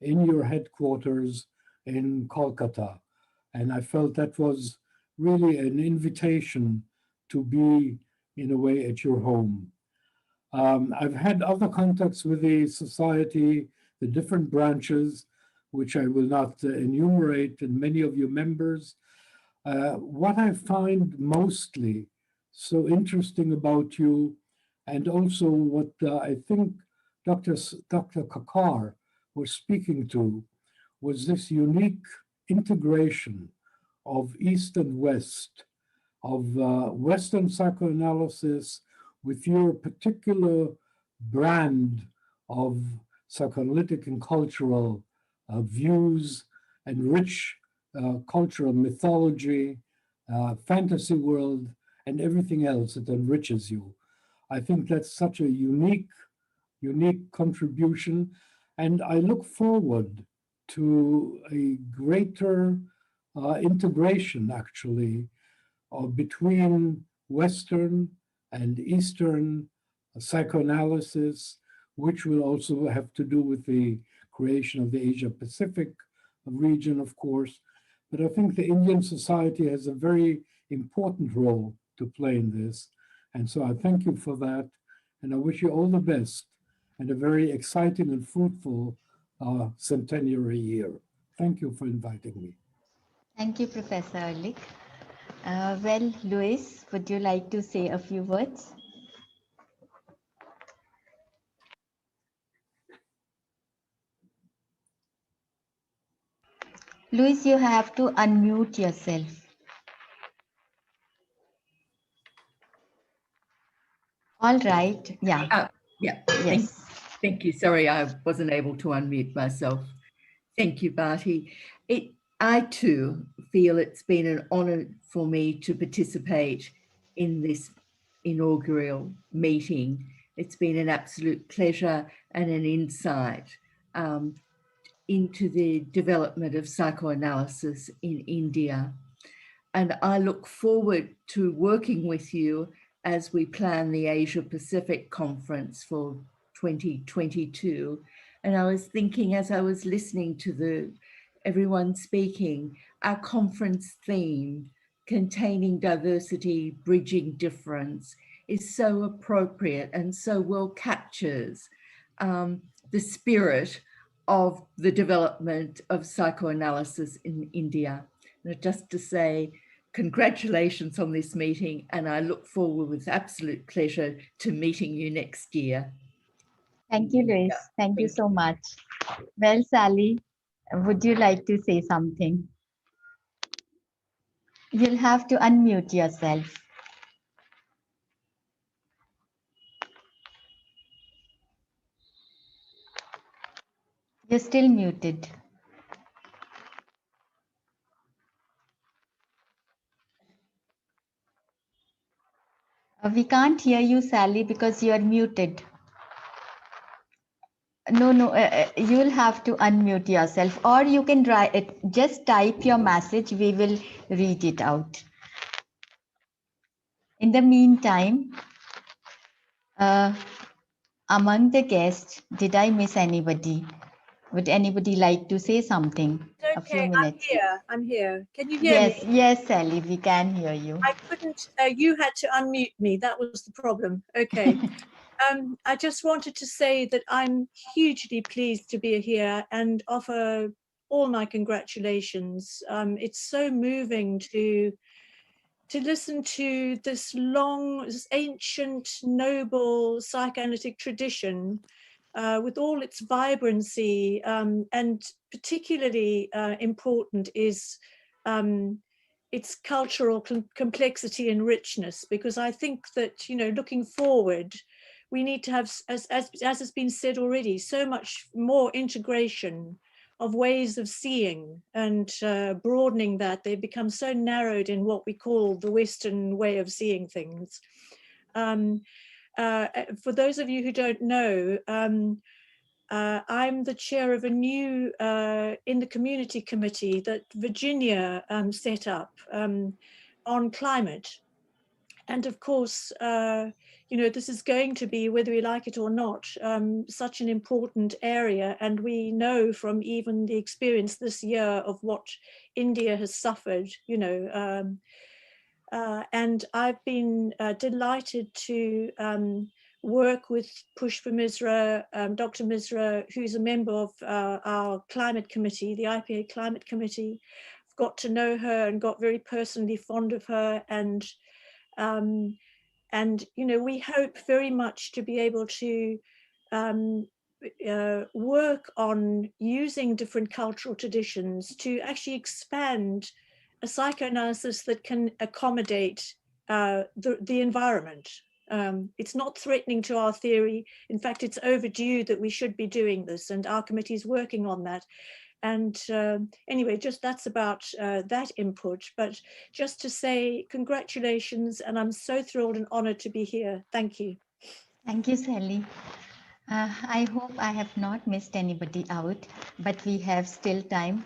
in your headquarters in Kolkata. And I felt that was really an invitation to be, in a way, at your home. I've had other contacts with the society, the different branches, which I will not enumerate, and many of your members. What I find mostly so interesting about you, and also what I think Dr. Kakar was speaking to, was this unique integration of East and West, of Western psychoanalysis with your particular brand of psychoanalytic and cultural views and rich cultural mythology, fantasy world, and everything else that enriches you. I think that's such a unique contribution, and I look forward to a greater integration, actually, between Western and Eastern psychoanalysis, which will also have to do with the creation of the Asia-Pacific region, of course. But I think the Indian society has a very important role to play in this. And so I thank you for that. And I wish you all the best and a very exciting and fruitful centenary year. Thank you for inviting me. Thank you, Professor Ehrlich. Well, Louis, would you like to say a few words? Louis, you have to unmute yourself. All right. Yeah. Yeah. Yes. Thank you. Sorry, I wasn't able to unmute myself. Thank you, Bharti. I too feel it's been an honor for me to participate in this inaugural meeting. It's been an absolute pleasure and an insight into the development of psychoanalysis in India. And I look forward to working with you as we plan the Asia Pacific Conference for 2022. And I was thinking, as I was listening to everyone speaking, our conference theme, containing diversity, bridging difference, is so appropriate and so well captures the spirit of the development of psychoanalysis in India. And just to say, congratulations on this meeting, and I look forward with absolute pleasure to meeting you next year. Thank you, Louis. Thank you so much. Well, Sally, would you like to say something? You'll have to unmute yourself. You're still muted. We can't hear you, Sally, because you are muted. No, you'll have to unmute yourself, or you can just type your message. We will read it out. In the meantime, among the guests, did I miss anybody? Would anybody like to say something? Okay, a few minutes. I'm here. Can you hear me? Yes, Sally, we can hear you. I couldn't, you had to unmute me. That was the problem. Okay. I just wanted to say that I'm hugely pleased to be here and offer all my congratulations. It's so moving to listen to this long, this ancient, noble psychoanalytic tradition with all its vibrancy, and particularly important is its cultural complexity and richness, because I think that, you know, looking forward, we need to have, as has been said already, so much more integration of ways of seeing and broadening that. They've become so narrowed in what we call the Western way of seeing things. For those of you who don't know, I'm the chair of a new, in the community committee that Virginia set up on climate. And of course, you know, this is going to be, whether we like it or not, such an important area. And we know from even the experience this year of what India has suffered, you know, and I've been delighted to work with Pushpa Misra, Dr. Misra, who's a member of our climate committee, the IPA Climate Committee. I've got to know her and got very personally fond of her, and you know, we hope very much to be able to work on using different cultural traditions to actually expand a psychoanalysis that can accommodate the environment. It's not threatening to our theory. In fact, it's overdue that we should be doing this, and our committee is working on that. And anyway, just that's about that input. But just to say congratulations, and I'm so thrilled and honored to be here. Thank you. Thank you, Sally. I hope I have not missed anybody out, but we have still time.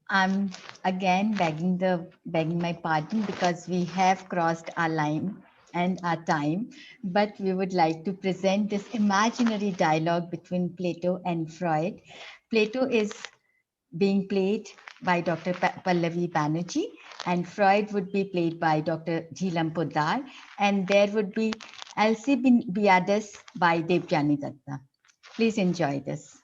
I'm again begging my pardon because we have crossed our line and our time, but we would like to present this imaginary dialogue between Plato and Freud. Plato is being played by Dr. Pallavi Banerjee, and Freud would be played by Dr. Jhilam Poddar, and there would be Elsie Biades by Devjani Datta. Please enjoy this.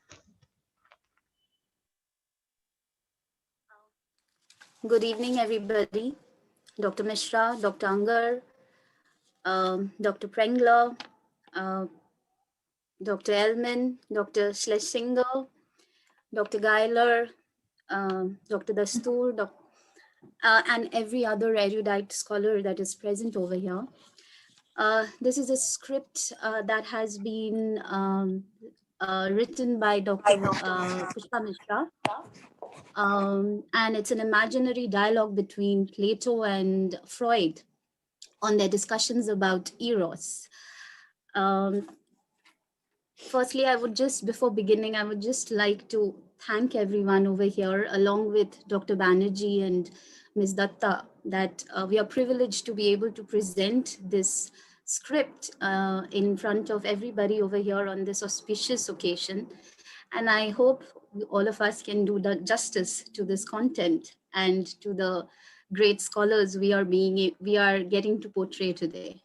Good evening, everybody. Dr. Mishra, Dr. Angar, Dr. Prengler, uh, Dr. Elman, Dr. Schlesinger, Dr. Geiler, Dr. Dastur, and every other erudite scholar that is present over here. This is a script that has been written by Dr. Pushpa Mishra. And it's an imaginary dialogue between Plato and Freud on their discussions about Eros. Firstly, before beginning, I would just like to thank everyone over here, along with Dr. Banerjee and Ms. Datta, that we are privileged to be able to present this script in front of everybody over here on this auspicious occasion. And I hope all of us can do the justice to this content and to the great scholars we are getting to portray today.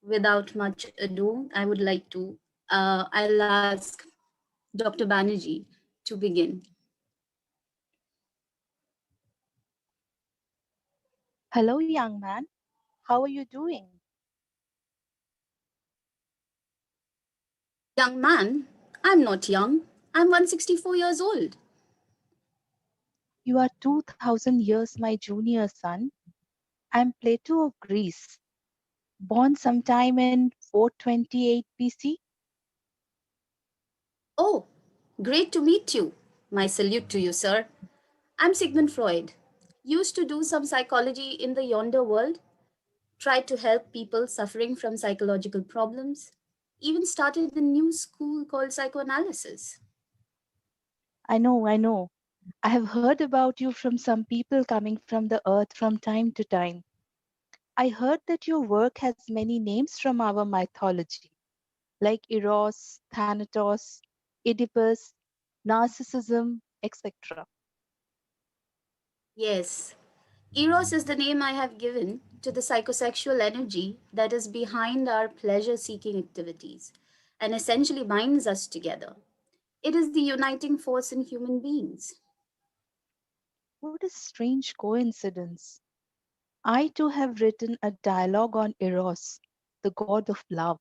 Without much ado, I would like to, I'll ask Dr. Banerjee to begin. Hello, young man. How are you doing? Young man, I'm not young. I'm 164 years old. You are 2000 years my junior, son. I'm Plato of Greece, born sometime in 428 BC. Oh, great to meet you. My salute to you, sir. I'm Sigmund Freud. Used to do some psychology in the yonder world. Tried to help people suffering from psychological problems. Even started a new school called psychoanalysis. I know, I know. I have heard about you from some people coming from the earth from time to time. I heard that your work has many names from our mythology, like Eros, Thanatos, Oedipus, Narcissism, etc. Yes, Eros is the name I have given to the psychosexual energy that is behind our pleasure seeking activities and essentially binds us together. It is the uniting force in human beings. What a strange coincidence. I too have written a dialogue on Eros, the god of love.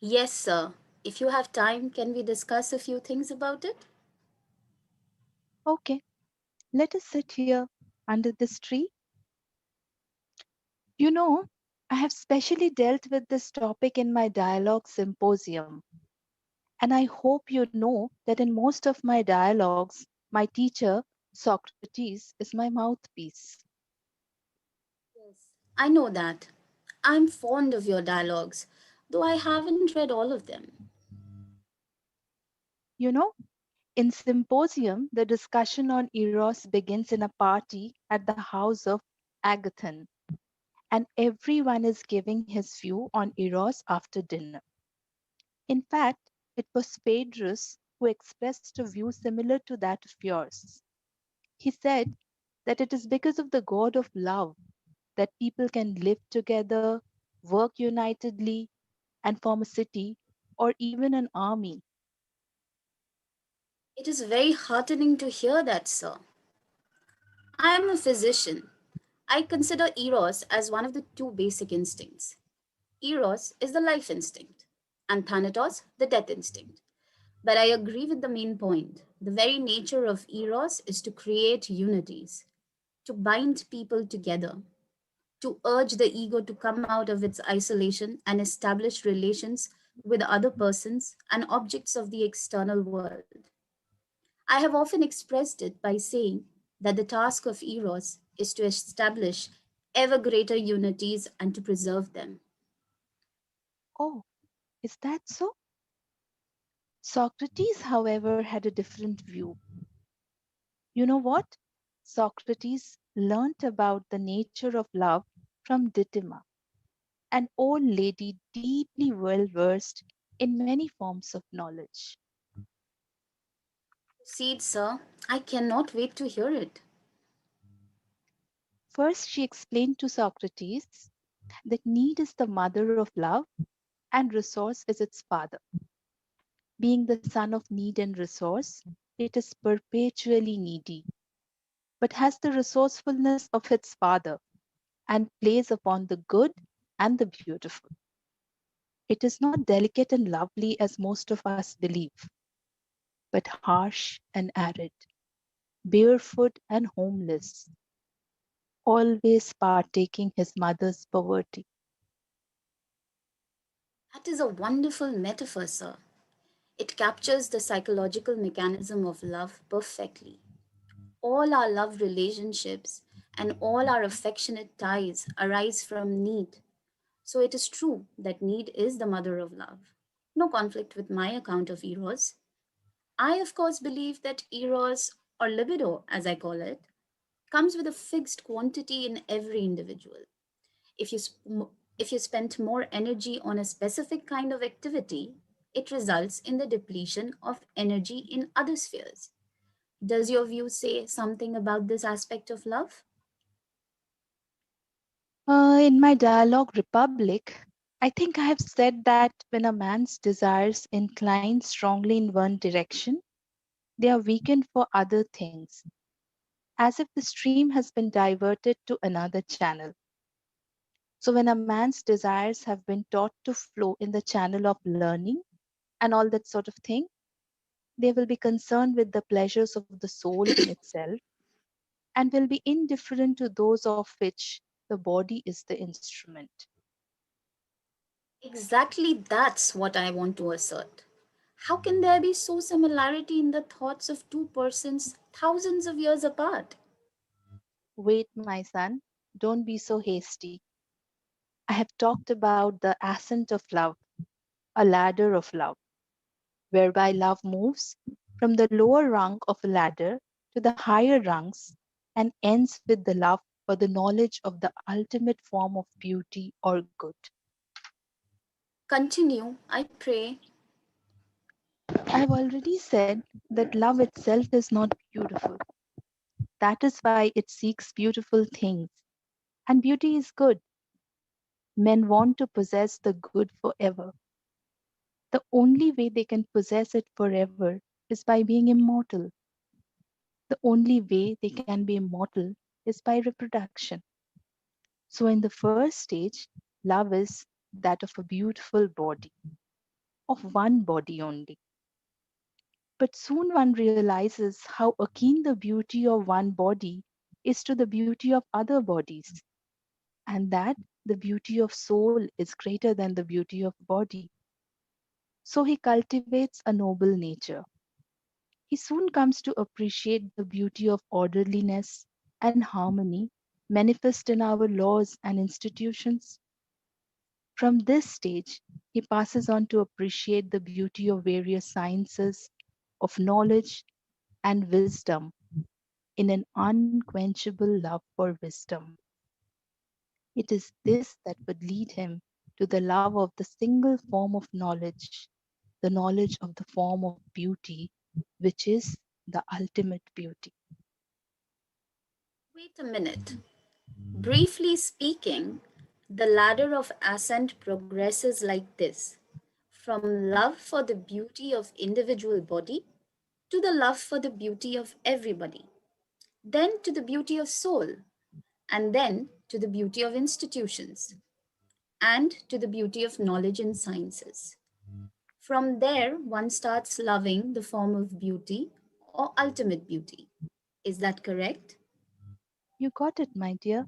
Yes, sir. If you have time, can we discuss a few things about it? Okay, let us sit here under this tree. You know, I have specially dealt with this topic in my dialogue symposium. And I hope you know that in most of my dialogues, my teacher, Socrates, is my mouthpiece. Yes, I know that. I'm fond of your dialogues, though I haven't read all of them. You know, in symposium, the discussion on Eros begins in a party at the house of Agathon, and everyone is giving his view on Eros after dinner. In fact, it was Phaedrus who expressed a view similar to that of yours. He said that it is because of the God of love that people can live together, work unitedly, and form a city or even an army. It is very heartening to hear that, sir. I am a physician. I consider Eros as one of the two basic instincts. Eros is the life instinct, and Thanatos, the death instinct. But I agree with the main point. The very nature of Eros is to create unities, to bind people together, to urge the ego to come out of its isolation and establish relations with other persons and objects of the external world. I have often expressed it by saying that the task of Eros is to establish ever greater unities and to preserve them. Oh, Is that so? Socrates, however, had a different view. You know what? Socrates learnt about the nature of love from Didyma, an old lady deeply well versed in many forms of knowledge. Proceed, sir. I cannot wait to hear it. First, she explained to Socrates that need is the mother of love and resource is its father. Being the son of need and resource, it is perpetually needy, but has the resourcefulness of its father and plays upon the good and the beautiful. It is not delicate and lovely as most of us believe, but harsh and arid, barefoot and homeless, always partaking his mother's poverty. That is a wonderful metaphor, sir. It captures the psychological mechanism of love perfectly. All our love relationships and all our affectionate ties arise from need. So it is true that need is the mother of love. No conflict with my account of Eros. I, of course, believe that Eros, or libido as I call it, comes with a fixed quantity in every individual. If you, if you spend more energy on a specific kind of activity, it results in the depletion of energy in other spheres. Does your view say something about this aspect of love? In my dialogue Republic, I think I have said that when a man's desires incline strongly in one direction, they are weakened for other things, as if the stream has been diverted to another channel. So, when a man's desires have been taught to flow in the channel of learning and all that sort of thing, they will be concerned with the pleasures of the soul in itself and will be indifferent to those of which the body is the instrument. Exactly that's what I want to assert. How can there be so similarity in the thoughts of two persons thousands of years apart? Wait, my son, don't be so hasty. I have talked about the ascent of love, a ladder of love, whereby love moves from the lower rung of a ladder to the higher rungs and ends with the love or the knowledge of the ultimate form of beauty or good. Continue, I pray. I have already said that love itself is not beautiful. That is why it seeks beautiful things. And beauty is good. Men want to possess the good forever. The only way they can possess it forever is by being immortal. The only way they can be immortal is by reproduction. So, in the first stage, love is that of a beautiful body, of one body only. But soon one realizes how akin the beauty of one body is to the beauty of other bodies, and that the beauty of soul is greater than the beauty of body. So he cultivates a noble nature. He soon comes to appreciate the beauty of orderliness and harmony manifest in our laws and institutions. From this stage, he passes on to appreciate the beauty of various sciences, of knowledge and wisdom in an unquenchable love for wisdom. It is this that would lead him to the love of the single form of knowledge, the knowledge of the form of beauty, which is the ultimate beauty. Wait a minute. Briefly speaking, the ladder of ascent progresses like this: from love for the beauty of individual body to the love for the beauty of everybody, then to the beauty of soul, and then to the beauty of institutions, and to the beauty of knowledge and sciences. From there, one starts loving the form of beauty or ultimate beauty. Is that correct? You got it, my dear.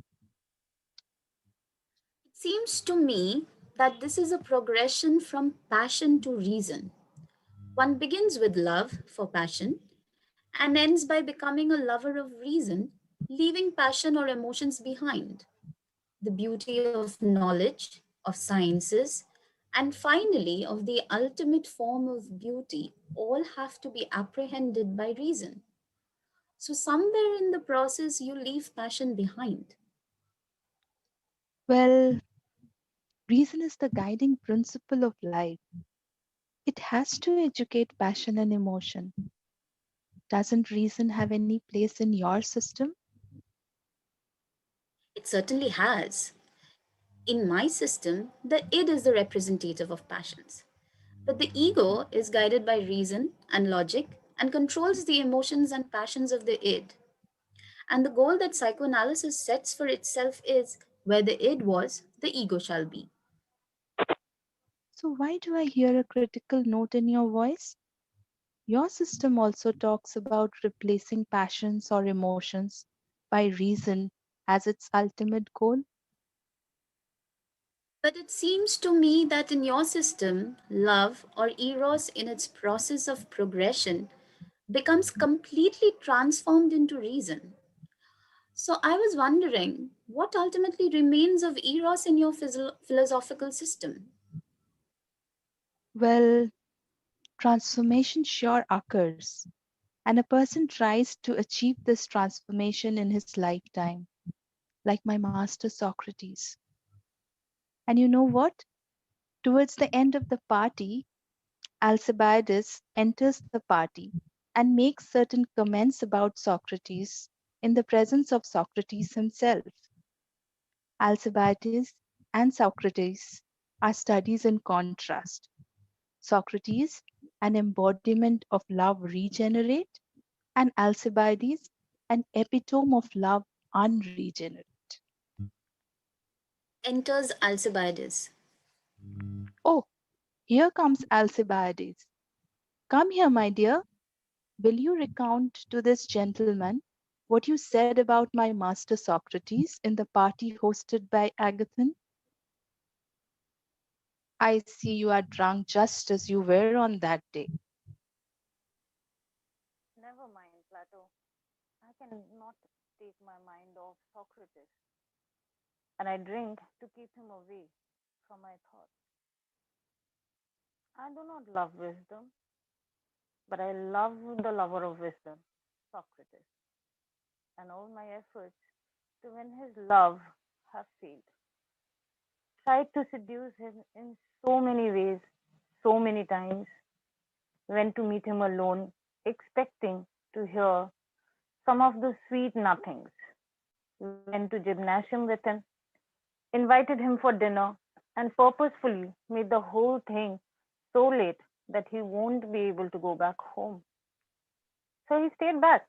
It seems to me that this is a progression from passion to reason. One begins with love for passion and ends by becoming a lover of reason, leaving passion or emotions behind. The beauty of knowledge, of sciences, and finally of the ultimate form of beauty, all have to be apprehended by reason. So somewhere in the process, you leave passion behind. Well, reason is the guiding principle of life. It has to educate passion and emotion. Doesn't reason have any place in your system? It certainly has. In my system, the id is the representative of passions. But the ego is guided by reason and logic and controls the emotions and passions of the id. And the goal that psychoanalysis sets for itself is where the id was, the ego shall be. So, why do I hear a critical note in your voice? Your system also talks about replacing passions or emotions by reason as its ultimate goal. But it seems to me that in your system, love or eros in its process of progression becomes completely transformed into reason. So I was wondering what ultimately remains of eros in your philosophical system? Well, transformation sure occurs, and a person tries to achieve this transformation in his lifetime, like my master Socrates. And you know what? Towards the end of the party, Alcibiades enters the party and makes certain comments about Socrates in the presence of Socrates himself. Alcibiades and Socrates are studies in contrast. Socrates, an embodiment of love regenerate, and Alcibiades, an epitome of love unregenerate. Enters Alcibiades. Oh, here comes Alcibiades. Come here, my dear. Will you recount to this gentleman what you said about my master Socrates in the party hosted by Agathon? I see you are drunk just as you were on that day. Never mind, Plato. I cannot take my mind off Socrates, and I drink to keep him away from my thoughts. I do not love wisdom, but I love the lover of wisdom, Socrates, and all my efforts to win his love have failed. Tried to seduce him in so many ways, so many times. Went to meet him alone, expecting to hear some of the sweet nothings. Went to gymnasium with him, invited him for dinner, and purposefully made the whole thing so late that he won't be able to go back home. So he stayed back,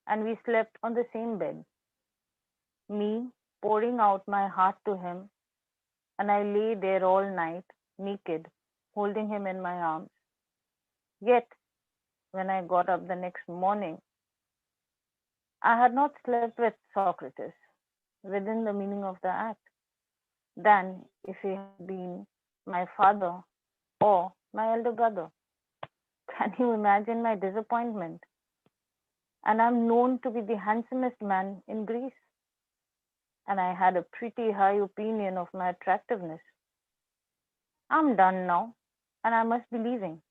and we slept on the same bed, me pouring out my heart to him, and I lay there all night, naked, holding him in my arms. Yet, when I got up the next morning, I had not slept with Socrates within the meaning of the act than if he had been my father or my elder brother. Can you imagine my disappointment? And I'm known to be the handsomest man in Greece. And I had a pretty high opinion of my attractiveness. I'm done now, and I must be leaving.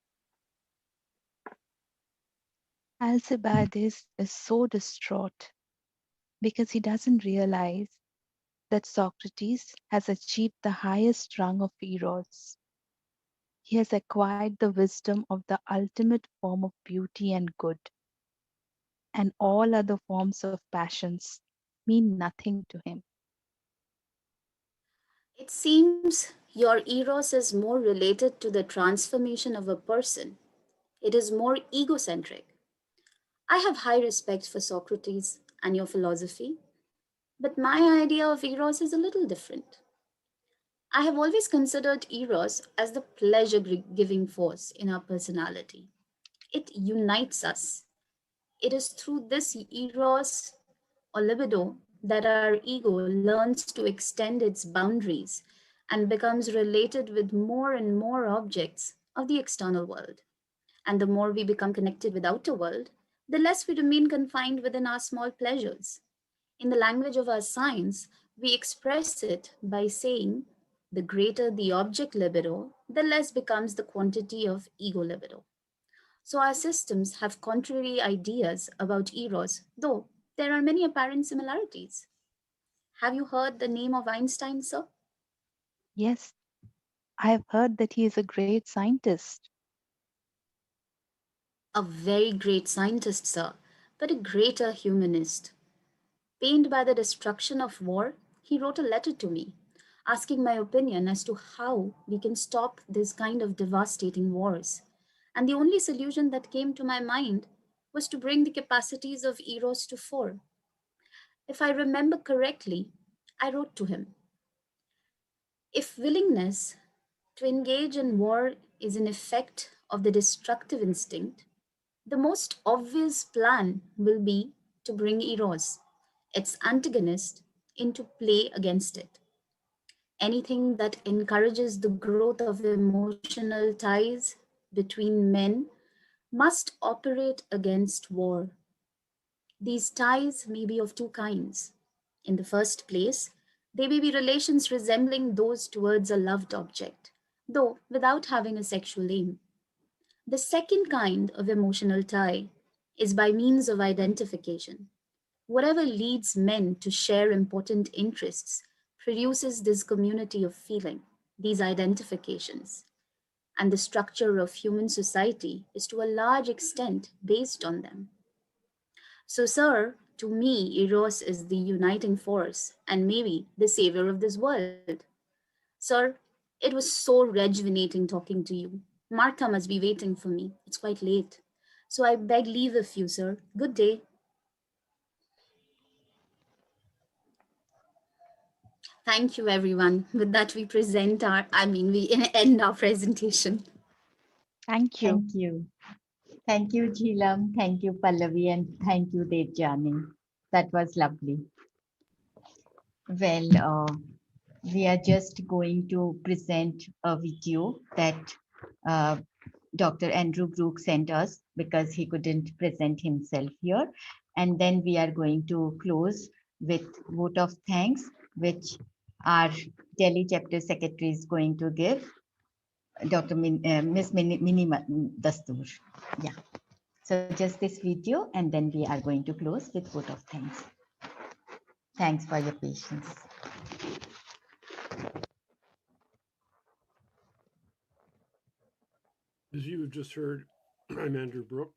Alcibiades is so distraught because he doesn't realize that Socrates has achieved the highest rung of eros. He has acquired the wisdom of the ultimate form of beauty and good, and all other forms of passions mean nothing to him. It seems your eros is more related to the transformation of a person. It is more egocentric. I have high respect for Socrates and your philosophy, but my idea of eros is a little different. I have always considered eros as the pleasure giving force in our personality. It unites us. It is through this eros or libido that our ego learns to extend its boundaries and becomes related with more and more objects of the external world. And the more we become connected with outer world, the less we remain confined within our small pleasures. In the language of our science, we express it by saying The greater the object libido, the less becomes the quantity of ego libido. So our systems have contrary ideas about eros, though there are many apparent similarities. Have you heard the name of Einstein, sir? Yes, I have heard that he is a great scientist. A very great scientist, sir, but a greater humanist. Pained by the destruction of war, he wrote a letter to me, asking my opinion as to how we can stop this kind of devastating wars. And the only solution that came to my mind was to bring the capacities of eros to fore. If I remember correctly, I wrote to him, if willingness to engage in war is an effect of the destructive instinct, the most obvious plan will be to bring eros, its antagonist, into play against it. Anything that encourages the growth of emotional ties between men must operate against war. These ties may be of two kinds. In the first place, they may be relations resembling those towards a loved object, though without having a sexual aim. The second kind of emotional tie is by means of identification. Whatever leads men to share important interests produces this community of feeling, these identifications. And the structure of human society is to a large extent based on them. So, sir, to me, Eros is the uniting force and maybe the savior of this world. Sir, it was so rejuvenating talking to you. Martha must be waiting for me. It's quite late. So I beg leave of you, sir. Good day. Thank you, everyone. With that, we end our presentation. Thank you. Thank you. Thank you, Jhilam. Thank you, Pallavi, and thank you, Dejani. That was lovely. Well, we are just going to present a video that uh, Dr. Andrew Brooks sent us because he couldn't present himself here. And then we are going to close with vote of thanks, which our Delhi chapter secretary is going to give, Dr. Miss Minima Dastur. Yeah. So just this video, and then we are going to close with vote of thanks. Thanks for your patience. As you have just heard, I'm Andrew Brooke,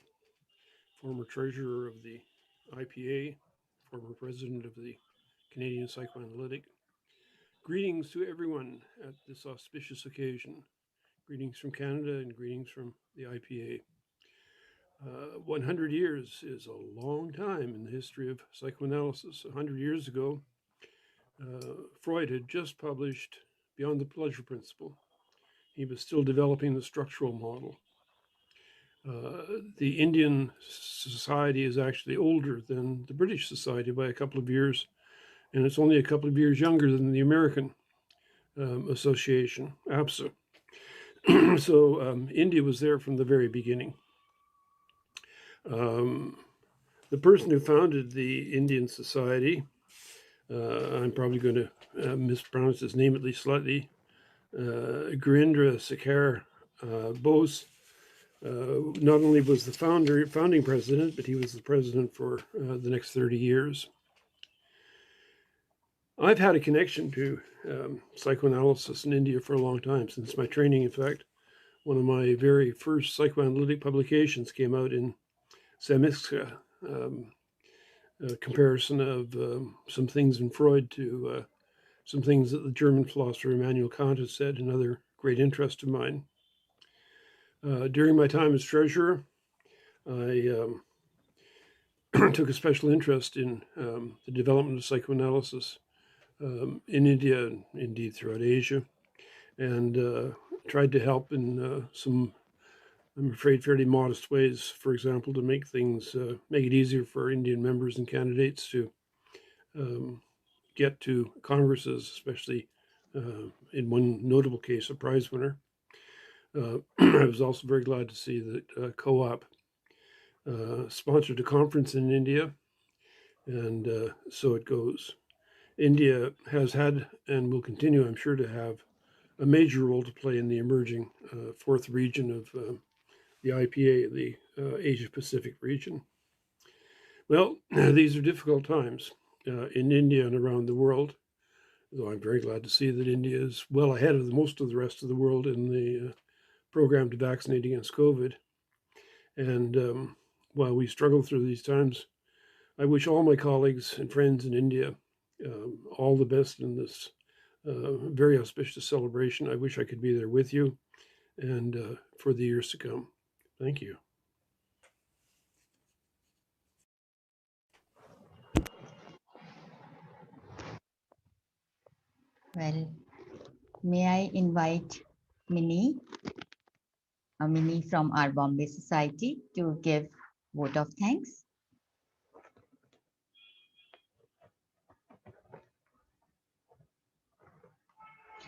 former treasurer of the IPA, former president of the Canadian Psychoanalytic. Greetings to everyone at this auspicious occasion. Greetings from Canada and greetings from the IPA. 100 years is a long time in the history of psychoanalysis. 100 years ago, Freud had just published Beyond the Pleasure Principle. He was still developing the structural model. The Indian society is actually older than the British society by a couple of years, and it's only a couple of years younger than the American association, APSA. So India was there from the very beginning. The person who founded the Indian Society, I'm probably going to mispronounce his name at least slightly, Girindrasekhar Bose, not only was the founding president, but he was the president for the next 30 years. I've had a connection to psychoanalysis in India for a long time, since my training. In fact, one of my very first psychoanalytic publications came out in Samizka, a comparison of some things in Freud to some things that the German philosopher Immanuel Kant has said, another great interest of mine. During my time as treasurer, I took a special interest in the development of psychoanalysis in India and indeed throughout Asia, and tried to help in some, I'm afraid, fairly modest ways. For example, to make it easier for Indian members and candidates to get to congresses, especially in one notable case, a prize winner. I was also very glad to see that Co-op sponsored a conference in India, and so it goes. India has had and will continue, I'm sure, to have a major role to play in the emerging fourth region of the IPA, the Asia Pacific region. Well, these are difficult times in India and around the world, though I'm very glad to see that India is well ahead of most of the rest of the world in the program to vaccinate against COVID. And while we struggle through these times, I wish all my colleagues and friends in India all the best in this very auspicious celebration. I wish I could be there with you and for the years to come. Thank you. Well, may I invite Minnie from our Bombay Society to give vote of thanks.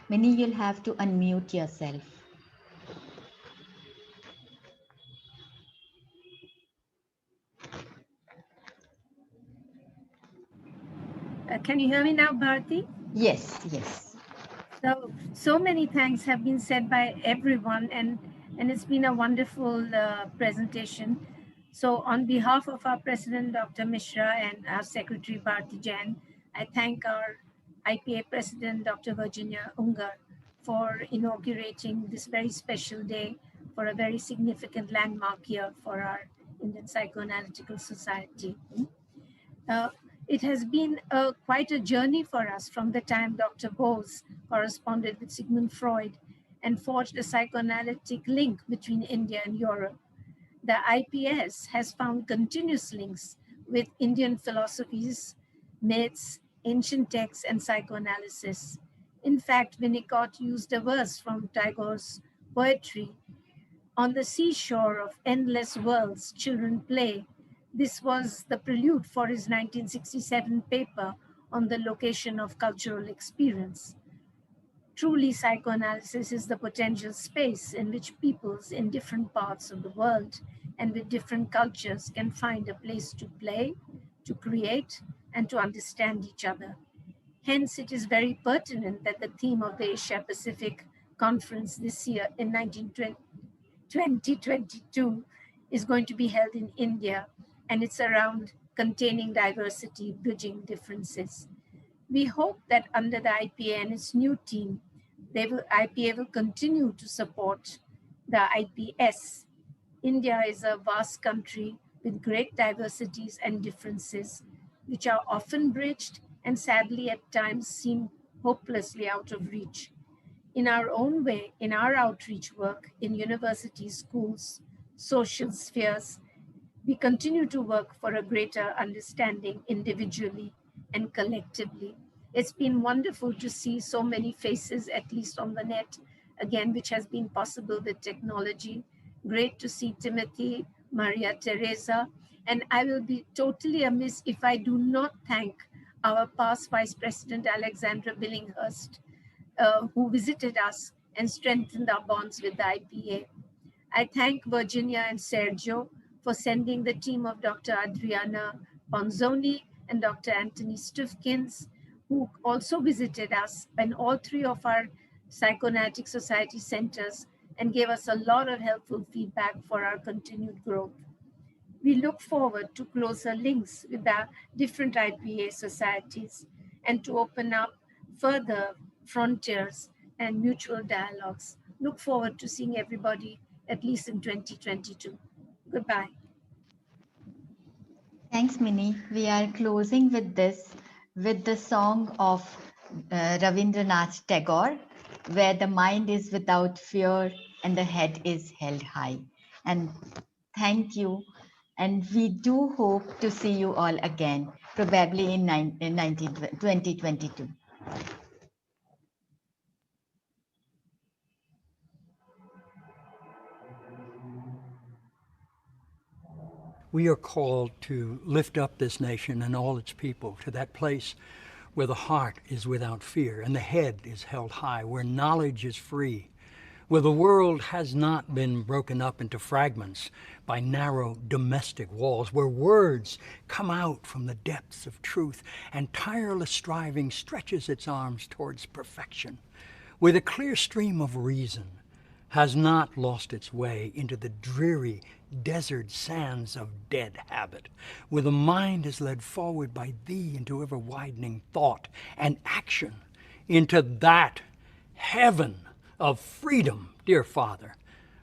Minnie, you'll have to unmute yourself. Can you hear me now, Bharti? Yes, yes. So many thanks have been said by everyone, and it's been a wonderful presentation. So on behalf of our President, Dr. Mishra, and our Secretary, Bharti Jain, I thank our IPA President, Dr. Virginia Ungar, for inaugurating this very special day for a very significant landmark year for our Indian Psychoanalytical Society. It has been quite a journey for us from the time Dr. Bose corresponded with Sigmund Freud and forged a psychoanalytic link between India and Europe. The IPS has found continuous links with Indian philosophies, myths, ancient texts, and psychoanalysis. In fact, Winnicott used a verse from Tagore's poetry, "On the seashore of endless worlds, children play." This was the prelude for his 1967 paper on the location of cultural experience. Truly, psychoanalysis is the potential space in which peoples in different parts of the world and with different cultures can find a place to play, to create, and to understand each other. Hence, it is very pertinent that the theme of the Asia Pacific Conference this year in 2022 is going to be held in India, and it's around containing diversity, bridging differences. We hope that under the IPA and its new team, IPA will continue to support the IPS. India is a vast country with great diversities and differences, which are often bridged and sadly at times seem hopelessly out of reach. In our own way, in our outreach work, in universities, schools, social spheres, we continue to work for a greater understanding individually and collectively. It's been wonderful to see so many faces, at least on the net, again, which has been possible with technology. Great to see Timothy, Maria Teresa, and I will be totally amiss if I do not thank our past Vice President, Alexandra Billinghurst, who visited us and strengthened our bonds with the IPA. I thank Virginia and Sergio for sending the team of Dr. Adriana Ponzoni and Dr. Anthony Stufkins, who also visited us in all three of our Psychoanalytic Society centers and gave us a lot of helpful feedback for our continued growth. We look forward to closer links with the different IPA societies and to open up further frontiers and mutual dialogues. Look forward to seeing everybody at least in 2022. Goodbye. Thanks, Minnie. We are closing with this, with the song of Ravindranath Tagore, where the mind is without fear and the head is held high. And thank you. And we do hope to see you all again, probably in 2022. We are called to lift up this nation and all its people to that place where the heart is without fear and the head is held high, where knowledge is free, where the world has not been broken up into fragments by narrow domestic walls, where words come out from the depths of truth and tireless striving stretches its arms towards perfection, with a clear stream of reason, has not lost its way into the dreary desert sands of dead habit, where the mind is led forward by thee into ever-widening thought and action, into that heaven of freedom, dear Father.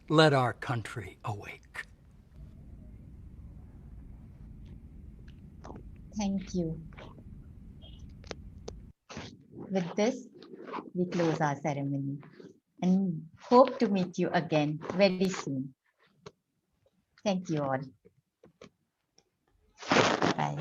Let our country awake. Thank you. With this, we close our ceremony and hope to meet you again very soon. Thank you all. Bye.